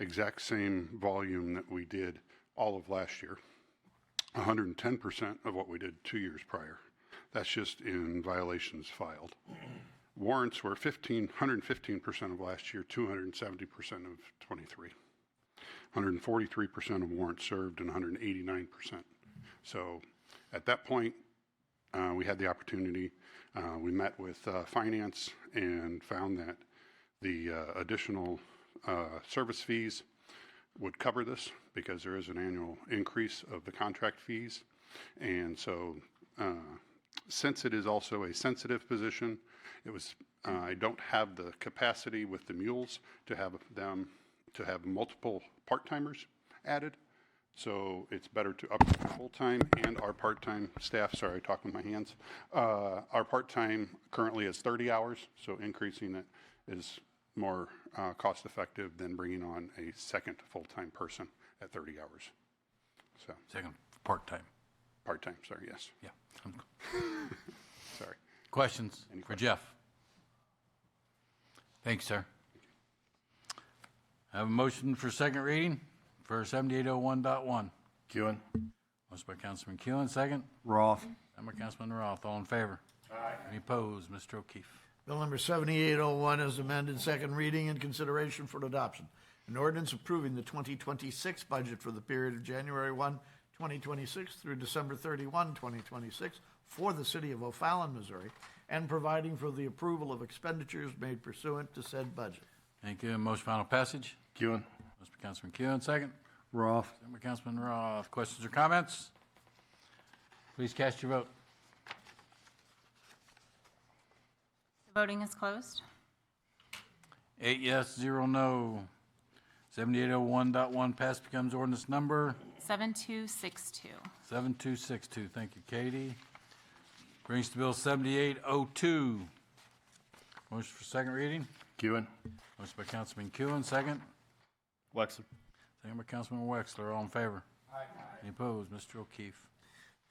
exact same volume that we did all of last year, 110% of what we did 2 years prior. That's just in violations filed. Warrants were 115% of last year, 270% of 23. 143% of warrants served and 189%. So at that point, we had the opportunity. We met with finance and found that the additional service fees would cover this because there is an annual increase of the contract fees. And so since it is also a sensitive position, it was I don't have the capacity with the mules to have them to have multiple part-timers added. So it's better to up full-time and our part-time staff. Sorry, I talk with my hands. Our part-time currently is 30 hours, so increasing it is more cost-effective than bringing on a second full-time person at 30 hours. So second part-time. Part-time, sorry, yes. Yeah. Sorry. Questions for Jeff? Thanks, sir. I have a motion for second reading for 7801.1. Kewen. Motion by Councilman Kewen, second. Roth. Second by Councilman Roth. All in favor? Aye. Any opposed? Mr. O'Keefe. Bill number 7801 is amended, second reading and consideration for adoption. An ordinance approving the 2026 budget for the period of January 1, 2026 through December 31, 2026 for the city of O'Fallon, Missouri, and providing for the approval of expenditures made pursuant to said budget. Thank you. Motion final passage. Kewen. Motion by Councilman Kewen, second. Roth. Second by Councilman Roth. Questions or comments? Please cast your vote. The voting is closed. 8 yes, 0 no. 7801.1 passed, becomes ordinance number 7262. 7262. Thank you, Katie. Brings to Bill 7802. Motion for second reading. Kewen. Motion by Councilman Kewen, second. Wexler. Second by Councilman Wexler. All in favor? Aye. Any opposed? Mr. O'Keefe.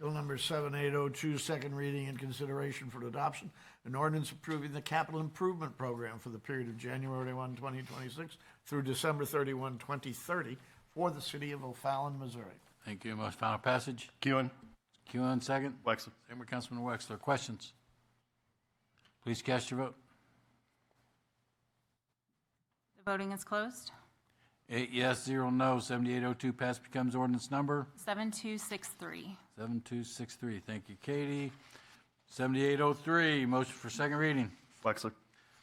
Bill number 7802, second reading and consideration for adoption. An ordinance approving the capital improvement program for the period of January 1, 2026 through December 31, 2030 for the city of O'Fallon, Missouri. Thank you. Motion final passage. Kewen. Kewen, second. Wexler. Second by Councilman Wexler. Questions? Please cast your vote. The voting is closed. 8 yes, 0 no. 7802 passed, becomes ordinance number 7263. 7263. Thank you, Katie. 7803, motion for second reading. Wexler.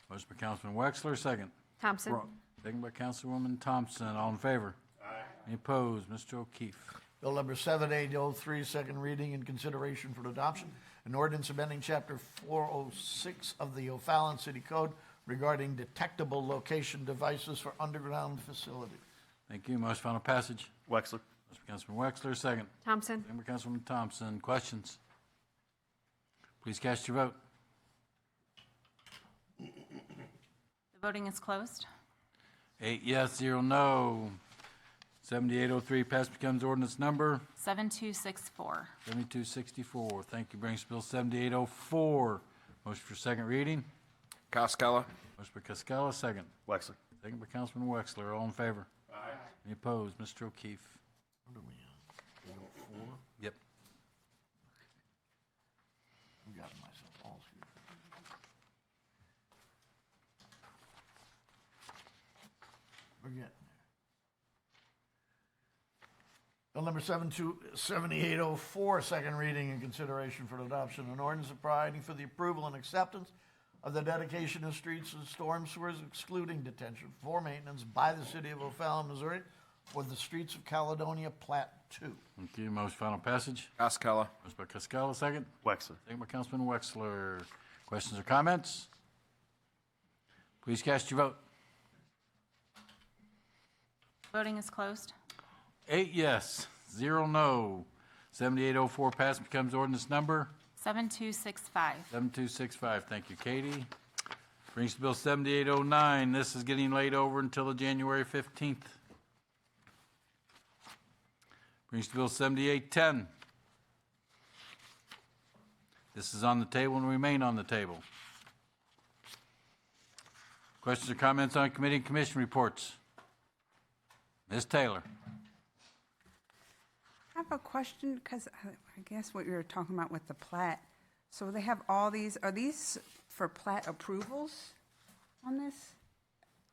Motion by Councilman Wexler, second. Thompson. Second by Councilwoman Thompson. All in favor? Aye. Any opposed? Mr. O'Keefe. Bill number 7803, second reading and consideration for adoption. An ordinance amending Chapter 406 of the O'Fallon City Code regarding detectable location devices for underground facilities. Thank you. Motion final passage. Wexler. Motion by Councilman Wexler, second. Thompson. Second by Councilman Thompson. Questions? Please cast your vote. The voting is closed. 8 yes, 0 no. 7803 passed, becomes ordinance number 7264. 7264. Thank you. Brings Bill 7804. Motion for second reading. Cascella. Motion by Cascella, second. Wexler. Second by Councilman Wexler. All in favor? Aye. Any opposed? Mr. O'Keefe. Yep. I'm getting myself all screwed up. We're getting there. Bill number 7804, second reading and consideration for adoption. An ordinance providing for the approval and acceptance of the dedication of streets and storm sewers, excluding detention for maintenance by the city of O'Fallon, Missouri, for the streets of Caledonia, Plat 2. Thank you. Motion final passage. Cascella. Motion by Cascella, second. Wexler. Second by Councilman Wexler. Questions or comments? Please cast your vote. Voting is closed. 8 yes, 0 no. 7804 passed, becomes ordinance number 7265. 7265. Thank you, Katie. Brings Bill 7809. This is getting laid over until the January 15th. Brings Bill 7810. This is on the table and remain on the table. Questions or comments on committee and commission reports? Ms. Taylor. I have a question, because I guess what you were talking about with the plat. So they have all these, are these for plat approvals on this?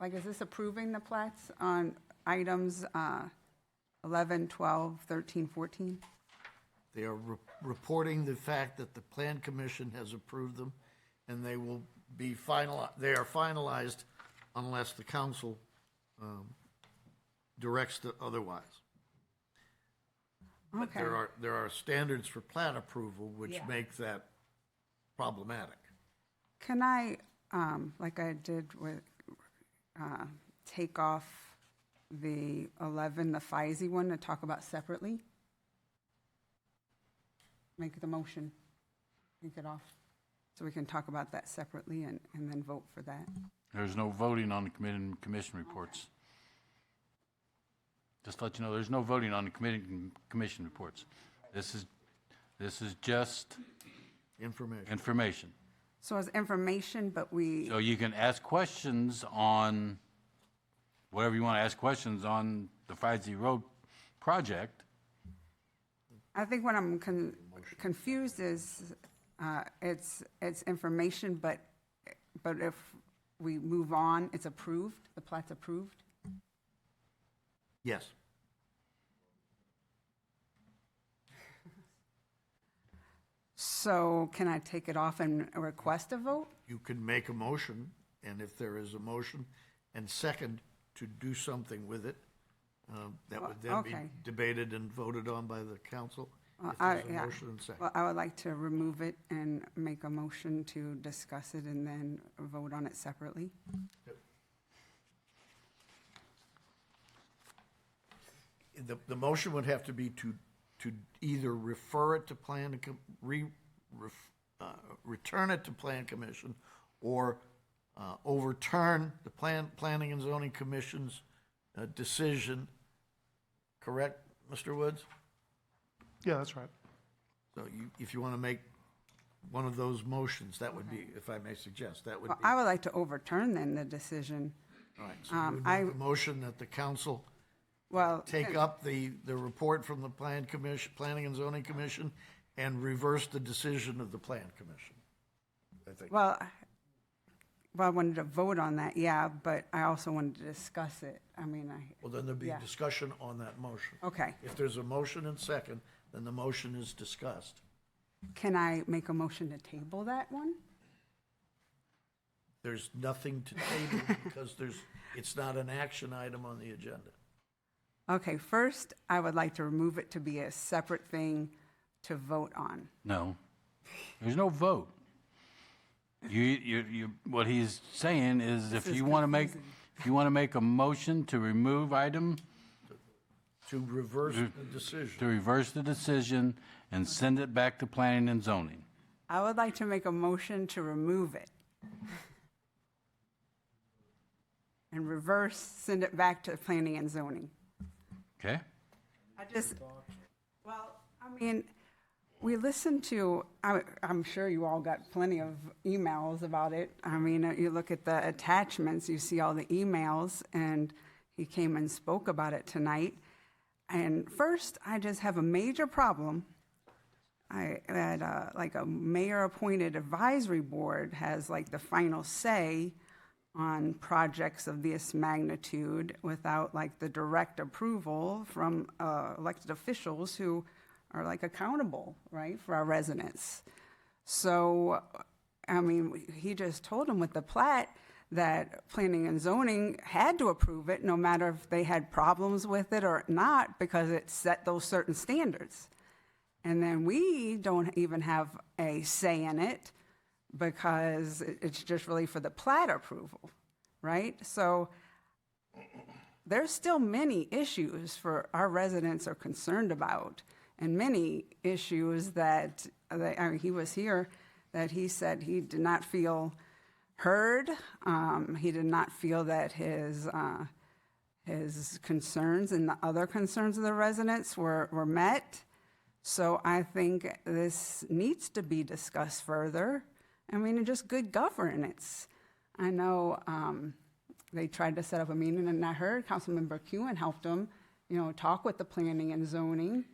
Like, is this approving the plats on items 11, 12, 13, 14? They are reporting the fact that the Plan Commission has approved them, and they will be they are finalized unless the council directs otherwise. But Okay. there are standards for plat approval which make that problematic. Can I, like I did with, take off the 11, the FISE one, to talk about separately? Make the motion, take it off, so we can talk about that separately and then vote for that. There's no voting on the committee and commission reports. Just to let you know, there's no voting on the committee and commission reports. This is just information. So it's information, but we, So you can ask questions on whatever you want to ask questions on the 5Z Road project. I think what I'm confused is, it's information, but if we move on, it's approved, the plat's approved? Yes. So can I take it off and request a vote? You can make a motion, and if there is a motion and second to do something with it, that would then be Okay. debated and voted on by the council. If I- there's a yeah. motion and second. Well, I would like to remove it and make a motion to discuss it and then vote on it separately. The motion would have to be to either refer it to return it to Plan Commission, or overturn the Planning and Zoning Commission's decision. Correct, Mr. Woods? Yeah, that's right. So if you want to make one of those motions, that would be, if I may suggest, that would Well, be. I would like to overturn then the decision. All right, so you would make a motion that the council take up the report from the Planning and Zoning Commission and reverse the decision of the Plan Commission. I think. Well, I wanted to vote on that, yeah, but I also wanted to discuss it. I mean, Well, then there'll be yeah. discussion on that motion. Okay. If there's a motion and second, then the motion is discussed. Can I make a motion to table that one? There's nothing to table because it's not an action item on the agenda. Okay, first, I would like to remove it to be a separate thing to vote on. No, there's no vote. what he's saying is if you want to make a motion to remove item, To reverse the decision. to reverse the decision and send it back to planning and zoning. I would like to make a motion to remove it. And reverse, send it back to planning and zoning. Okay? Well, I mean, we listened to, I'm sure you all got plenty of emails about it. I mean, you look at the attachments, you see all the emails, and he came and spoke about it tonight. And first, I just have a major problem. I had like a mayor-appointed advisory board has like the final say on projects of this magnitude without like the direct approval from elected officials who are like accountable, right, for our residents. So, I mean, he just told them with the plat that planning and zoning had to approve it no matter if they had problems with it or not because it set those certain standards. And then we don't even have a say in it because it's just really for the plat approval, right? So there's still many issues for our residents are concerned about, and many issues that, I mean, he was here, that he said he did not feel heard. He did not feel that his concerns and the other concerns of the residents were met. So I think this needs to be discussed further. I mean, just good governance. I know they tried to set up a meeting, and I heard Councilmember Kuhn helped them, talk with the planning and zoning.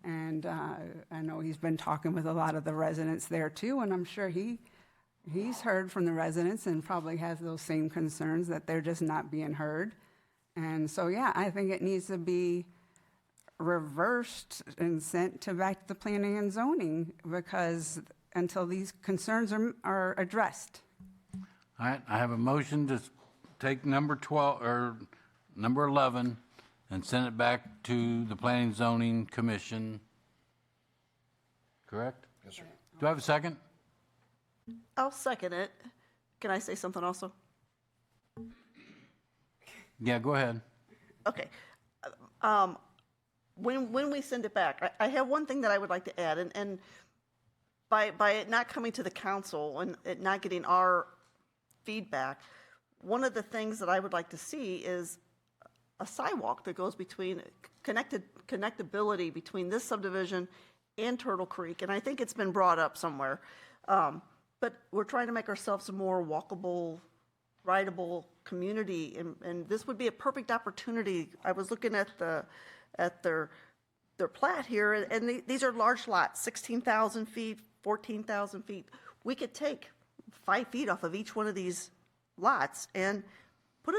And I know he's been talking with a lot of the residents there too, and I'm sure he's heard from the residents and probably has those same concerns that they're just not being heard. And so, yeah, I think it needs to be reversed and sent back to the planning and zoning because until these concerns are addressed. All right, I have a motion to take number 12 or number 11 and send it back to the Planning and Zoning Commission. Correct? Yes, sir. Do I have a second? I'll second it. Can I say something also? Yeah, go ahead. Okay. When we send it back, I have one thing that I would like to add, and by it not coming to the council and it not getting our feedback, one of the things that I would like to see is a sidewalk that goes between connectability between this subdivision and Turtle Creek, and I think it's been brought up somewhere. But we're trying to make ourselves a more walkable, rideable community, and this would be a perfect opportunity. I was looking at their plat here, and these are large lots, 16,000 feet, 14,000 feet. We could take 5 feet off of each one of these lots and put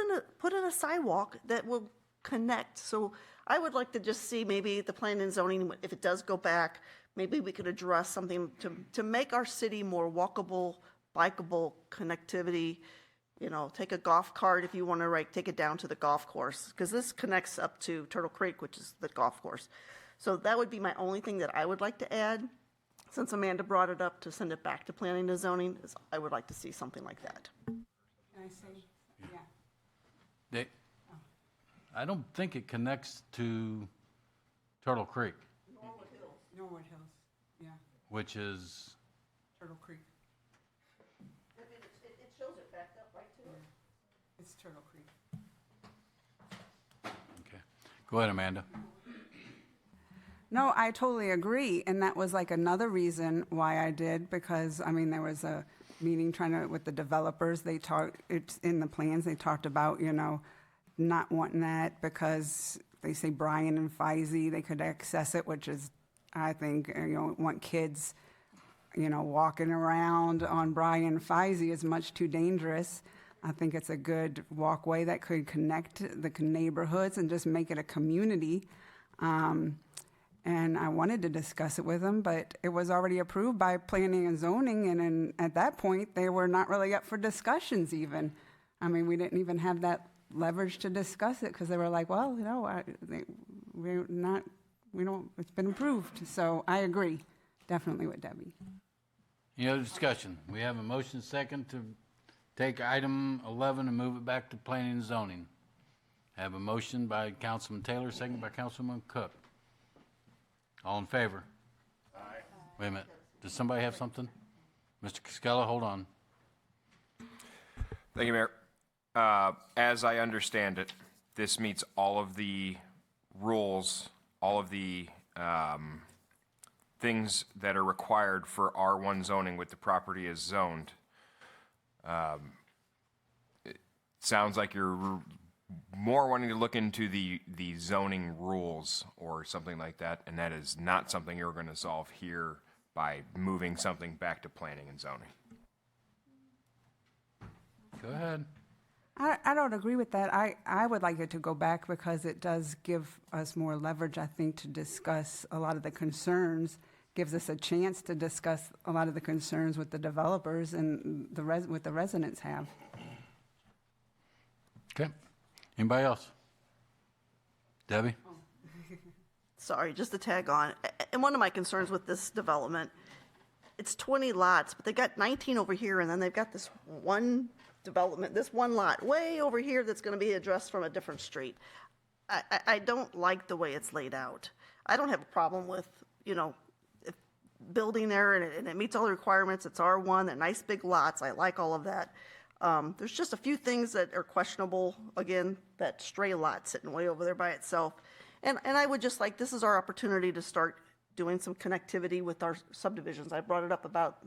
in a sidewalk that will connect. So I would like to just see maybe the planning and zoning, if it does go back, maybe we could address something to make our city more walkable, bikeable connectivity. Take a golf cart if you want to take it down to the golf course, because this connects up to Turtle Creek, which is the golf course. So that would be my only thing that I would like to add. Since Amanda brought it up to send it back to planning and zoning, I would like to see something like that. Can I say? Yeah. Dick? I don't think it connects to Turtle Creek, Norwood Hills, yeah, which is, Turtle Creek. It shows it backed up right to it. It's Turtle Creek. okay. Go ahead, Amanda. No, I totally agree, and that was like another reason why I did, because, I mean, there was a meeting with the developers, it's in the plans, they talked about, not wanting that because they say Bryan and Feisey, they could access it, which is, I think, want kids, walking around on Bryan and Feisey is much too dangerous. I think it's a good walkway that could connect the neighborhoods and just make it a community. And I wanted to discuss it with them, but it was already approved by planning and zoning, and at that point, they were not really up for discussions even. I mean, we didn't even have that leverage to discuss it because they were like, well, it's been approved. So I agree definitely with Debbie. Any other discussion? We have a motion second to take item 11 and move it back to planning and zoning. I have a motion by Councilman Taylor, second by Councilman Cook. All in favor? Aye. Wait a minute. Does somebody have something? Mr. Cascella, hold on. Thank you, Mayor. As I understand it, this meets all of the rules, all of the things that are required for R1 zoning with the property is zoned. It sounds like you're more wanting to look into the zoning rules or something like that, and that is not something you're going to solve here by moving something back to planning and zoning. Go ahead. I don't agree with that. I would like it to go back because it does give us more leverage, I think, to discuss a lot of the concerns, gives us a chance to discuss a lot of the concerns with the developers and what the residents have. Okay. Anybody else? Debbie? Sorry, just to tag on. And one of my concerns with this development, it's 20 lots, but they've got 19 over here, and then they've got this one development, this one lot way over here that's going to be addressed from a different street. I don't like the way it's laid out. I don't have a problem with, if building there and it meets all the requirements. It's R1, they're nice big lots. I like all of that. There's just a few things that are questionable. Again, that stray lot sitting way over there by itself. And I would just like, this is our opportunity to start doing some connectivity with our subdivisions. I brought it up about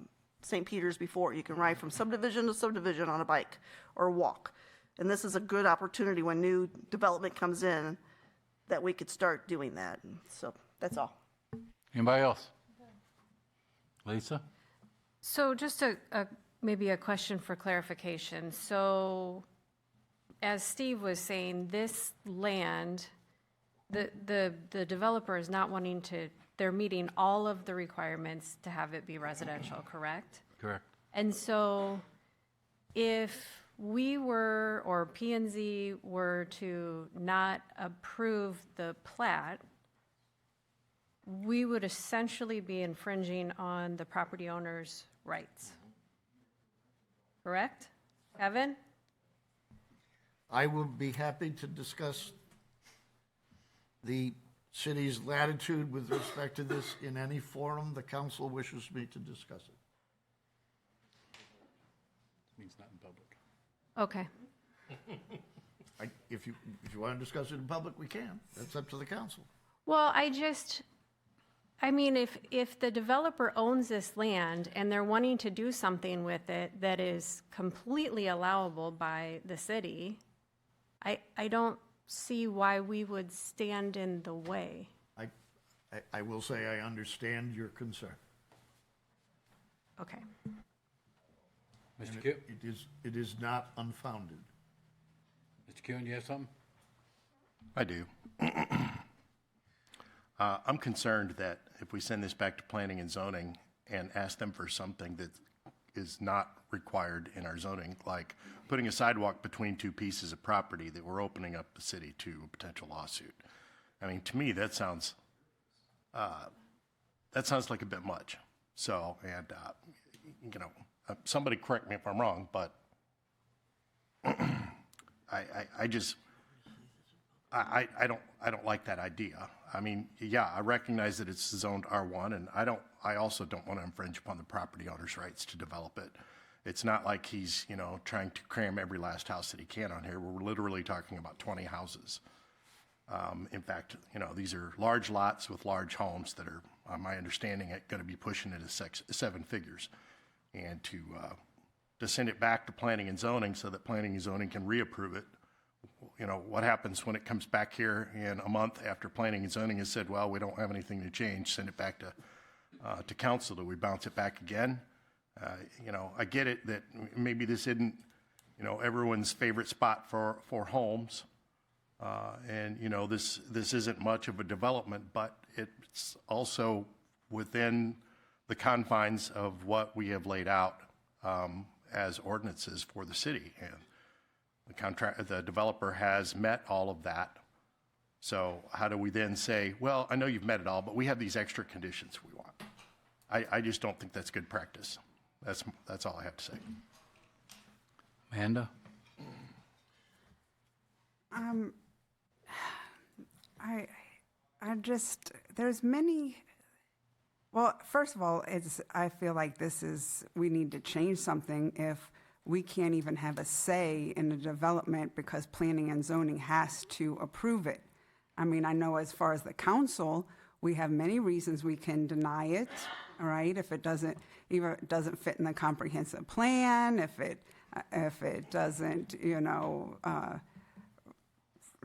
St. Peter's before. You can ride from subdivision to subdivision on a bike or walk. And this is a good opportunity when new development comes in that we could start doing that. And so that's all. Anybody else? Lisa? So just maybe a question for clarification. So as Steve was saying, this land, the developer is not wanting to, they're meeting all of the requirements to have it be residential, correct? Correct. And so if we were, or P&Z were to not approve the plat, we would essentially be infringing on the property owner's rights. Correct? Kevin? I will be happy to discuss the city's latitude with respect to this in any forum the council wishes me to discuss it. Means not in public. Okay. If you want to discuss it in public, we can. That's up to the council. Well, I mean, if the developer owns this land and they're wanting to do something with it that is completely allowable by the city, I don't see why we would stand in the way. I will say I understand your concern. Okay. Mr. Q? It is not unfounded. Mr. Q, do you have something? I do. I'm concerned that if we send this back to planning and zoning and ask them for something that is not required in our zoning, like putting a sidewalk between two pieces of property, that we're opening up the city to a potential lawsuit. I mean, to me, that sounds like a bit much. So, and somebody correct me if I'm wrong, but I don't like that idea. I mean, yeah, I recognize that it's zoned R1, and I also don't want to infringe upon the property owner's rights to develop it. It's not like he's, trying to cram every last house that he can on here. We're literally talking about 20 houses. In fact, these are large lots with large homes that are, my understanding, going to be pushing into seven figures. And to send it back to planning and zoning so that planning and zoning can reapprove it. What happens when it comes back here in a month after planning and zoning has said, well, we don't have anything to change, send it back to council. Do we bounce it back again? I get it that maybe this isn't, everyone's favorite spot for homes. And this isn't much of a development, but it's also within the confines of what we have laid out as ordinances for the city. And the developer has met all of that. So how do we then say, well, I know you've met it all, but we have these extra conditions we want? I just don't think that's good practice. That's all I have to say. Amanda? I just, there's many, well, first of all, I feel like we need to change something if we can't even have a say in the development because planning and zoning has to approve it. I mean, I know as far as the council, we have many reasons we can deny it, all right? If it doesn't fit in the comprehensive plan, if it doesn't,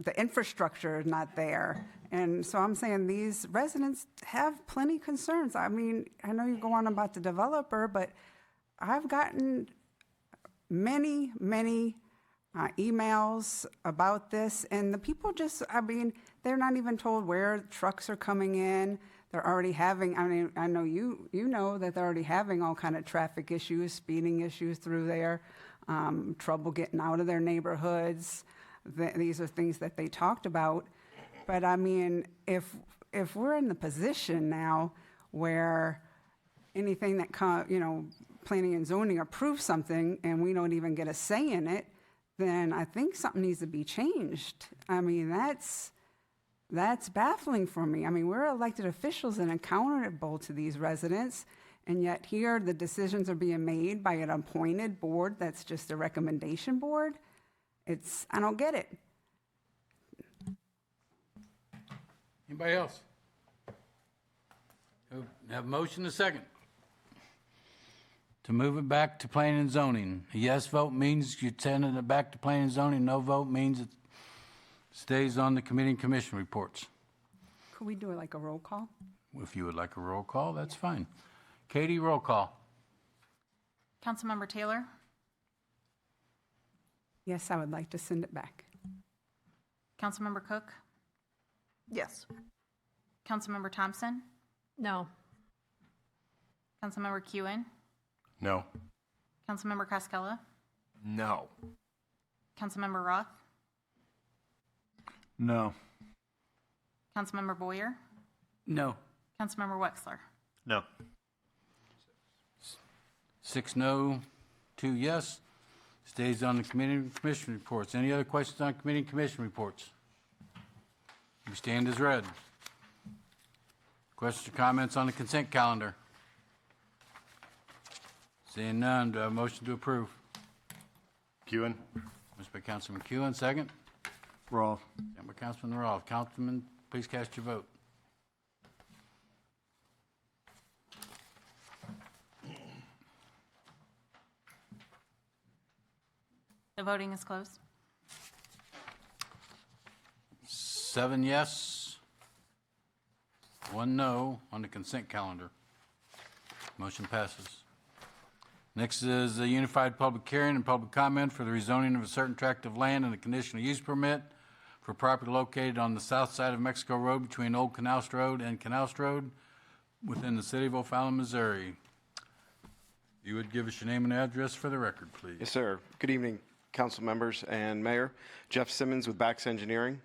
the infrastructure is not there. And so I'm saying these residents have plenty concerns. I mean, I know you go on about the developer, but I've gotten many emails about this, and the people just, I mean, they're not even told where trucks are coming in. They're already having, I mean, I know you know that they're already having all kind of traffic issues, speeding issues through there, trouble getting out of their neighborhoods. These are things that they talked about. But I mean, if we're in the position now where anything that planning and zoning approves something and we don't even get a say in it, then I think something needs to be changed. I mean, that's baffling for me. I mean, we're elected officials and accountable to these residents, and yet here the decisions are being made by an appointed board that's just a recommendation board. I don't get it. Anybody else? Have a motion and a second. To move it back to planning and zoning. A yes vote means you're sending it back to planning and zoning. No vote means it stays on the committee and commission reports. Could we do it like a roll call? If you would like a roll call, that's fine. Katie, roll call. Councilmember Taylor? Yes, I would like to send it back. Councilmember Cook? Yes. Councilmember Thompson? No. Councilmember Kewen? No. Councilmember Cascella? No. Councilmember Roth? No. Councilmember Boyer? No. Councilmember Wexler? No. 6 no, 2 yes. Stays on the committee and commission reports. Any other questions on committee and commission reports? You stand as read. Questions or comments on the consent calendar? Seeing none, do I have a motion to approve? Kewen? Motion by Councilman Kewen, second. Roth. Second by Councilman Roth. Councilman, please cast your vote. The voting is closed. 7 yes, 1 no on the consent calendar. Motion passes. Next is a unified public hearing and public comment for the rezoning of a certain tract of land and a conditional use permit for property located on the south side of Mexico Road between Old Canals Road and Canals Road within the city of O'Fallon, Missouri. You would give us your name and address for the record, please. Yes, sir. Good evening, council members and mayor. Jeff Simmons with Bax Engineering.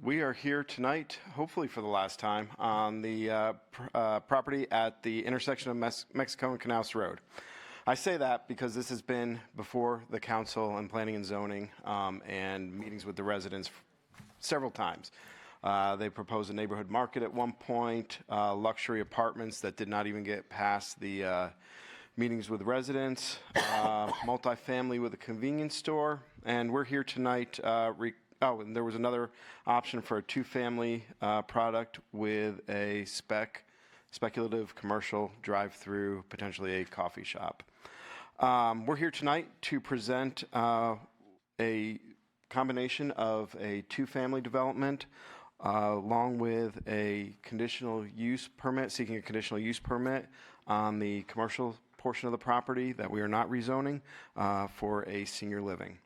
We are here tonight, hopefully for the last time, on the property at the intersection of Mexico and Canals Road. I say that because this has been before the council and planning and zoning and meetings with the residents several times. They proposed a neighborhood market at one point, luxury apartments that did not even get past the meetings with residents, multifamily with a convenience store, and we're here tonight. And there was another option for a two-family product with a speculative commercial drive-through, potentially a coffee shop. We're here tonight to present a combination of a two-family development along with a conditional use permit, seeking a conditional use permit on the commercial portion of the property that we are not rezoning for a senior living.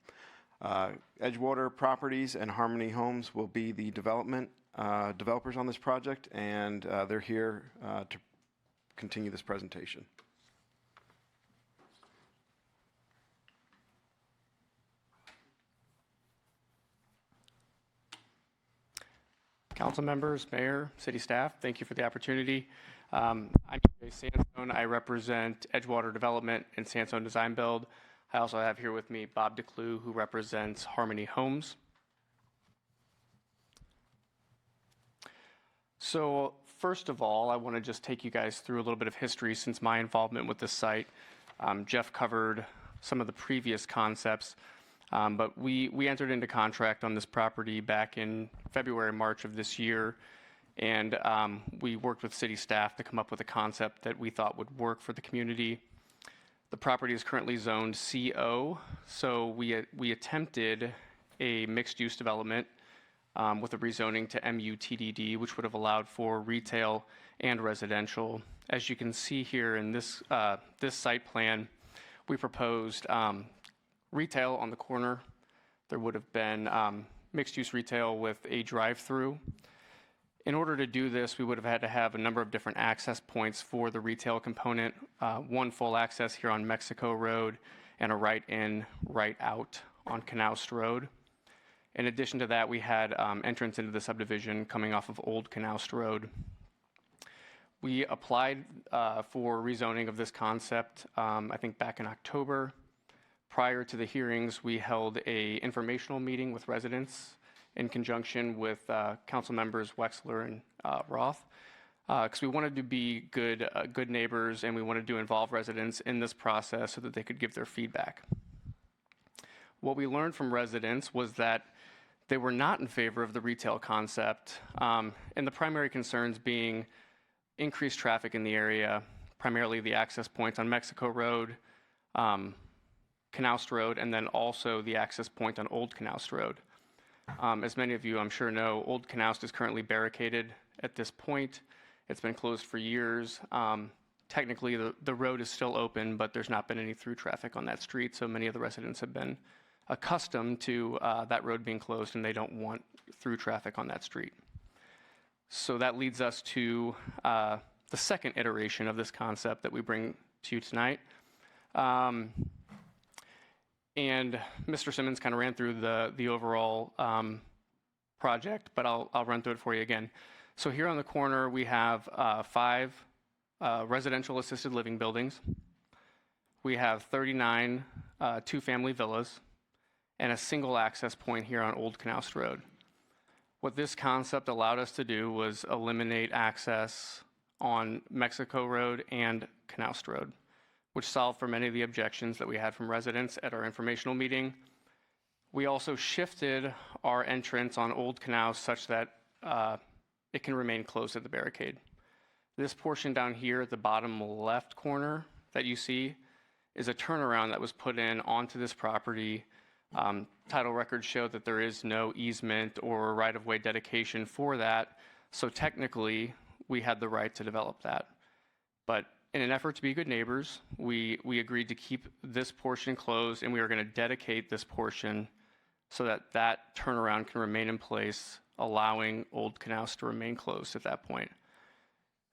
Edgewater Properties and Harmony Homes will be the developers on this project, and they're here to continue this presentation. Council members, mayor, city staff, thank you for the opportunity. I'm Jay Sands. I represent Edgewater Development and Sandstone Design Build. I also have here with me Bob DeClue, who represents Harmony Homes. So first of all, I want to just take you guys through a little bit of history since my involvement with this site. Jeff covered some of the previous concepts, but we entered into contract on this property back in February, March of this year, and we worked with city staff to come up with a concept that we thought would work for the community. The property is currently zoned CO, so we attempted a mixed-use development with a rezoning to MUTDD, which would have allowed for retail and residential. As you can see here in this site plan, we proposed retail on the corner. There would have been mixed-use retail with a drive-through. In order to do this, we would have had to have a number of different access points for the retail component, one full access here on Mexico Road, and a right in, right out on Knaust Road. In addition to that, we had entrance into the subdivision coming off of Old Knaust Road. We applied for rezoning of this concept, I think back in October. Prior to the hearings, we held an informational meeting with residents in conjunction with council members Wexler and Roth, because we wanted to be good neighbors, and we wanted to involve residents in this process so that they could give their feedback. What we learned from residents was that they were not in favor of the retail concept, and the primary concerns being increased traffic in the area, primarily the access points on Mexico Road, Knaust Road, and then also the access point on Old Knaust Road. As many of you, I'm sure, know, Old Knaust is currently barricaded at this point. It's been closed for years. Technically, the road is still open, but there's not been any through traffic on that street, so many of the residents have been accustomed to that road being closed, and they don't want through traffic on that street. So that leads us to the second iteration of this concept that we bring to you tonight. And Mr. Simmons kind of ran through the overall project, but I'll run through it for you again. So here on the corner, we have 5 residential assisted living buildings. We have 39 two-family villas and a single access point here on Old Knaust Road. What this concept allowed us to do was eliminate access on Mexico Road and Knaust Road, which solved for many of the objections that we had from residents at our informational meeting. We also shifted our entrance on Old Knaust such that it can remain closed at the barricade. This portion down here at the bottom left corner that you see is a turnaround that was put in onto this property. Title records show that there is no easement or right-of-way dedication for that, so technically we had the right to develop that. But in an effort to be good neighbors, we agreed to keep this portion closed, and we are going to dedicate this portion so that that turnaround can remain in place, allowing Old Knaust to remain closed at that point.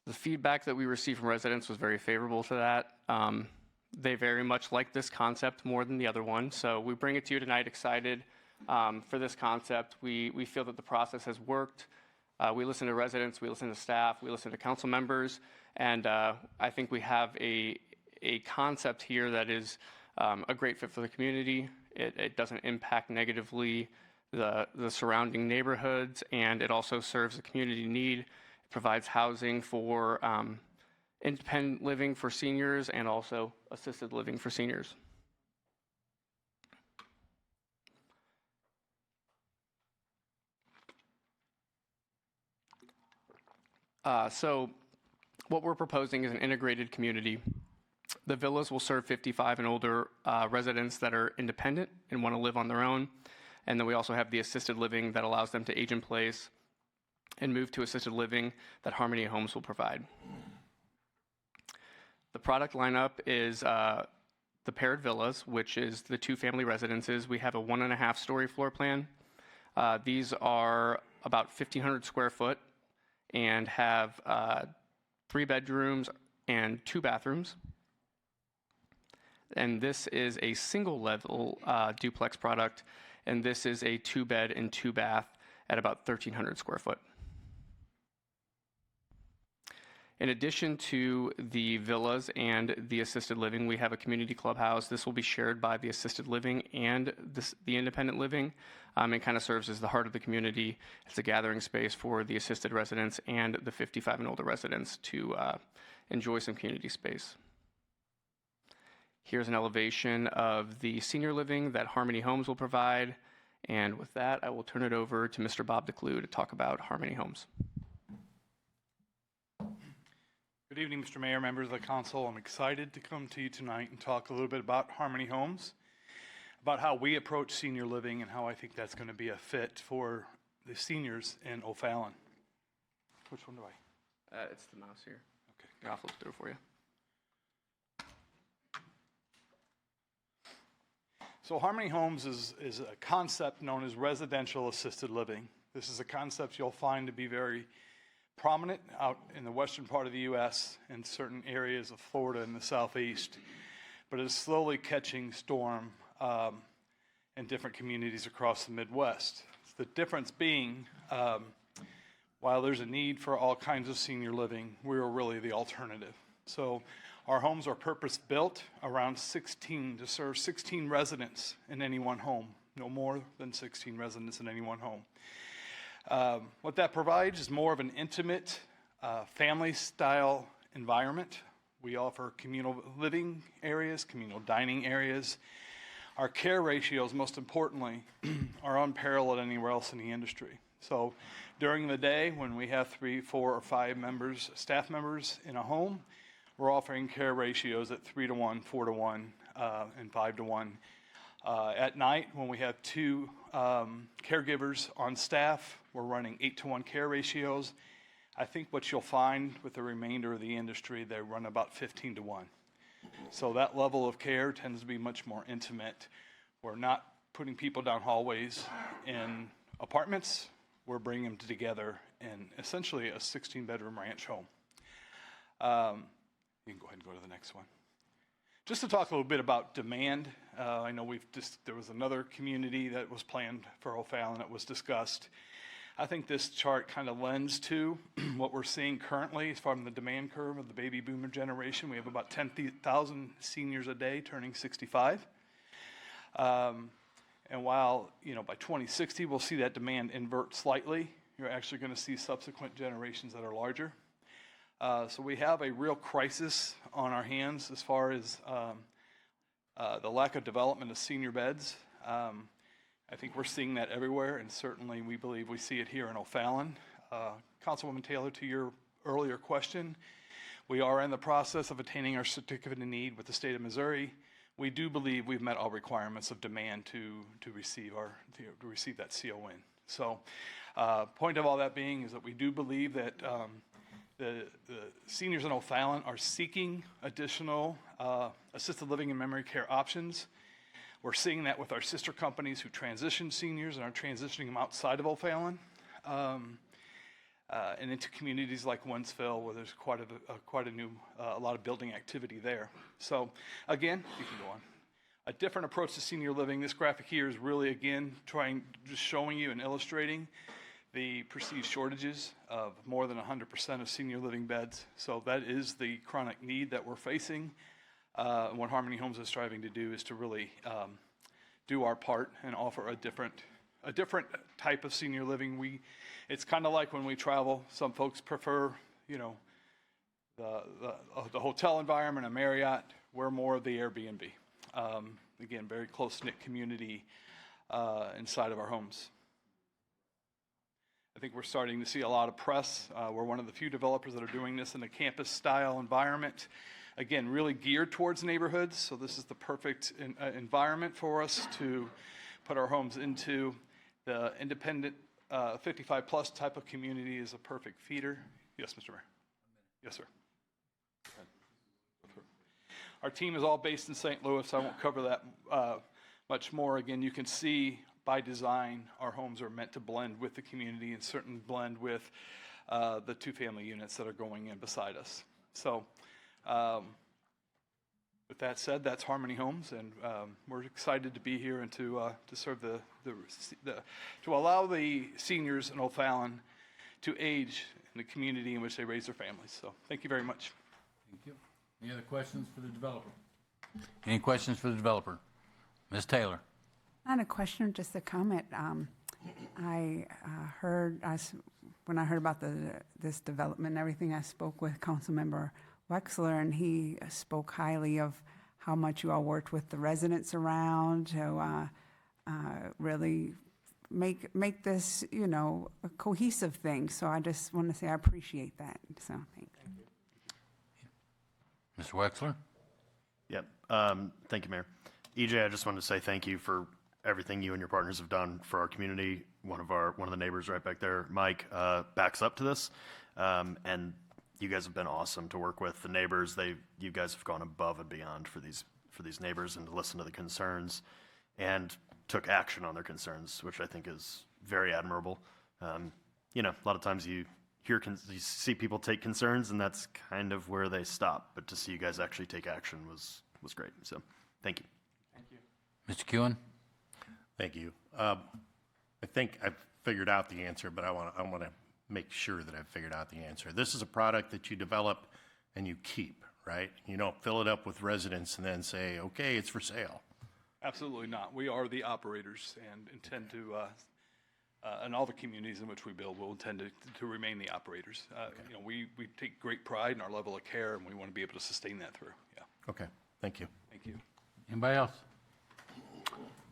The feedback that we received from residents was very favorable to that. They very much like this concept more than the other one, so we bring it to you tonight excited for this concept. We feel that the process has worked. We listen to residents, we listen to staff, we listen to council members, and I think we have a concept here that is a great fit for the community. It doesn't impact negatively the surrounding neighborhoods, and it also serves the community need. It provides housing for independent living for seniors and also assisted living for seniors. So what we're proposing is an integrated community. The villas will serve 55 and older residents that are independent and want to live on their own. And then we also have the assisted living that allows them to age in place and move to assisted living that Harmony Homes will provide. The product lineup is the paired villas, which is the 2-family residences. We have a 1.5-story floor plan. These are about 1,500 square foot and have 3 bedrooms and 2 bathrooms. And this is a single-level duplex product, and this is a 2-bed and 2-bath at about 1,300 square foot. In addition to the villas and the assisted living, we have a community clubhouse. This will be shared by the assisted living and the independent living. It kind of serves as the heart of the community. It's a gathering space for the assisted residents and the 55 and older residents to enjoy some community space. Here's an elevation of the senior living that Harmony Homes will provide. And with that, I will turn it over to Mr. Bob DeClue to talk about Harmony Homes. Good evening, Mr. Mayor, members of the council. I'm excited to come to you tonight and talk a little bit about Harmony Homes, about how we approach senior living and how I think that's going to be a fit for the seniors in O'Fallon. Which one do I? It's the mouse here. Okay. I'll flip through it for you. So Harmony Homes is a concept known as residential assisted living. This is a concept you'll find to be very prominent out in the western part of the U.S. and certain areas of Florida and the southeast, but it is slowly catching storm in different communities across the Midwest. The difference being, while there's a need for all kinds of senior living, we're really the alternative. So our homes are purpose-built around 16 to serve 16 residents in any one home, no more than 16 residents in any one home. What that provides is more of an intimate, family-style environment. We offer communal living areas, communal dining areas. Our care ratios, most importantly, are unparalleled anywhere else in the industry. So during the day, when we have 3, 4, or 5 members, staff members in a home, we're offering care ratios at 3 to 1, 4 to 1, and 5 to 1. At night, when we have 2 caregivers on staff, we're running 8 to 1 care ratios. I think what you'll find with the remainder of the industry, they run about 15 to 1. So that level of care tends to be much more intimate. We're not putting people down hallways in apartments. We're bringing them together in essentially a 16-bedroom ranch home. You can go ahead and go to the next one. Just to talk a little bit about demand, I know there was another community that was planned for O'Fallon that was discussed. I think this chart kind of lends to what we're seeing currently from the demand curve of the baby boomer generation. We have about 10,000 seniors a day turning 65. And while, by 2060, we'll see that demand invert slightly, you're actually going to see subsequent generations that are larger. So we have a real crisis on our hands as far as the lack of development of senior beds. I think we're seeing that everywhere, and certainly we believe we see it here in O'Fallon. Councilwoman Taylor, to your earlier question, we are in the process of attaining our certificate of need with the state of Missouri. We do believe we've met all requirements of demand to receive that CON. So, point of all that being is that we do believe that the seniors in O'Fallon are seeking additional assisted living and memory care options. We're seeing that with our sister companies who transition seniors and are transitioning them outside of O'Fallon and into communities like Wentzville, where there's a lot of building activity there. So again, you can go on. A different approach to senior living. This graphic here is really, again, just showing you and illustrating the perceived shortages of more than 100% of senior living beds. So that is the chronic need that we're facing. What Harmony Homes is striving to do is to really do our part and offer a different type of senior living. It's kind of like when we travel. Some folks prefer, the hotel environment, a Marriott. We're more of the Airbnb. Again, very close-knit community inside of our homes. I think we're starting to see a lot of press. We're one of the few developers that are doing this in a campus-style environment. Again, really geared towards neighborhoods, so this is the perfect environment for us to put our homes into. The independent 55-plus type of community is a perfect feeder. Yes, Mr. Mayor. Yes, sir. Our team is all based in St. Louis. I won't cover that much more. Again, you can see by design, our homes are meant to blend with the community and certainly blend with the 2 family units that are going in beside us. So, with that said, that's Harmony Homes, and we're excited to be here and to serve to allow the seniors in O'Fallon to age in the community in which they raise their families. So thank you very much. Thank you. Any other questions for the developer? Any questions for the developer? Ms. Taylor? Not a question, just a comment. I heard, when I heard about this development and everything, I spoke with Councilmember Wexler, and he spoke highly of how much you all worked with the residents around to really make this, a cohesive thing. So I just want to say I appreciate that. So thanks. Mr. Wexler? Yep. Thank you, Mayor. EJ, I just wanted to say thank you for everything you and your partners have done for our community. One of the neighbors right back there, Mike, backs up to this. And you guys have been awesome to work with. The neighbors, you guys have gone above and beyond for these neighbors and to listen to the concerns and took action on their concerns, which I think is very admirable. A lot of times you see people take concerns and that's kind of where they stop. But to see you guys actually take action was great. So thank you. Thank you. Mr. Kewen? Thank you. I think I've figured out the answer, but I want to make sure that I've figured out the answer. This is a product that you develop and you keep, right? You don't fill it up with residents and then say, okay, it's for sale. Absolutely not. We are the operators and intend to, in all the communities in which we build, we'll intend to remain the operators. We take great pride in our level of care, and we want to be able to sustain that through. Yeah. Okay. Thank you. Thank you. Anybody else?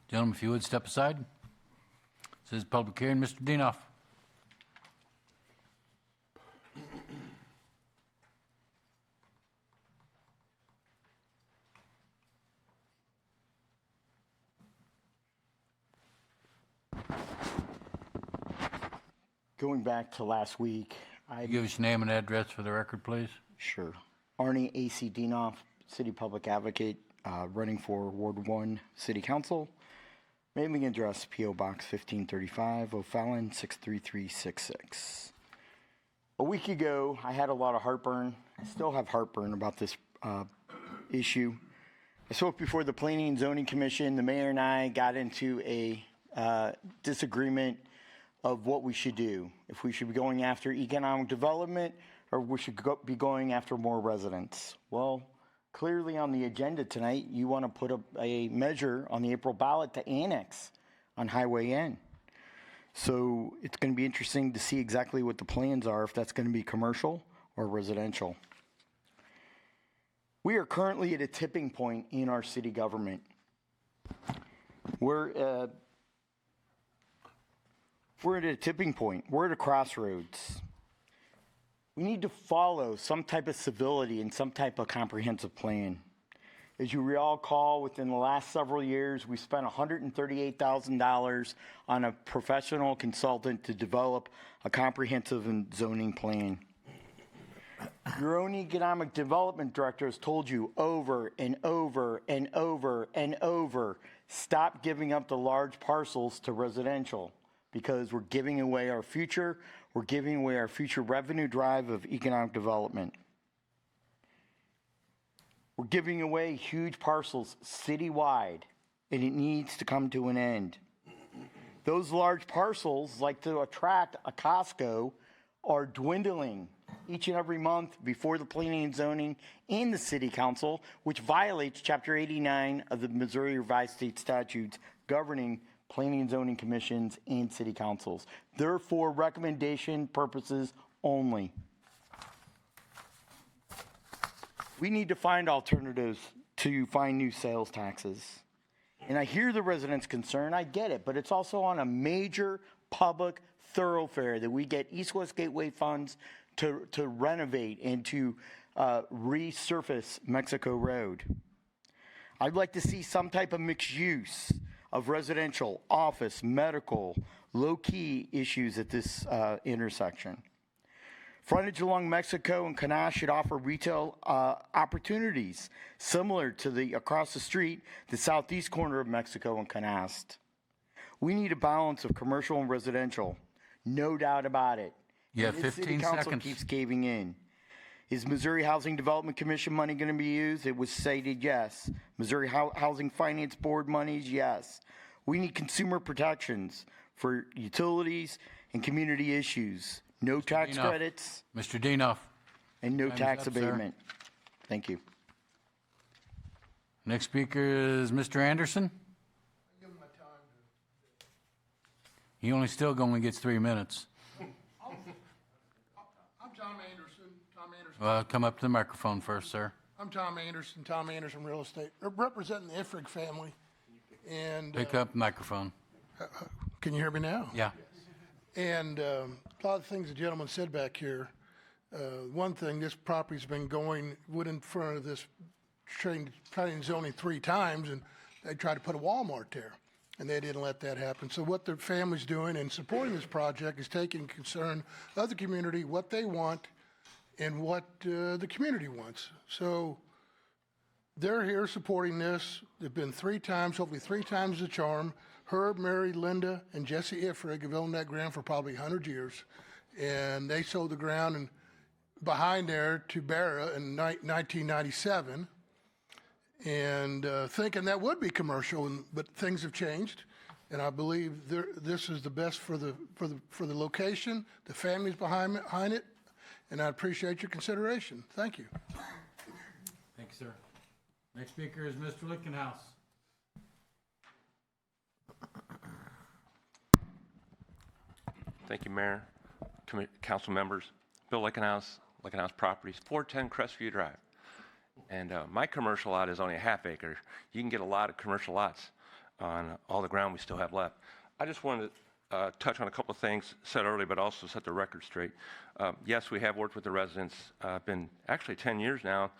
Gentlemen, if you would step aside. This is public hearing. Mr. Dienoff. Going back to last week, Give us your name and address for the record, please. Sure. Arnie A.C. Dienoff, City Public Advocate, running for Ward 1 City Council. Mailing address, P.O. Box 1535, O'Fallon 63366. A week ago, I had a lot of heartburn. I still have heartburn about this issue. I spoke before the Planning and Zoning Commission. The mayor and I got into a disagreement of what we should do. If we should be going after economic development or we should be going after more residents. Well, clearly on the agenda tonight, you want to put a measure on the April ballot to annex on Highway N. So it's going to be interesting to see exactly what the plans are, if that's going to be commercial or residential. We are currently at a tipping point in our city government. We're at a tipping point. We're at a crossroads. We need to follow some type of civility and some type of comprehensive plan. As you all recall, within the last several years, we spent $138,000 on a professional consultant to develop a comprehensive zoning plan. Your own economic development director has told you over and over and over and over, stop giving up the large parcels to residential, because we're giving away our future. We're giving away our future revenue drive of economic development. We're giving away huge parcels citywide, and it needs to come to an end. Those large parcels, like to attract a Costco, are dwindling each and every month before the Planning and Zoning and the City Council, which violates Chapter 89 of the Missouri Revised State Statutes governing Planning and Zoning Commissions and City Councils. They're for recommendation purposes only. We need to find alternatives to find new sales taxes. And I hear the residents' concern, I get it, but it's also on a major public thoroughfare that we get East-West Gateway funds to renovate and to resurface Mexico Road. I'd like to see some type of mixed use of residential, office, medical, low-key issues at this intersection. Frontage along Mexico and Canast should offer retail opportunities similar to the across the street, the southeast corner of Mexico and Canast. We need a balance of commercial and residential, no doubt about it. You have And this 15 City Council seconds. keeps caving in. Is Missouri Housing Development Commission money going to be used? It was stated yes. Missouri Housing Finance Board monies, yes. We need consumer protections for utilities and community issues. No tax Dinoff. credits Mr. Dinoff. and no Time's tax up, sir. abatement. Thank you. Next speaker is Mr. Anderson. He only still only gets 3 minutes. I'm Tom Anderson. Come up to the microphone first, sir. I'm Tom Anderson Real Estate, representing the Ifrig family. And Pick up the microphone. can you hear me now? Yeah. And a lot of things the gentleman said back here. One thing, this property's been went in front of this planning and zoning 3 times, and they tried to put a Walmart there, and they didn't let that happen. So what the family's doing in supporting this project is taking concern of the community, what they want, and what the community wants. So they're here supporting this. They've been 3 times, hopefully 3 times the charm. Herb, Mary, Linda, and Jesse Ifrig have owned that ground for probably 100 years. And they sold the ground and behind there to Barra in 1997. And thinking that would be commercial, but things have changed. And I believe this is the best for the location, the families behind it, and I appreciate your consideration. Thank you. Thank you, sir. Next speaker is Mr. Lickenhouse. Thank you, Mayor, council members. Bill Lickenhouse, Lickenhouse Properties, 410 Crestview Drive. And my commercial lot is only a ½ acre. You can get a lot of commercial lots on all the ground we still have left. I just wanted to touch on a couple of things said earlier, but also set the record straight. Yes, we have worked with the residents. Been actually 10 years now.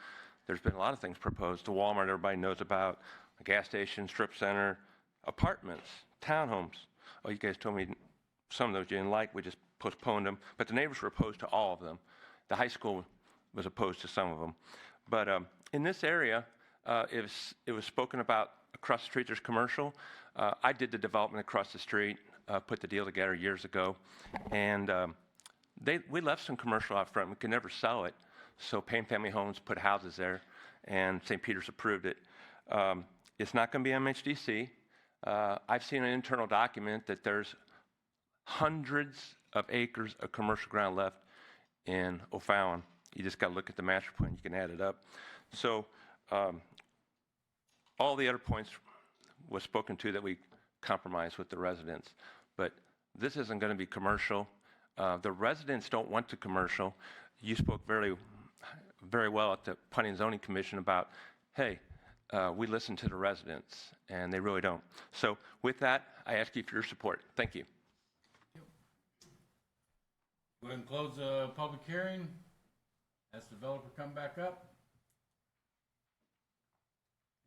There's been a lot of things proposed. The Walmart everybody knows about, a gas station, strip center, apartments, townhomes. Oh, you guys told me some of those you didn't like. We just postponed them. But the neighbors were opposed to all of them. The high school was opposed to some of them. But in this area, it was spoken about across the street there's commercial. I did the development across the street, put the deal together years ago. And we left some commercial out front. We could never sell it. So Payne Family Homes put houses there, and St. Peter's approved it. It's not going to be MHDC. I've seen an internal document that there's hundreds of acres of commercial ground left in O'Fallon. You just got to look at the master plan. You can add it up. So all the other points was spoken to that we compromised with the residents. But this isn't going to be commercial. The residents don't want to commercial. You spoke very well at the Planning and Zoning Commission about, hey, we listen to the residents, and they really don't. So with that, I ask you for your support. Thank you. Go ahead and close the public hearing. Ask the developer come back up.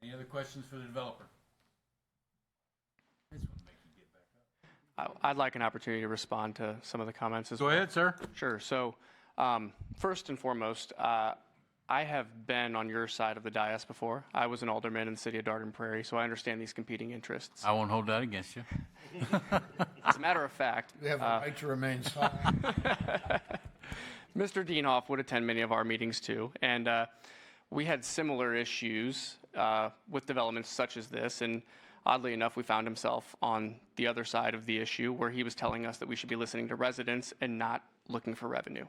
Any other questions for the developer? I'd like an opportunity to respond to some of the comments as well. Go ahead, sir. Sure. So first and foremost, I have been on your side of the dais before. I was an alderman in the city of Darden Prairie, so I understand these competing interests. I won't hold that against you. As a matter of fact, You have a right to remain silent. Mr. Dienhoff would attend many of our meetings too, and we had similar issues with developments such as this, and oddly enough, we found himself on the other side of the issue where he was telling us that we should be listening to residents and not looking for revenue.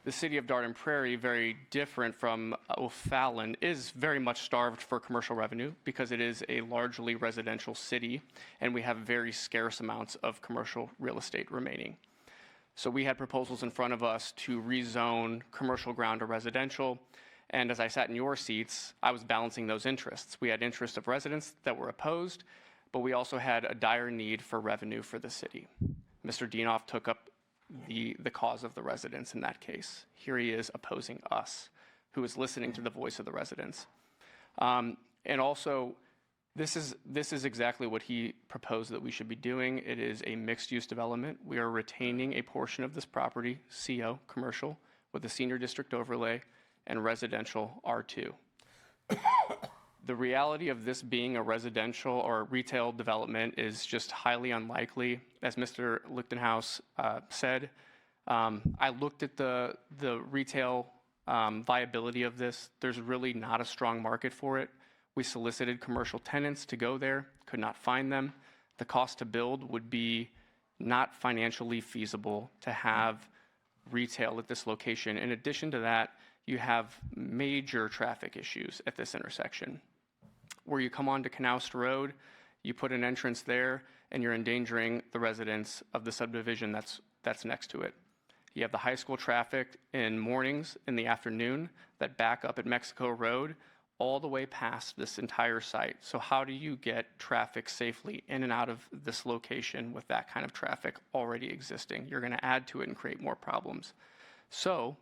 The city of Darden Prairie, very different from O'Fallon, is very much starved for commercial revenue because it is a largely residential city, and we have very scarce amounts of commercial real estate remaining. So we had proposals in front of us to rezone commercial ground to residential, and as I sat in your seats, I was balancing those interests. We had interests of residents that were opposed, but we also had a dire need for revenue for the city. Mr. Dienhoff took up the cause of the residents in that case. Here he is opposing us, who is listening to the voice of the residents. And also, this is exactly what he proposed that we should be doing. It is a mixed-use development. We are retaining a portion of this property, CO, commercial, with a senior district overlay and residential R2. The reality of this being a residential or retail development is just highly unlikely. As Mr. Lichtenhouse said, I looked at the retail viability of this. There's really not a strong market for it. We solicited commercial tenants to go there, could not find them. The cost to build would be not financially feasible to have retail at this location. In addition to that, you have major traffic issues at this intersection. Where you come onto Knaust Road, you put an entrance there, and you're endangering the residents of the subdivision that's next to it. You have the high school traffic in mornings, in the afternoon, that back up at Mexico Road all the way past this entire site. So how do you get traffic safely in and out of this location with that kind of traffic already existing? You're going to add to it and create more problems. So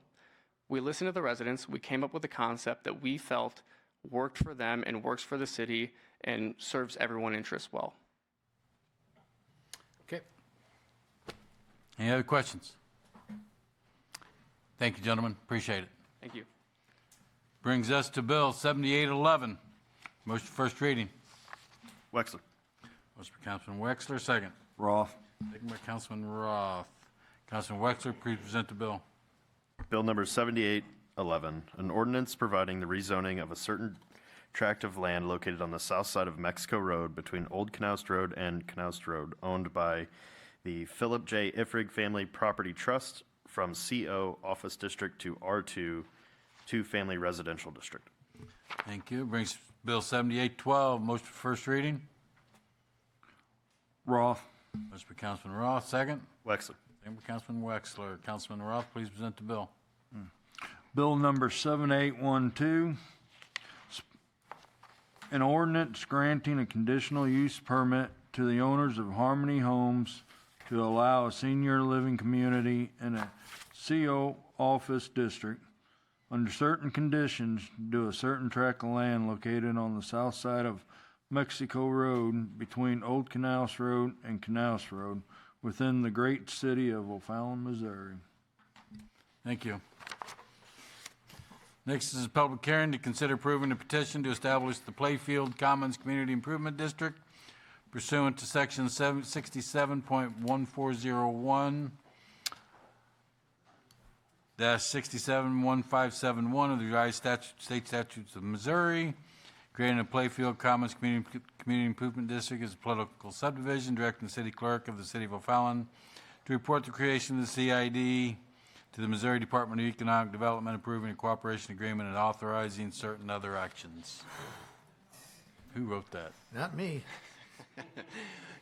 we listened to the residents. We came up with a concept that we felt worked for them and works for the city and serves everyone's interests well. Okay. Any other questions? Thank you, gentlemen. Appreciate it. Thank you. Brings us to Bill 7811. Motion for first reading. Wexler. Motion by Councilman Wexler, second. Roth. Second by Councilman Roth. Councilman Wexler, please present the bill. Bill number 7811, an ordinance providing the rezoning of a certain tract of land located on the south side of Mexico Road between Old Knaust Road and Knaust Road, owned by the Philip J. Ifrig Family Property Trust from CO Office District to R2 Family Residential District. Thank you. Brings Bill 7812. Motion for first reading. Roth. Motion by Councilman Roth, second. Wexler. Second by Councilman Wexler. Councilman Roth, please present the bill. Bill number 7812. An ordinance granting a conditional use permit to the owners of Harmony Homes to allow a senior living community in a CO office district under certain conditions to do a certain tract of land located on the south side of Mexico Road between Old Knaust Road and Knaust Road within the great city of O'Fallon, Missouri. Thank you. Next is a public hearing to consider approving a petition to establish the Playfield Commons Community Improvement District pursuant to section 67.1401 -671571 of the United State Statutes of Missouri, creating a Playfield Commons Community Improvement District as a political subdivision, directing the city clerk of the city of O'Fallon to report the creation of the CID to the Missouri Department of Economic Development, approving a cooperation agreement and authorizing certain other actions. Who wrote that? Not me.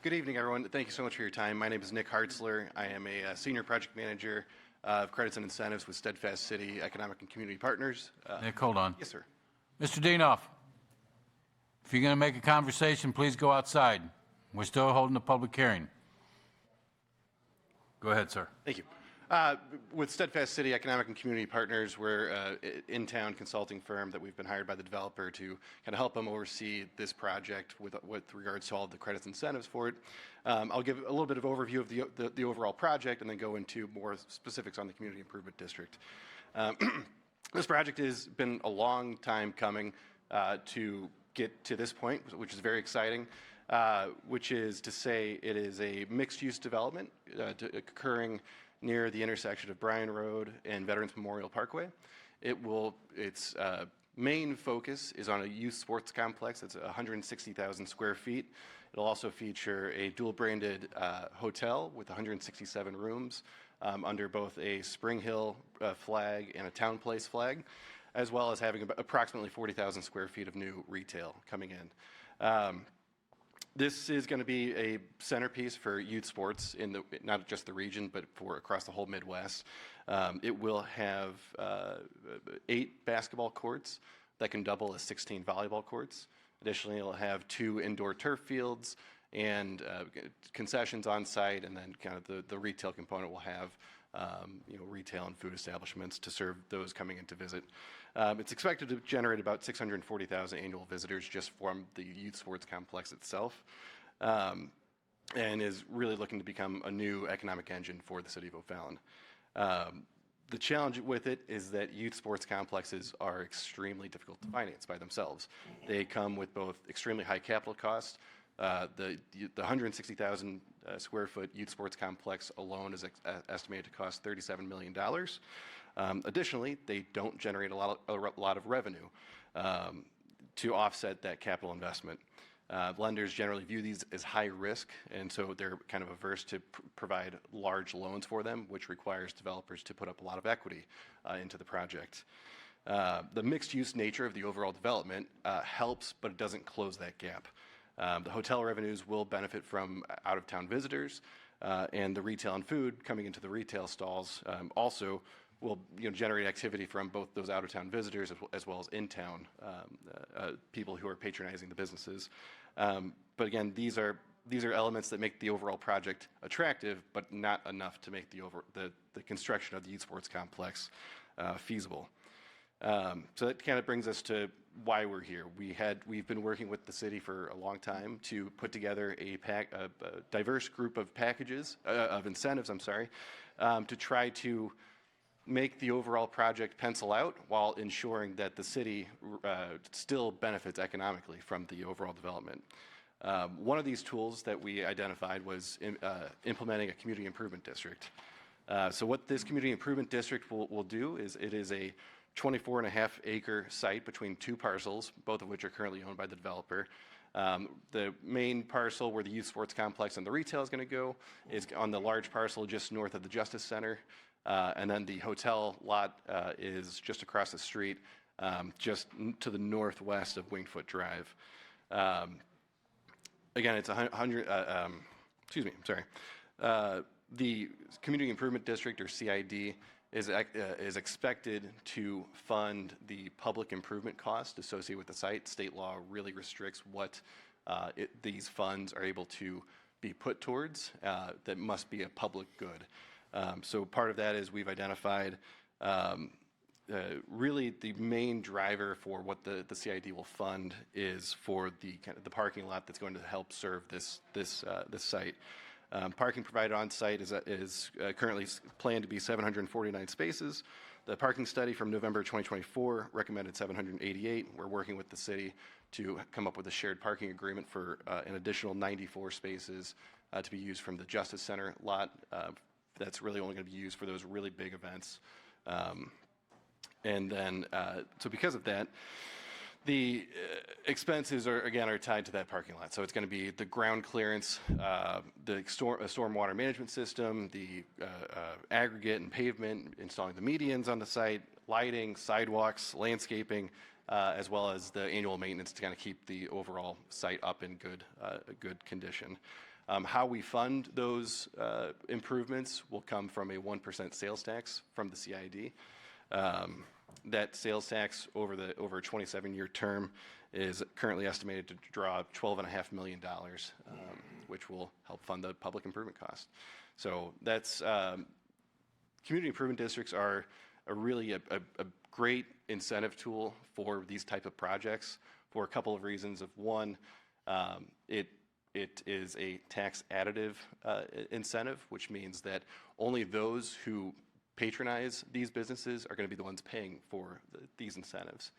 Good evening, everyone. Thank you so much for your time. My name is Nick Hartzler. I am a senior project manager of credits and incentives with Steadfast City Economic and Community Partners. Nick, hold on. Yes, sir. Mr. Dienoff, if you're going to make a conversation, please go outside. We're still holding a public hearing. Go ahead, sir. Thank you. With Steadfast City Economic and Community Partners, we're an in-town consulting firm that we've been hired by the developer to kind of help them oversee this project with regards to all of the credits and incentives for it. I'll give a little bit of overview of the overall project and then go into more specifics on the Community Improvement District. This project has been a long time coming to get to this point, which is very exciting. Which is to say it is a mixed-use development occurring near the intersection of Bryan Road and Veterans Memorial Parkway. Its main focus is on a youth sports complex that's 160,000 square feet. It'll also feature a dual-branded hotel with 167 rooms under both a Spring Hill flag and a Town Place flag, as well as having approximately 40,000 square feet of new retail coming in. This is going to be a centerpiece for youth sports in not just the region, but for across the whole Midwest. It will have 8 basketball courts that can double as 16 volleyball courts. Additionally, it'll have 2 indoor turf fields and concessions on site, and then kind of the retail component will have retail and food establishments to serve those coming in to visit. It's expected to generate about 640,000 annual visitors just from the youth sports complex itself, and is really looking to become a new economic engine for the city of O'Fallon. The challenge with it is that youth sports complexes are extremely difficult to finance by themselves. They come with both extremely high capital costs. The 160,000 square foot youth sports complex alone is estimated to cost $37 million. Additionally, they don't generate a lot of revenue to offset that capital investment. Lenders generally view these as high risk, and so they're kind of averse to provide large loans for them, which requires developers to put up a lot of equity into the project. The mixed-use nature of the overall development helps, but it doesn't close that gap. The hotel revenues will benefit from out-of-town visitors, and the retail and food coming into the retail stalls also will generate activity from both those out-of-town visitors as well as in-town people who are patronizing the businesses. But again, these are elements that make the overall project attractive, but not enough to make the construction of the youth sports complex feasible. So that kind of brings us to why we're here. We've been working with the city for a long time to put together a diverse group of incentives, to try to make the overall project pencil out while ensuring that the city still benefits economically from the overall development. One of these tools that we identified was implementing a community improvement district. So what this community improvement district will do is it is a 24.5-acre site between two parcels, both of which are currently owned by the developer. The main parcel where the youth sports complex and the retail is going to go is on the large parcel just north of the Justice Center. And then the hotel lot is just across the street, just to the northwest of Wingfoot Drive. Again, it's 100, the Community Improvement District, or CID, is expected to fund the public improvement cost associated with the site. State law really restricts what these funds are able to be put towards. That must be a public good. So part of that is we've identified really the main driver for what the CID will fund is for the parking lot that's going to help serve this site. Parking provided on site is currently planned to be 749 spaces. The parking study from November 2024 recommended 788. We're working with the city to come up with a shared parking agreement for an additional 94 spaces to be used from the Justice Center lot. That's really only going to be used for those really big events. And then, so because of that, the expenses are tied to that parking lot. So it's going to be the ground clearance, the stormwater management system, the aggregate and pavement, installing the medians on the site, lighting, sidewalks, landscaping, as well as the annual maintenance to kind of keep the overall site up in good condition. How we fund those improvements will come from a 1% sales tax from the CID. That sales tax over a 27-year term is currently estimated to draw $12.5 million, which will help fund the public improvement cost. So that's community improvement districts are really a great incentive tool for these type of projects for a couple of reasons. One, it is a tax additive incentive, which means that only those who patronize these businesses are going to be the ones paying for these incentives.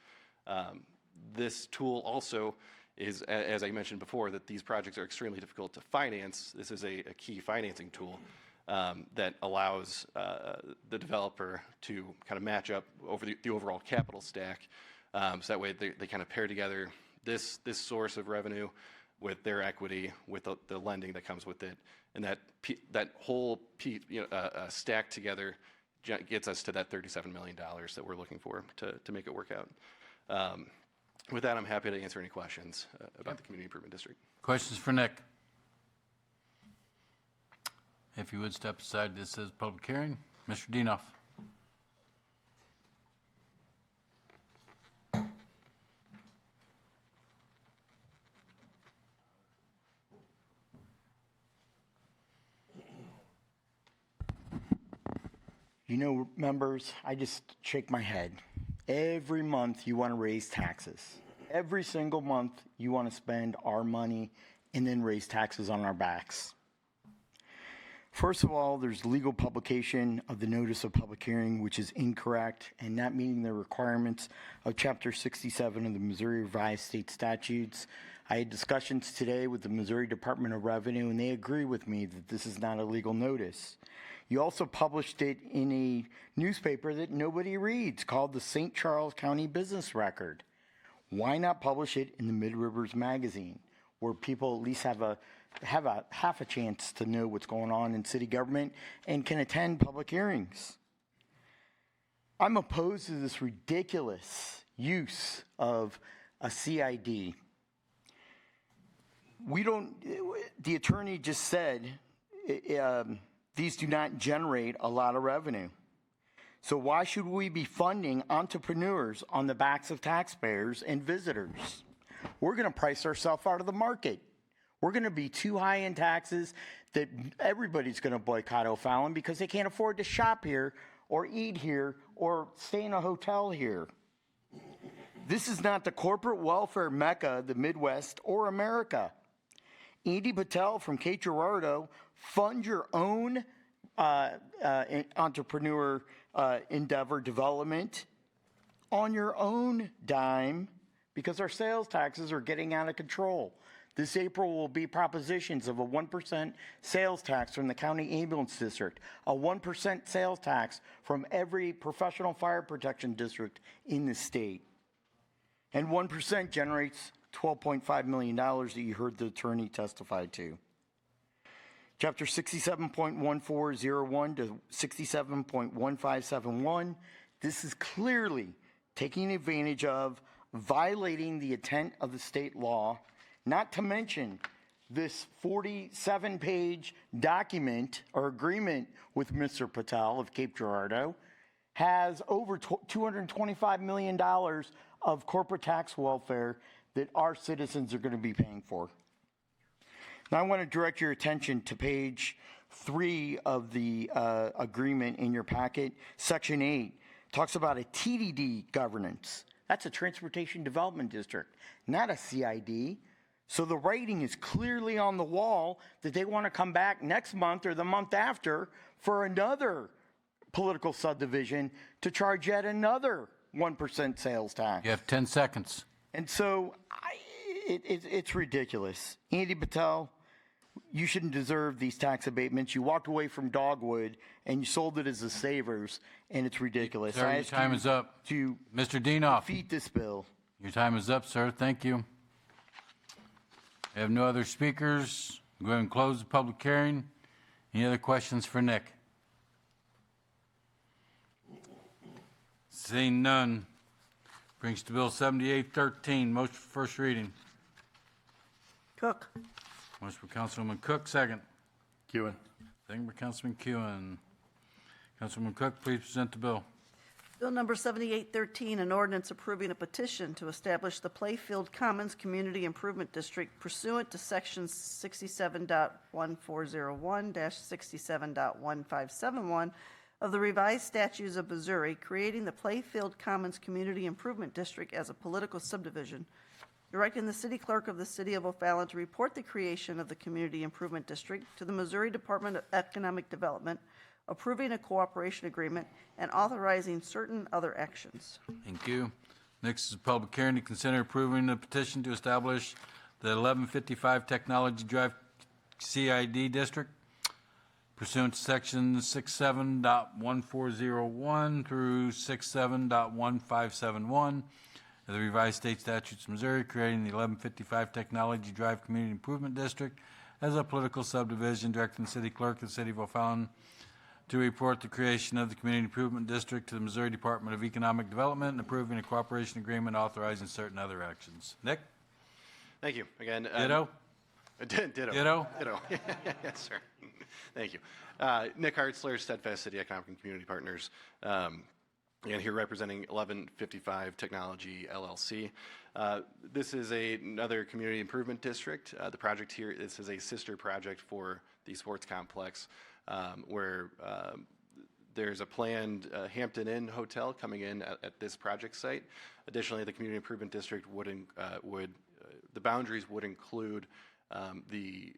This tool also is, as I mentioned before, that these projects are extremely difficult to finance. This is a key financing tool that allows the developer to kind of match up over the overall capital stack. So that way they kind of pair together this source of revenue with their equity, with the lending that comes with it, and that whole stack together gets us to that $37 million that we're looking for to make it work out. With that, I'm happy to answer any questions about the Community Improvement District. Questions for Nick? If you would step aside, this is public hearing. Mr. Dienoff. You know, members, I just shake my head. Every month you want to raise taxes. Every single month you want to spend our money and then raise taxes on our backs. First of all, there's legal publication of the notice of public hearing, which is incorrect and not meeting the requirements of Chapter 67 of the Missouri Revised State Statutes. I had discussions today with the Missouri Department of Revenue, and they agree with me that this is not a legal notice. You also published it in a newspaper that nobody reads called the St. Charles County Business Record. Why not publish it in the Mid Rivers Magazine? where people at least have a half a chance to know what's going on in city government and can attend public hearings. I'm opposed to this ridiculous use of a CID. The attorney just said these do not generate a lot of revenue. So why should we be funding entrepreneurs on the backs of taxpayers and visitors? We're going to price ourselves out of the market. We're going to be too high in taxes that everybody's going to boycott O'Fallon because they can't afford to shop here or eat here or stay in a hotel here. This is not the corporate welfare mecca of the Midwest or America. Andy Patel from Cape Girardeau, fund your own entrepreneur endeavor development on your own dime because our sales taxes are getting out of control. This April will be propositions of a 1% sales tax from the county ambulance district, a 1% sales tax from every professional fire protection district in the state. And 1% generates $12.5 million that you heard the attorney testify to. Chapter 67.1401 to 67.1571, this is clearly taking advantage of, violating the intent of the state law, not to mention this 47-page document or agreement with Mr. Patel of Cape Girardeau has over $225 million of corporate tax welfare that our citizens are going to be paying for. Now I want to direct your attention to page 3 of the agreement in your packet. Section 8 talks about a TDD governance. That's a Transportation Development District, not a CID. So the writing is clearly on the wall that they want to come back next month or the month after for another political subdivision to charge yet another 1% sales tax. You have 10 seconds. And so it's ridiculous. Andy Patel, you shouldn't deserve these tax abatements. You walked away from Dogwood and you sold it as the savers, and it's ridiculous. Sir, your time is up. To Mr. Dienoff. defeat this bill. Your time is up, sir. Thank you. I have no other speakers. Go ahead and close the public hearing. Any other questions for Nick? Seeing none, brings to Bill 7813, motion for first reading. Cook. Motion for Councilwoman Cook, second. Kewen. Second by Councilman Kewen. Councilwoman Cook, please present the bill. Bill number 7813, an ordinance approving a petition to establish the Playfield Commons Community Improvement District pursuant to sections 67.1401-67.1571 of the revised statutes of Missouri, creating the Playfield Commons Community Improvement District as a political subdivision, directing the city clerk of the city of O'Fallon to report the creation of the Community Improvement District to the Missouri Department of Economic Development, approving a cooperation agreement, and authorizing certain other actions. Thank you. Next is a public hearing to consider approving the petition to establish the 1155 Technology Drive CID District pursuant to section 67.1401 through 67.1571 of the revised state statutes of Missouri, creating the 1155 Technology Drive Community Improvement District as a political subdivision, directing the city clerk of the city of O'Fallon to report the creation of the Community Improvement District to the Missouri Department of Economic Development and approving a cooperation agreement authorizing certain other actions. Nick? Thank you. Again. Ditto? Ditto. Ditto? Ditto. Yes, sir. Thank you. Nick Hartzler, Steadfast City Economic and Community Partners. Again, here representing 1155 Technology LLC. This is another community improvement district. The project here, this is a sister project for the sports complex where there's a planned Hampton Inn hotel coming in at this project site. Additionally, the community improvement district the boundaries would include the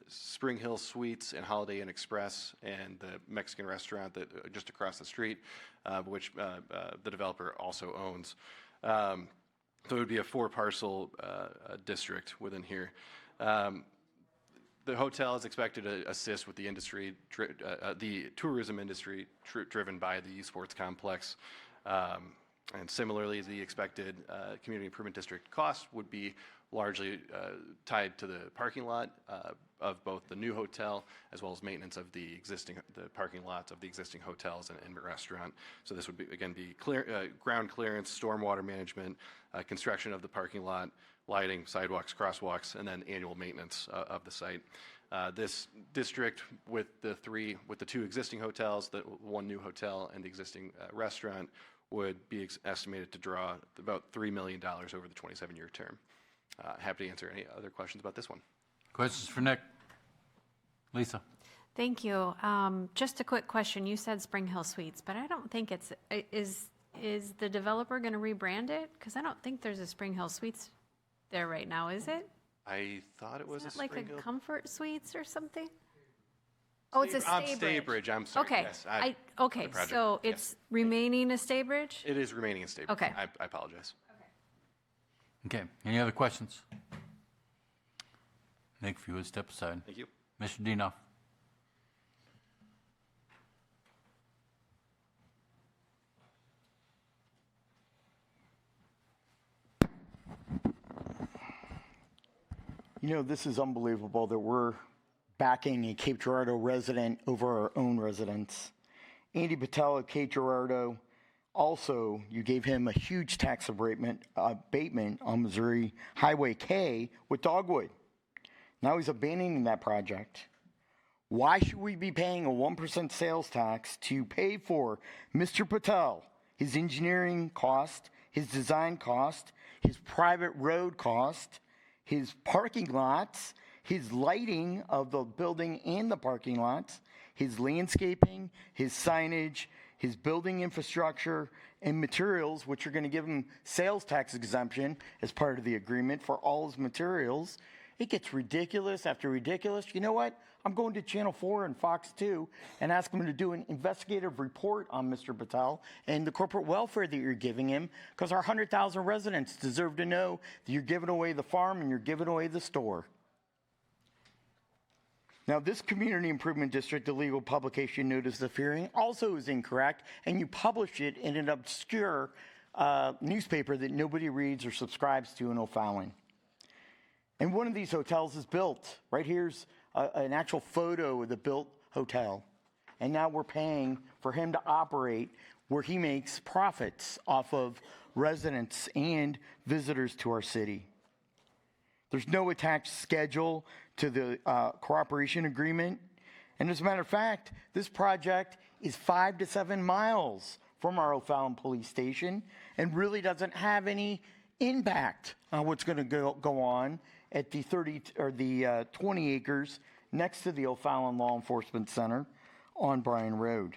Spring Hill Suites and Holiday Inn Express and the Mexican restaurant that just across the street, which the developer also owns. So it would be a 4-parcel district within here. The hotel is expected to assist with the industry, the tourism industry driven by the sports complex. And similarly, the expected community improvement district cost would be largely tied to the parking lot of both the new hotel as well as maintenance of the parking lots of the existing hotels and restaurant. So this would be, again, be ground clearance, stormwater management, construction of the parking lot, lighting, sidewalks, crosswalks, and then annual maintenance of the site. This district with the two existing hotels, the one new hotel and the existing restaurant would be estimated to draw about $3 million over the 27-year term. Happy to answer any other questions about this one. Questions for Nick? Lisa? Thank you. Just a quick question. You said Spring Hill Suites, but I don't think is the developer going to rebrand it? Because I don't think there's a Spring Hill Suites there right now, is it? I thought it was Isn't a it like Spring a Hill. Comfort Suites or something? Oh, it's a Staybridge, I'm sorry. Okay. Yes, Okay, project, so yes. it's remaining a Staybridge? It is remaining in Staybridge. Okay. I apologize. Okay, any other questions? Nick, if you would step aside. Thank you. Mr. Dinoff? You know, this is unbelievable that we're backing a Cape Girardeau resident over our own residents. Andy Patel of Cape Girardeau, also, you gave him a huge tax abatement on Missouri Highway K with Dogwood. Now he's abandoning that project. Why should we be paying a 1% sales tax to pay for Mr. Patel, his engineering cost, his design cost, his private road cost, his parking lots, his lighting of the building and the parking lots, his landscaping, his signage, his building infrastructure, and materials, which are going to give him sales tax exemption as part of the agreement for all his materials? It gets ridiculous after ridiculous. You know what? I'm going to Channel 4 and Fox 2 and ask them to do an investigative report on Mr. Patel and the corporate welfare that you're giving him, because our 100,000 residents deserve to know that you're giving away the farm and you're giving away the store. Now, this community improvement district, the legal publication notice of hearing, also is incorrect, and you publish it in an obscure newspaper that nobody reads or subscribes to in O'Fallon. And one of these hotels is built. Right here's an actual photo of the built hotel. And now we're paying for him to operate where he makes profits off of residents and visitors to our city. There's no attached schedule to the cooperation agreement. And as a matter of fact, this project is 5 to 7 miles from our O'Fallon police station and really doesn't have any impact on what's going to go on at the 20 acres next to the O'Fallon Law Enforcement Center on Bryan Road.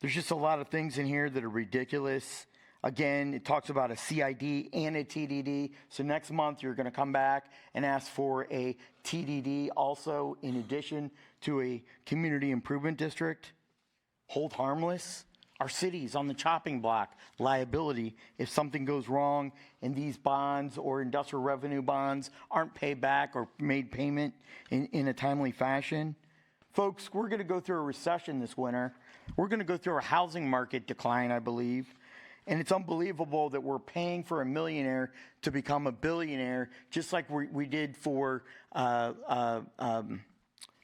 There's just a lot of things in here that are ridiculous. Again, it talks about a CID and a TDD. So next month, you're going to come back and ask for a TDD also in addition to a community improvement district. Hold harmless. Our city's on the chopping block. Liability if something goes wrong and these bonds or industrial revenue bonds aren't paid back or made payment in a timely fashion. Folks, we're going to go through a recession this winter. We're going to go through a housing market decline, I believe. And it's unbelievable that we're paying for a millionaire to become a billionaire, just like we did for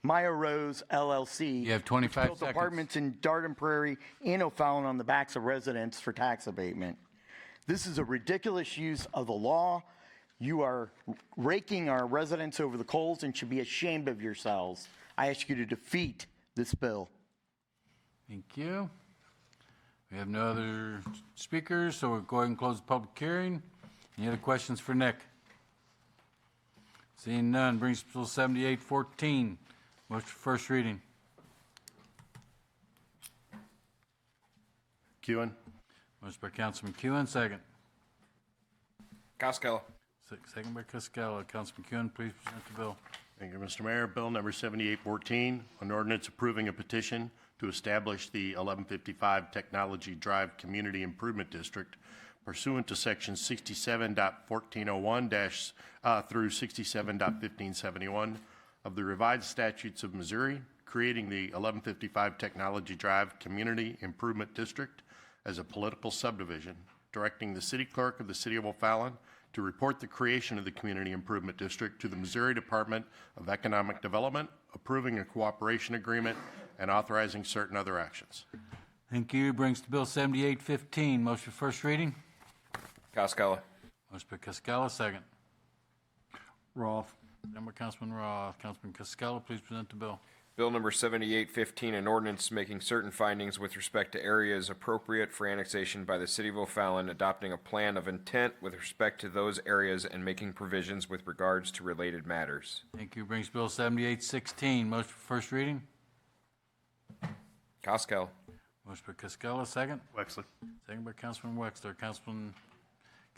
Maya Rose LLC. You have 25 built seconds. Apartments in Darden Prairie and O'Fallon on the backs of residents for tax abatement. This is a ridiculous use of the law. You are raking our residents over the coals and should be ashamed of yourselves. I ask you to defeat this bill. Thank you. We have no other speakers, so we'll go ahead and close the public hearing. Any other questions for Nick? Seeing none, brings us to Bill 7814. Motion for first reading. Kewen. Motion by Councilman Kewen, second. Costello. Second by Costello. Councilman Kewen, please present the bill. Thank you, Mr. Mayor. Bill number 7814, an ordinance approving a petition to establish the 1155 Technology Drive Community Improvement District pursuant to section 67.1401 through 67.1571 of the revised statutes of Missouri, creating the 1155 Technology Drive Community Improvement District as a political subdivision, directing the city clerk of the city of O'Fallon to report the creation of the Community Improvement District to the Missouri Department of Economic Development, approving a cooperation agreement, and authorizing certain other actions. Thank you. Brings to Bill 7815. Motion for first reading. Cascola. Motion by Cascola, second. Roth. Second by Councilman Roth. Councilman Cascola, please present the bill. Bill number 7815, an ordinance making certain findings with respect to areas appropriate for annexation by the City of O'Fallon, adopting a plan of intent with respect to those areas and making provisions with regards to related matters. Thank you. Brings Bill 7816. Motion for first reading. Cascola. Motion by Cascola, second. Wexler. Second by Councilman Wexler. Councilman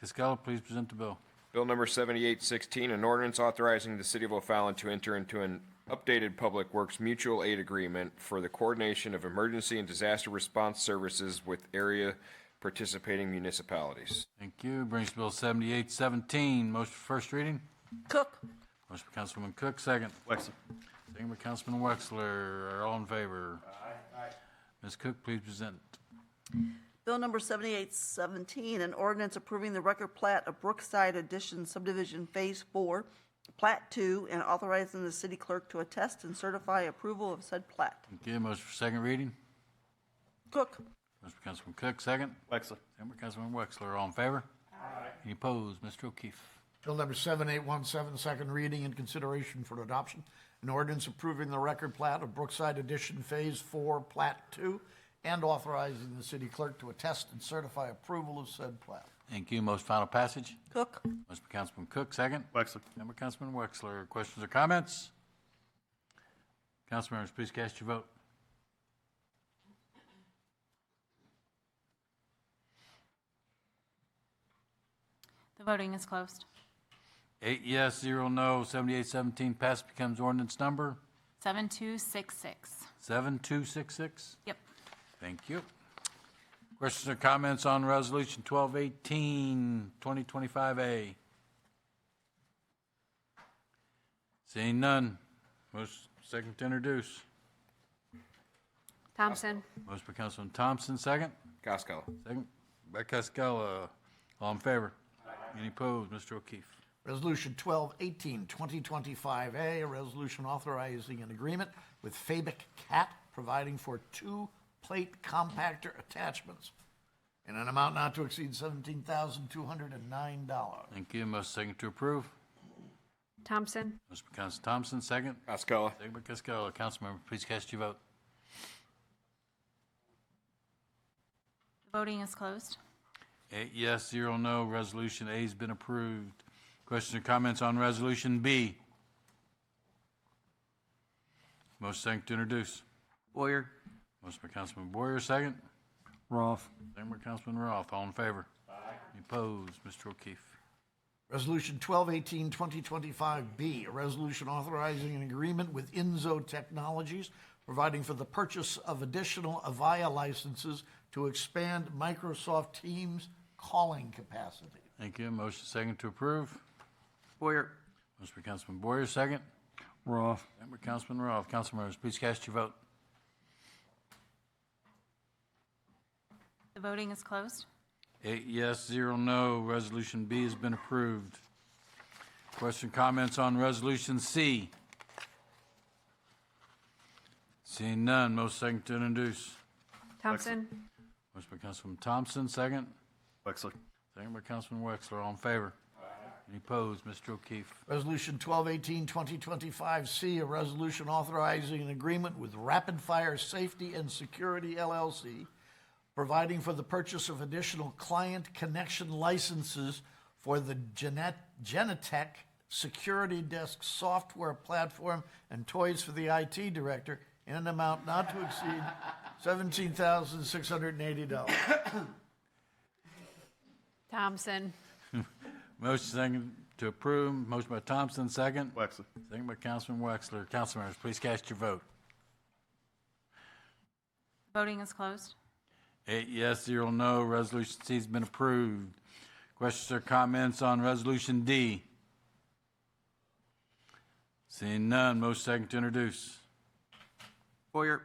Cascola, please present the bill. Bill number 7816, an ordinance authorizing the City of O'Fallon to enter into an updated Public Works mutual aid agreement for the coordination of emergency and disaster response services with area participating municipalities. Thank you. Brings Bill 7817. Motion for first reading. Cook. Motion by Councilman Cook, second. Wexler. Second by Councilman Wexler. Are all in favor? Aye. Ms. Cook, please present. Bill number 7817, an ordinance approving the record plat of Brookside Addition Subdivision Phase 4, Plat 2, and authorizing the city clerk to attest and certify approval of said plat. Thank you. Motion for second reading. Cook. Motion by Councilman Cook, second. Wexler. Second by Councilman Wexler. All in favor? Aye. Any opposed? Mr. O'Keefe. Bill number 7817, second reading and consideration for adoption. An ordinance approving the record plat of Brookside Addition Phase 4, Plat 2, and authorizing the city clerk to attest and certify approval of said plat. Thank you. Most final passage. Cook. Motion by Councilman Cook, second. Wexler. Second by Councilman Wexler. Questions or comments? Council members, please cast your vote. The voting is closed. 8 yes, 0 no. 7817 passed, becomes ordinance number 7266. 7266. Yep. Thank you. Questions or comments on Resolution 1218, 2025A? Seeing none. Motion second to introduce. Thompson. Motion by Councilman Thompson, second. Cascola. Second by Cascola. All in favor? Any opposed? Mr. O'Keefe. Resolution 1218, 2025A, a resolution authorizing an agreement with Fabic Cat, providing for 2 plate compactor attachments in an amount not to exceed $17,209. Thank you. Motion second to approve. Thompson. Motion by Councilman Thompson, second. Cascola. Second by Cascola. Councilmember, please cast your vote. The voting is closed. 8 yes, 0 no. Resolution A has been approved. Questions or comments on Resolution B? Motion second to introduce. Boyer. Motion by Councilman Boyer, second. Roth. Second by Councilman Roth. All in favor? Aye. Any opposed? Mr. O'Keefe. Resolution 1218, 2025B, a resolution authorizing an agreement with Inzo Technologies, providing for the purchase of additional Avaya licenses to expand Microsoft Teams calling capacity. Thank you. Motion second to approve. Boyer. Motion by Councilman Boyer, second. Roth. Second by Councilman Roth. Council members, please cast your vote. The voting is closed. 8 yes, 0 no. Resolution B has been approved. Question, comments on Resolution C? Seeing none, most second to introduce. Thompson. Motion by Councilman Thompson, second. Wexler. Second by Councilman Wexler. All in favor? Any opposed? Mr. O'Keefe. Resolution 1218, 2025C, a resolution authorizing an agreement with Rapid Fire Safety and Security LLC, providing for the purchase of additional client connection licenses for the Genetech Security Desk software platform and toys for the IT director in an amount not to exceed $17,680. Thompson. Motion second to approve. Motion by Thompson, second. Wexler. Second by Councilman Wexler. Council members, please cast your vote. Voting is closed. 8 yes, 0 no. Resolution C has been approved. Questions or comments on Resolution D? Seeing none, motion second to introduce. Boyer.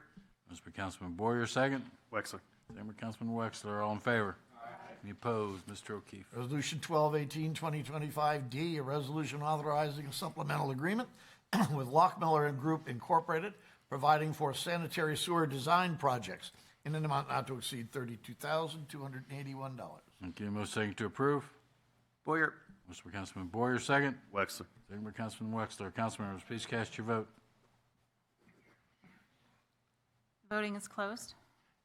Motion by Councilman Boyer, second. Wexler. Second by Councilman Wexler. All in favor? Any opposed? Mr. O'Keefe. Resolution 1218, 2025D, a resolution authorizing a supplemental agreement with Lockmiller and Group Incorporated, providing for sanitary sewer design projects in an amount not to exceed $32,281. Okay, motion second to approve. Boyer. Motion by Councilman Boyer, second. Wexler. Second by Councilman Wexler. Council members, please cast your vote. Voting is closed.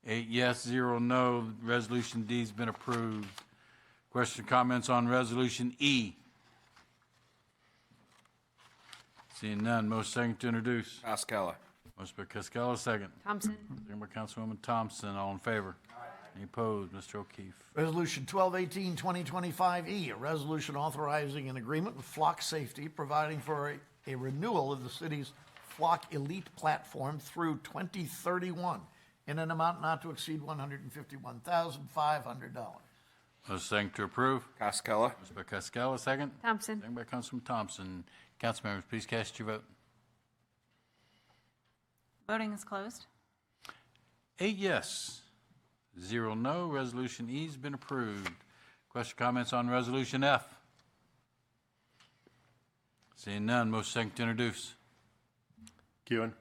8 yes, 0 no. Resolution D has been approved. Question or comments on Resolution E? Seeing none, motion second to introduce. Cascala. Motion by Cascala, second. Thompson. Second by Councilwoman Thompson. All in favor? Any opposed? Mr. O'Keefe. Resolution 1218, 2025E, a resolution authorizing an agreement with Flock Safety, providing for a renewal of the city's Flock Elite platform through 2031 in an amount not to exceed $151,500. Motion second to approve. Cascala. Motion by Cascala, second. Thompson. Second by Councilman Thompson. Council members, please cast your vote. Voting is closed. 8 yes, 0 no. Resolution E has been approved. Question comments on Resolution F? Seeing none, motion second to introduce. Kewen.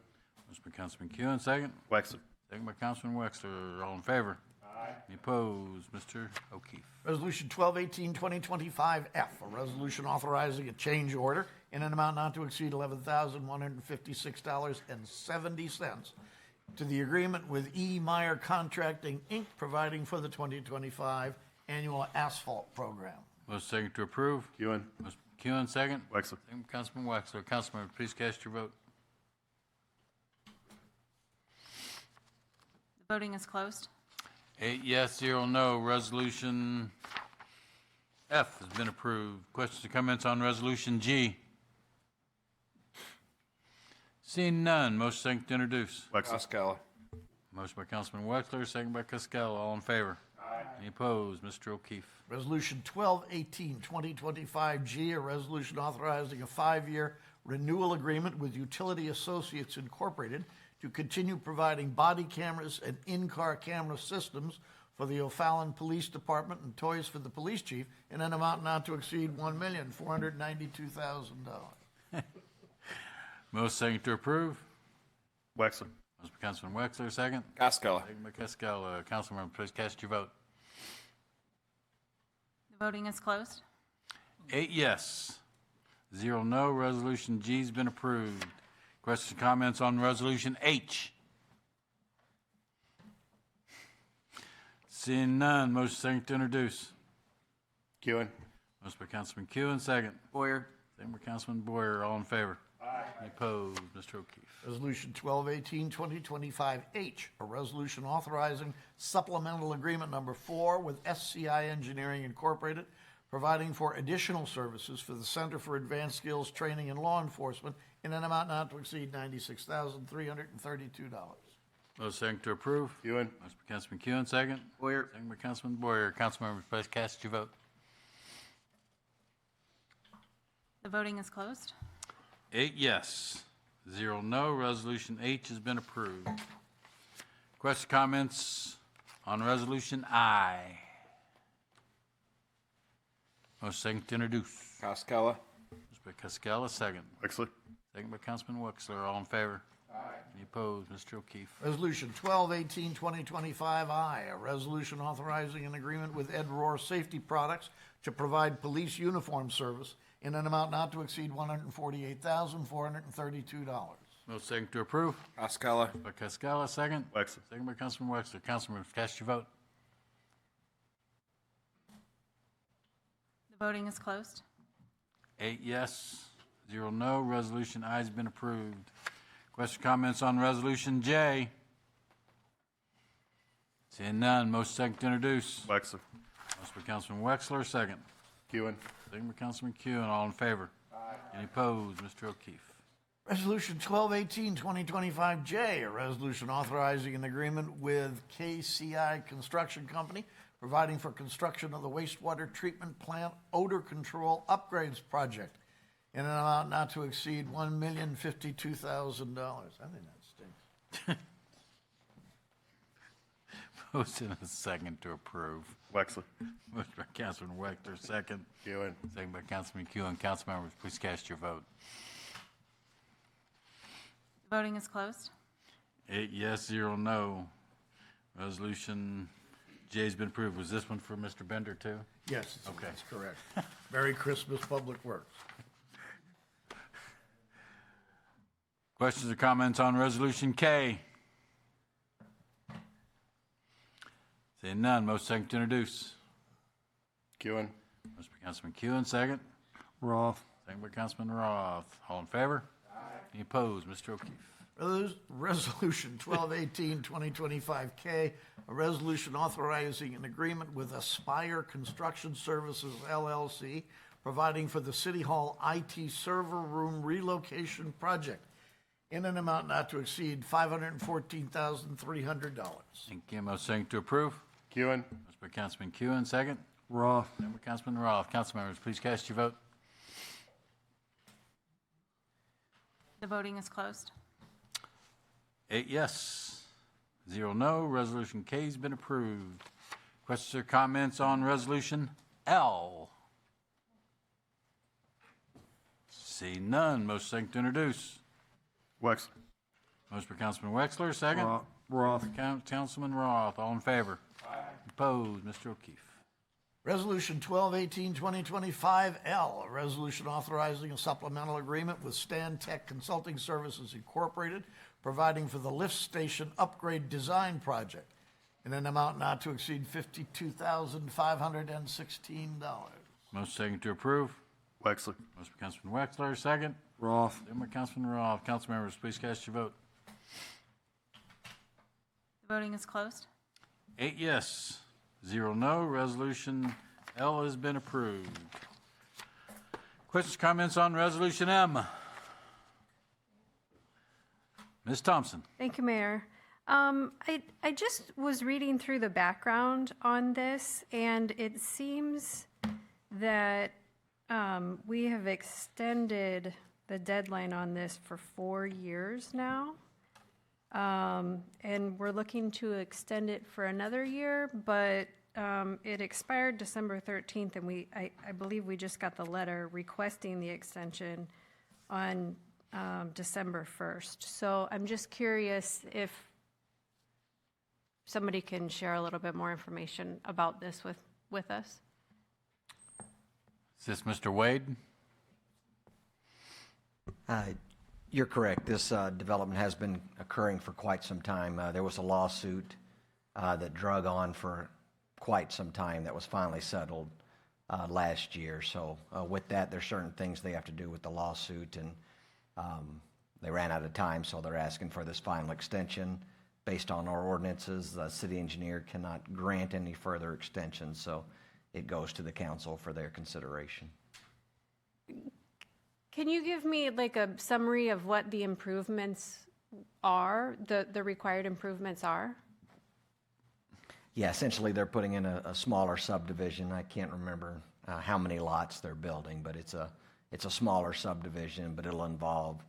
Motion by Councilman Kewen, second. Wexler. Second by Councilman Wexler. All in favor? Aye. Any opposed? Mr. O'Keefe. Resolution 1218, 2025F, a resolution authorizing a change order in an amount not to exceed $11,156.70 to the agreement with E. Meyer Contracting, Inc., providing for the 2025 annual asphalt program. Motion second to approve. Kewen. Motion Kewen, second. Wexler. Second by Councilman Wexler. Councilman, please cast your vote. The voting is closed. 8 yes, 0 no. Resolution F has been approved. Questions or comments on Resolution G? Seeing none, motion second to introduce. Cascala. Motion by Councilman Wexler, second by Cascella. All in favor? Aye. Any opposed? Mr. O'Keefe. Resolution 1218, 2025G, a resolution authorizing a 5-year renewal agreement with Utility Associates Incorporated to continue providing body cameras and in-car camera systems for the O'Fallon Police Department and toys for the police chief in an amount not to exceed $1,492,000. Motion second to approve. Wexler. Motion by Councilman Wexler, second. Cascala. Second by Cascella. Councilman, please cast your vote. The voting is closed. 8 yes, 0 no. Resolution G has been approved. Questions or comments on Resolution H? Seeing none, motion second to introduce. Kewen. Motion by Councilman Kewen, second. Boyer. Second by Councilman Boyer. All in favor? Aye. Any opposed? Mr. O'Keefe. Resolution 1218, 2025H, a resolution authorizing supplemental agreement number 4 with SCI Engineering Incorporated, providing for additional services for the Center for Advanced Skills Training and Law Enforcement in an amount not to exceed $96,332. Motion second to approve. Kewen. Motion by Councilman Kewen, second. Boyer. Second by Councilman Boyer. Council members, please cast your vote. The voting is closed. 8 yes, 0 no. Resolution H has been approved. Questions, comments on Resolution I? Motion second to introduce. Cascala. Motion by Cascella, second. Wexler. Second by Councilman Wexler. All in favor? Aye. Any opposed? Mr. O'Keefe. Resolution 1218, 2025I, a resolution authorizing an agreement with Ed Rohr Safety Products to provide police uniform service in an amount not to exceed $148,432. Motion second to approve. Cascala. By Cascella, second. Wexler. Second by Councilman Wexler. Councilman, cast your vote. The voting is closed. 8 yes, 0 no. Resolution I has been approved. Questions, comments on Resolution J? Seeing none, motion second to introduce. Wexler. Motion by Councilman Wexler, second. Kewen. Second by Councilman Kewen. All in favor? Aye. Any opposed? Mr. O'Keefe. Resolution 1218, 2025J, a resolution authorizing an agreement with KCI Construction Company, providing for construction of the wastewater treatment plant odor control upgrades project in an amount not to exceed $1,052,000. I think that stinks. Motion and a second to approve. Wexler. Motion by Councilman Wexler, second. Ewan. Second by Councilman Kuhn. Council members, please cast your vote. The voting is closed. 8 yes, 0 no. Resolution J has been approved. Was this one for Mr. Bender too? Yes, Okay. that's correct. Merry Christmas, Public Works. Questions or comments on Resolution K? Seeing none, motion second to introduce. Ewan. Motion by Councilman Kuhn, second. Roth. Second by Councilman Roth. All in favor? Any opposed? Mr. O'Keefe. Resolution 1218, 2025K, a resolution authorizing an agreement with Aspire Construction Services LLC, providing for the City Hall IT server room relocation project in an amount not to exceed $514,300. Thank you. Motion second to approve. Ewan. Motion by Councilman Kuhn, second. Roth. Second by Councilman Roth. Council members, please cast your vote. The voting is closed. 8 yes, 0 no. Resolution K has been approved. Questions or comments on Resolution L? See none. Motion second to introduce. Wexler. Motion by Councilman Wexler, second. Roth. Councilman Roth. All in favor? Opposed? Mr. O'Keefe. Resolution 1218, 2025L, a resolution authorizing a supplemental agreement with Stan Tech Consulting Services Incorporated, providing for the lift station upgrade design project in an amount not to exceed $52,516. Motion second to approve. Wexler. Motion by Councilman Wexler, second. Roth. Second by Councilman Roth. Council members, please cast your vote. The voting is closed. 8 yes, 0 no. Resolution L has been approved. Questions, comments on Resolution M? Ms. Thompson. Thank you, Mayor. I just was reading through the background on this, and it seems that we have extended the deadline on this for 4 years now. And we're looking to extend it for another year, but it expired December 13th, and I believe we just got the letter requesting the extension on December 1st. So I'm just curious if somebody can share a little bit more information about this with us. Is this Mr. Wade? You're correct. This development has been occurring for quite some time. There was a lawsuit that drug on for quite some time that was finally settled last year. So with that, there's certain things they have to do with the lawsuit, and they ran out of time, so they're asking for this final extension. Based on our ordinances, the city engineer cannot grant any further extensions, so it goes to the council for their consideration. Can you give me like a summary of what the improvements are, the required improvements are? Yeah, essentially they're putting in a smaller subdivision. I can't remember how many lots they're building, but it's a smaller subdivision, but it'll involve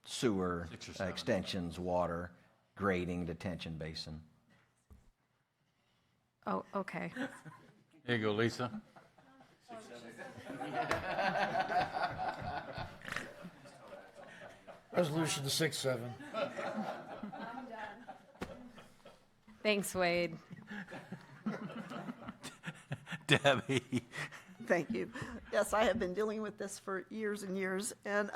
sewer extensions, water, grading, detention basin. Oh, okay. Here you go, Lisa. Resolution 6-7. Thanks, Wade. Debbie. Thank you. Yes, I have been dealing with this for years and years. And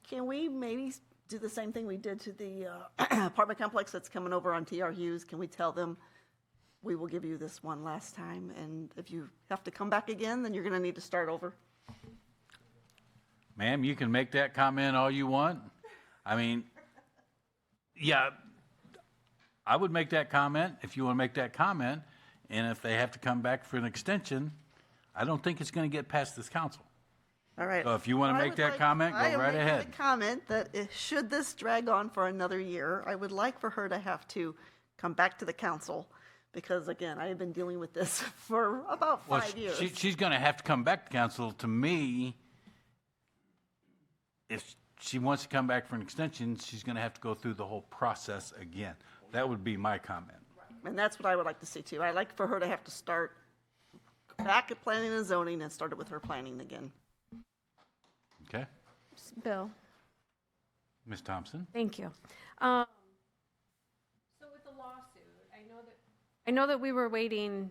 can we maybe do the same thing we did to the apartment complex that's coming over on TR Hughes? Can we tell them we will give you this one last time, and if you have to come back again, then you're going to need to start over? Ma'am, you can make that comment all you want. I mean, yeah, I would make that comment if you want to make that comment. And if they have to come back for an extension, I don't think it's going to get past this council. All right. So if you want to make that comment, go right ahead. I would comment that should this drag on for another year, I would like for her to have to come back to the council, because again, I have been dealing with this for about 5 years. She's going to have to come back to council. To me, if she wants to come back for an extension, she's going to have to go through the whole process again. That would be my comment. And that's what I would like to see too. I'd like for her to have to start back at planning and zoning and started with her planning again. Okay. Bill, Ms. Thompson? thank you. So with the lawsuit, I know that we were waiting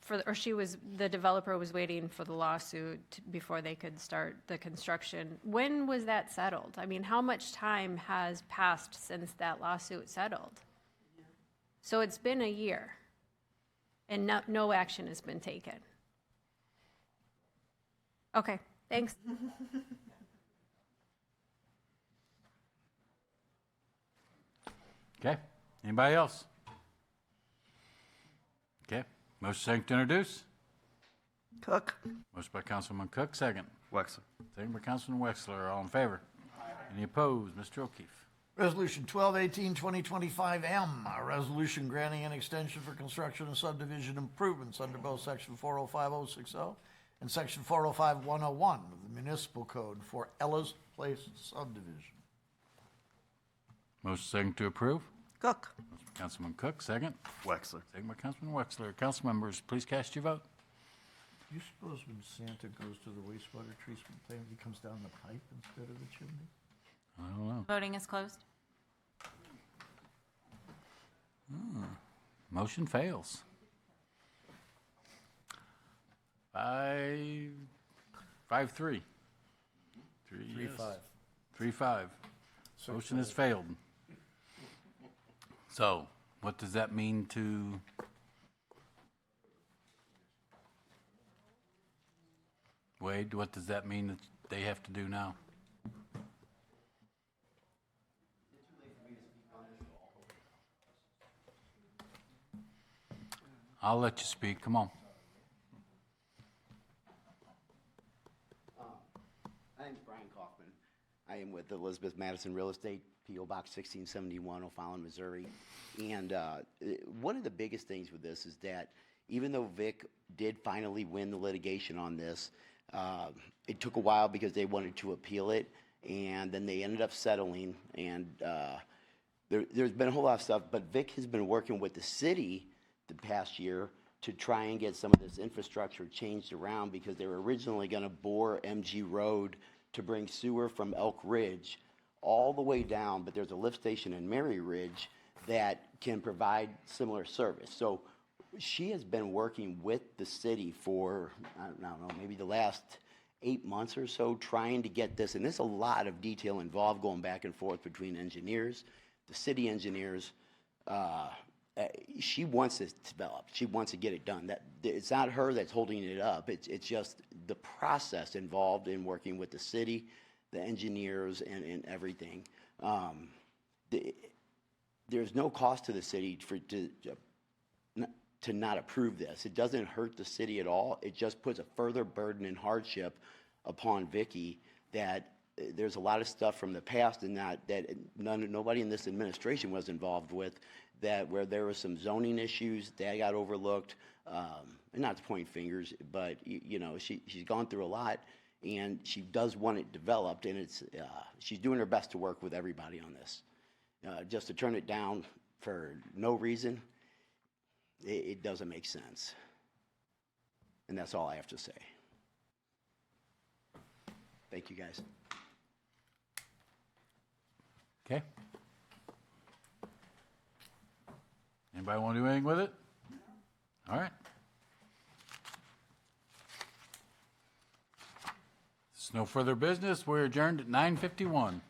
for, or the developer was waiting for the lawsuit before they could start the construction. When was that settled? I mean, how much time has passed since that lawsuit settled? So it's been a year, and no action has been taken. Okay, thanks. Okay. Anybody else? Okay. Motion second to introduce. Cook. Motion by Councilman Cook, second. Wexler. Second by Councilman Wexler. All in favor? Any opposed? Mr. O'Keefe. Resolution 1218-2025M, a resolution granting an extension for construction and subdivision improvements under both Section 405060 and Section 405101 of the Municipal Code for Ellis Place subdivision. Motion second to approve. Cook. Motion by Councilman Cook, second. Wexler. Second by Councilman Wexler. Council members, please cast your vote. You suppose when Santa goes to the wastewater treatment plant, he comes down the pipe instead of the chimney? I don't know. Voting is closed. Motion fails. 5-3. 3 yes. 3-5. Motion has failed. So, what does that mean to? Wade, what does that mean that they have to do now? I'll let you speak. Come on. My name's Brian Kaufman. I am with Elizabeth Madison Real Estate, P.O. Box 1671, O'Fallon, Missouri. And one of the biggest things with this is that even though Vic did finally win the litigation on this, it took a while because they wanted to appeal it, and then they ended up settling. And there's been a whole lot of stuff, but Vic has been working with the city the past year to try and get some of this infrastructure changed around, because they were originally going to bore MG Road to bring sewer from Elk Ridge all the way down, but there's a lift station in Mary Ridge that can provide similar service. So she has been working with the city for, I don't know, maybe the last 8 months or so, trying to get this, and there's a lot of detail involved going back and forth between engineers, the city engineers. She wants this developed. She wants to get it done. It's not her that's holding it up. It's just the process involved in working with the city, the engineers, and everything. There's no cost to the city to not approve this. It doesn't hurt the city at all. It just puts a further burden and hardship upon Vicky that there's a lot of stuff from the past and that nobody in this administration was involved with, that where there were some zoning issues that got overlooked, and not to point fingers, but she's gone through a lot, and she does want it developed, and she's doing her best to work with everybody on this. Just to turn it down for no reason, it doesn't make sense. And that's all I have to say. Thank you, guys. Okay. Anybody want to do anything with it? All right. There's no further business. We're adjourned at 9:51.